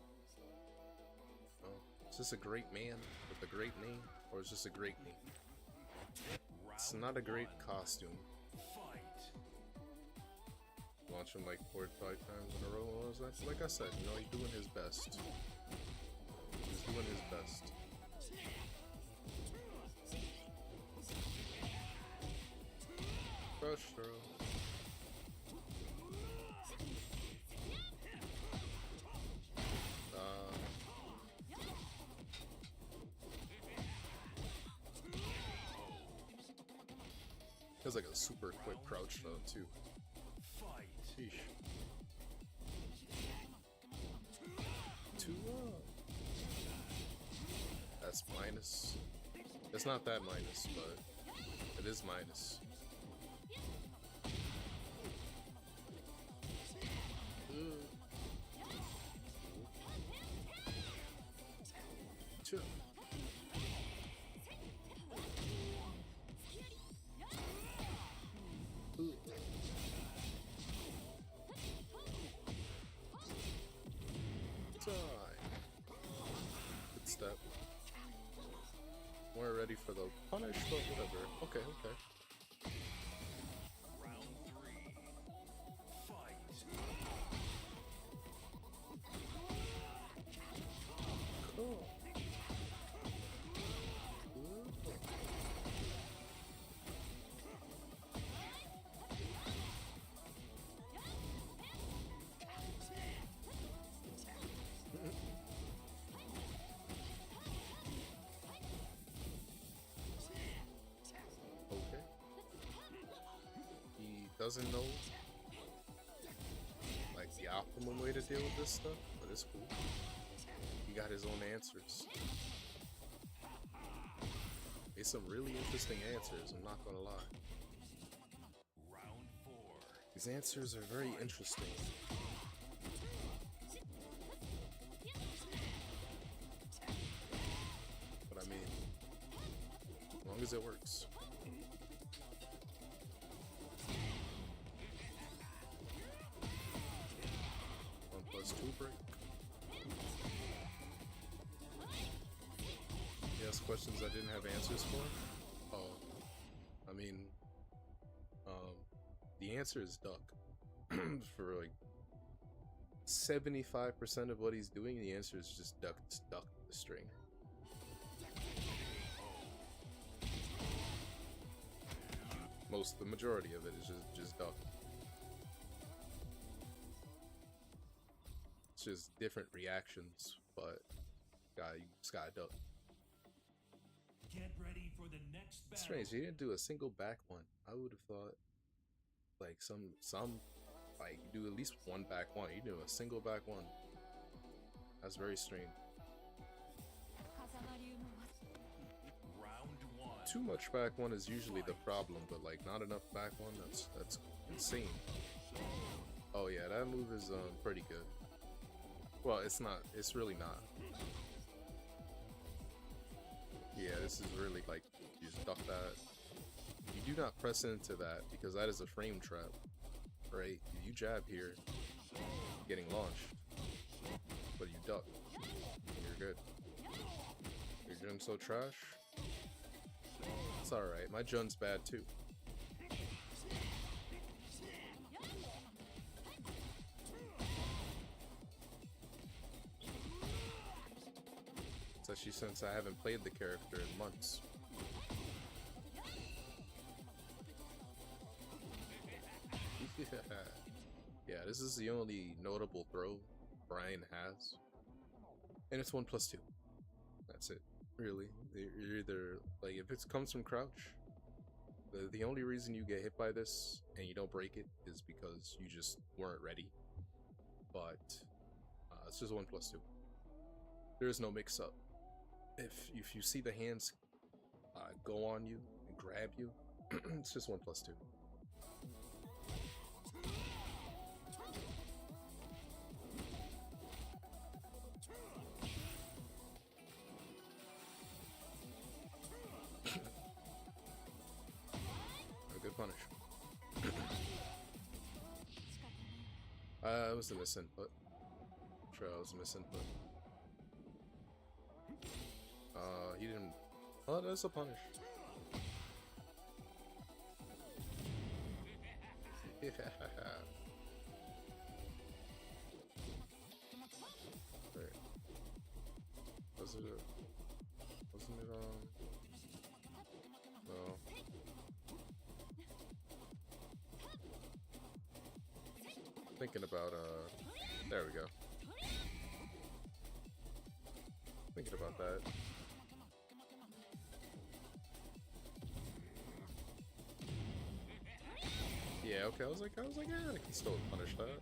Is this a great man with a great name, or is this a great name? It's not a great costume. Launch him like 4 or 5 times in a row. Like I said, you know, he's doing his best. He's doing his best. Crush throw. Feels like a super quick crouch throw too. Sheesh. 2 That's minus. It's not that minus, but it is minus. Two. Good step. We're ready for the punish, but whatever. Okay, okay. Round 3. Fight. Cool. Okay. He doesn't know like the optimum way to deal with this stuff, but it's cool. He got his own answers. It's some really interesting answers, I'm not gonna lie. Round 4. These answers are very interesting. But I mean, as long as it works. 1+2 break. Yes, questions I didn't have answers for? Oh, I mean, the answer is duck. For like 75% of what he's doing, the answer is just duck the string. The majority of it is just duck. It's just different reactions, but you just gotta duck. Get ready for the next battle. Strange, he didn't do a single back one. I would have thought like some like you do at least one back one. You do a single back one. That's very strange. Round 1. Too much back one is usually the problem, but like not enough back one, that's insane. Oh yeah, that move is pretty good. Well, it's not. It's really not. Yeah, this is really like you just duck that. You do not press into that because that is a frame trap, right? You jab here, getting launched, but you duck. You're good. Your Jun's so trash. It's alright. My Jun's bad too. Especially since I haven't played the character in months. Yeah, this is the only notable throw Brian has. And it's 1+2. That's it. Really. You're either, like, if it comes from crouch, the only reason you get hit by this and you don't break it is because you just weren't ready. But it's just 1+2. There is no mix-up. If you see the hands go on you and grab you, it's just 1+2. A good punish. It was a misinput. Sure, it was a misinput. He didn't. Oh, that's a punish. Yeah. Wait. Wasn't it? No. Thinking about, there we go. Thinking about that. Yeah, okay, I was like, yeah, I can still punish that.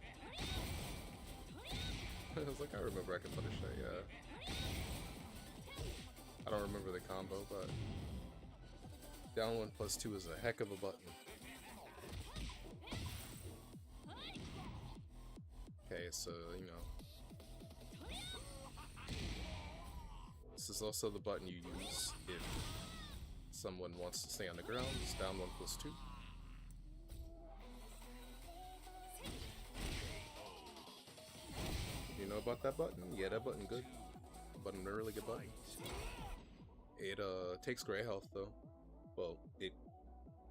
I was like, I remember I can punish that, yeah. I don't remember the combo, but down 1+2 is a heck of a button. Okay, so, you know. This is also the button you use if someone wants to stay on the ground. It's down 1+2. You know about that button? Yeah, that button good. Button, a really good button. It takes gray health though. Well, it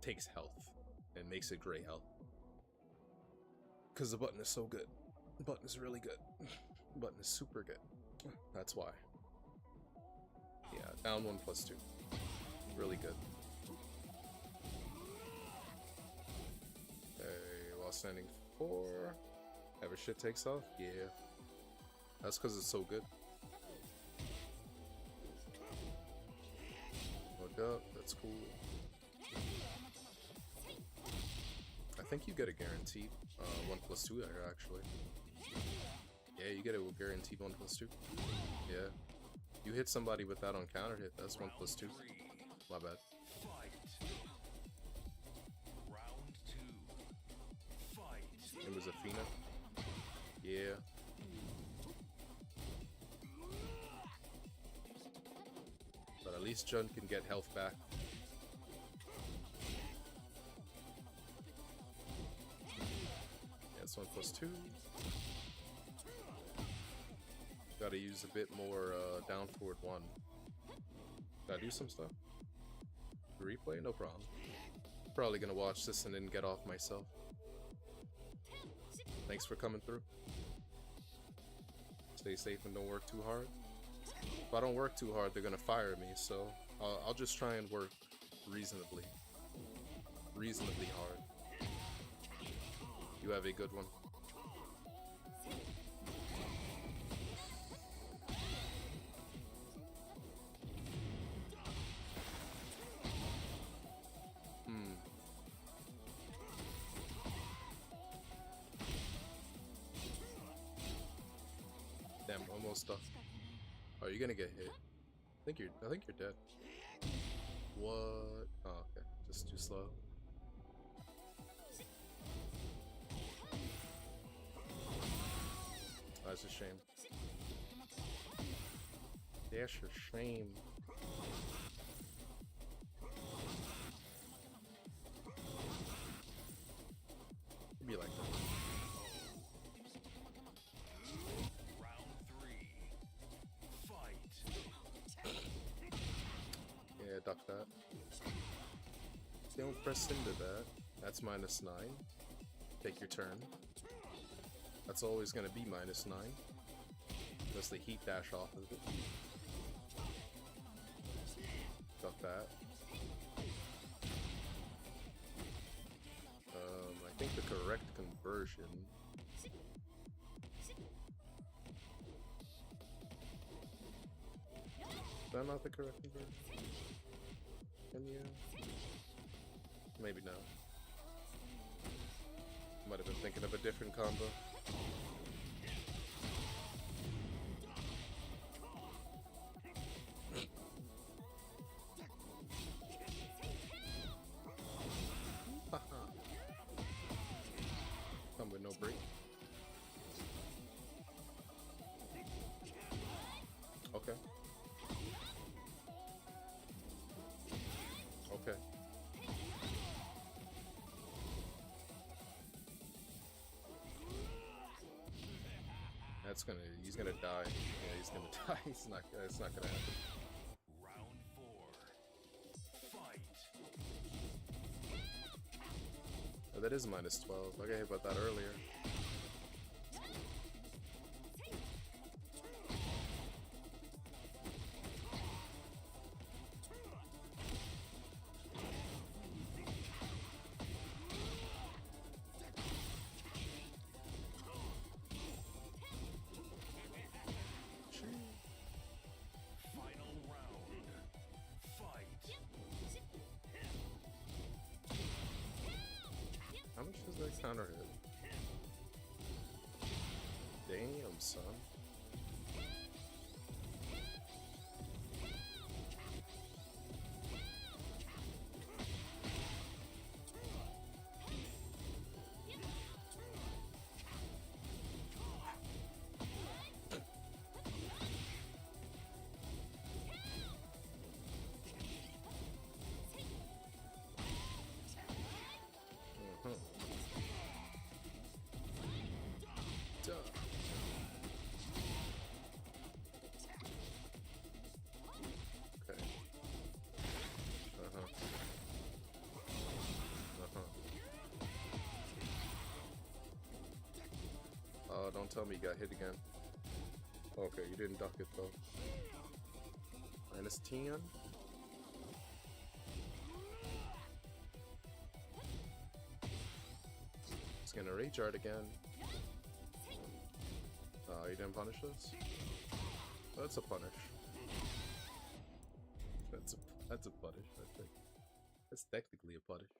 takes health and makes it gray health. Cause the button is so good. The button is really good. The button is super good. That's why. Yeah, down 1+2. Really good. Okay, while standing 4. Ever shit takes off? Yeah. That's because it's so good. Look up, that's cool. I think you get a guaranteed 1+2 there, actually. Yeah, you get a guaranteed 1+2. Yeah. You hit somebody with that on counter hit, that's 1+2. My bad. It was a Fina. Yeah. But at least Jun can get health back. Yeah, it's 1+2. Gotta use a bit more down forward 1. Gotta do some stuff. Replay? No problem. Probably gonna watch this and then get off myself. Thanks for coming through. Stay safe and don't work too hard. If I don't work too hard, they're gonna fire me, so I'll just try and work reasonably hard. You have a good one. Damn, almost done. Oh, you're gonna get hit. I think you're dead. What? Oh, okay. Just too slow. Oh, that's a shame. That's a shame. It'd be like that. Yeah, duck that. Don't press into that. That's -9. Take your turn. That's always going to be -9. Unless they heat dash off of it. Duck that. I think the correct conversion... Is that not the correct conversion? Can you? Maybe no. Might have been thinking of a different combo. He's gonna die. Yeah, he's gonna die. It's not gonna happen. Round 4. Fight. Oh, that is -12. I got hit about that earlier. Final round. Fight. How much does that counter hit? Damn, son. Duh. Okay. Oh, don't tell me you got hit again. Okay, you didn't duck it though. -10. It's gonna rage art again. Oh, you didn't punish this? That's a punish. That's a punish, I think. That's technically a punish.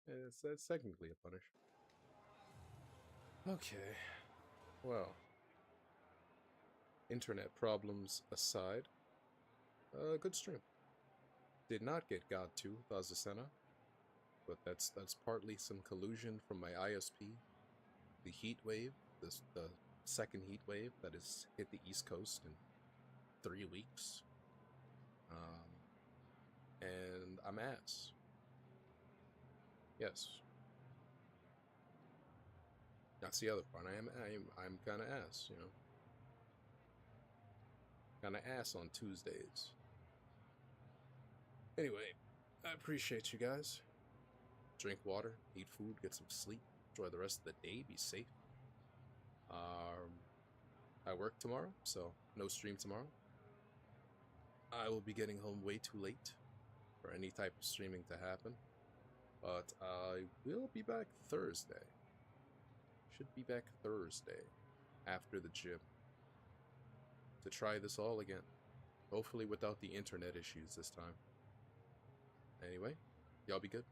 Yeah, that's technically a punish. Okay. Well. Internet problems aside. Good stream. Did not get God 2 with Azucena, but that's partly some collusion from my ISP. The Heatwave, the second Heatwave that has hit the East Coast in 3 weeks. And I'm ass. Yes. That's the other part. I'm kind of ass, you know. Kind of ass on Tuesdays. Anyway, I appreciate you guys. Drink water, eat food, get some sleep, enjoy the rest of the day, be safe. I work tomorrow, so no stream tomorrow. I will be getting home way too late for any type of streaming to happen. But I will be back Thursday. Should be back Thursday after the gym to try this all again. Hopefully without the internet issues this time. Anyway, y'all be good.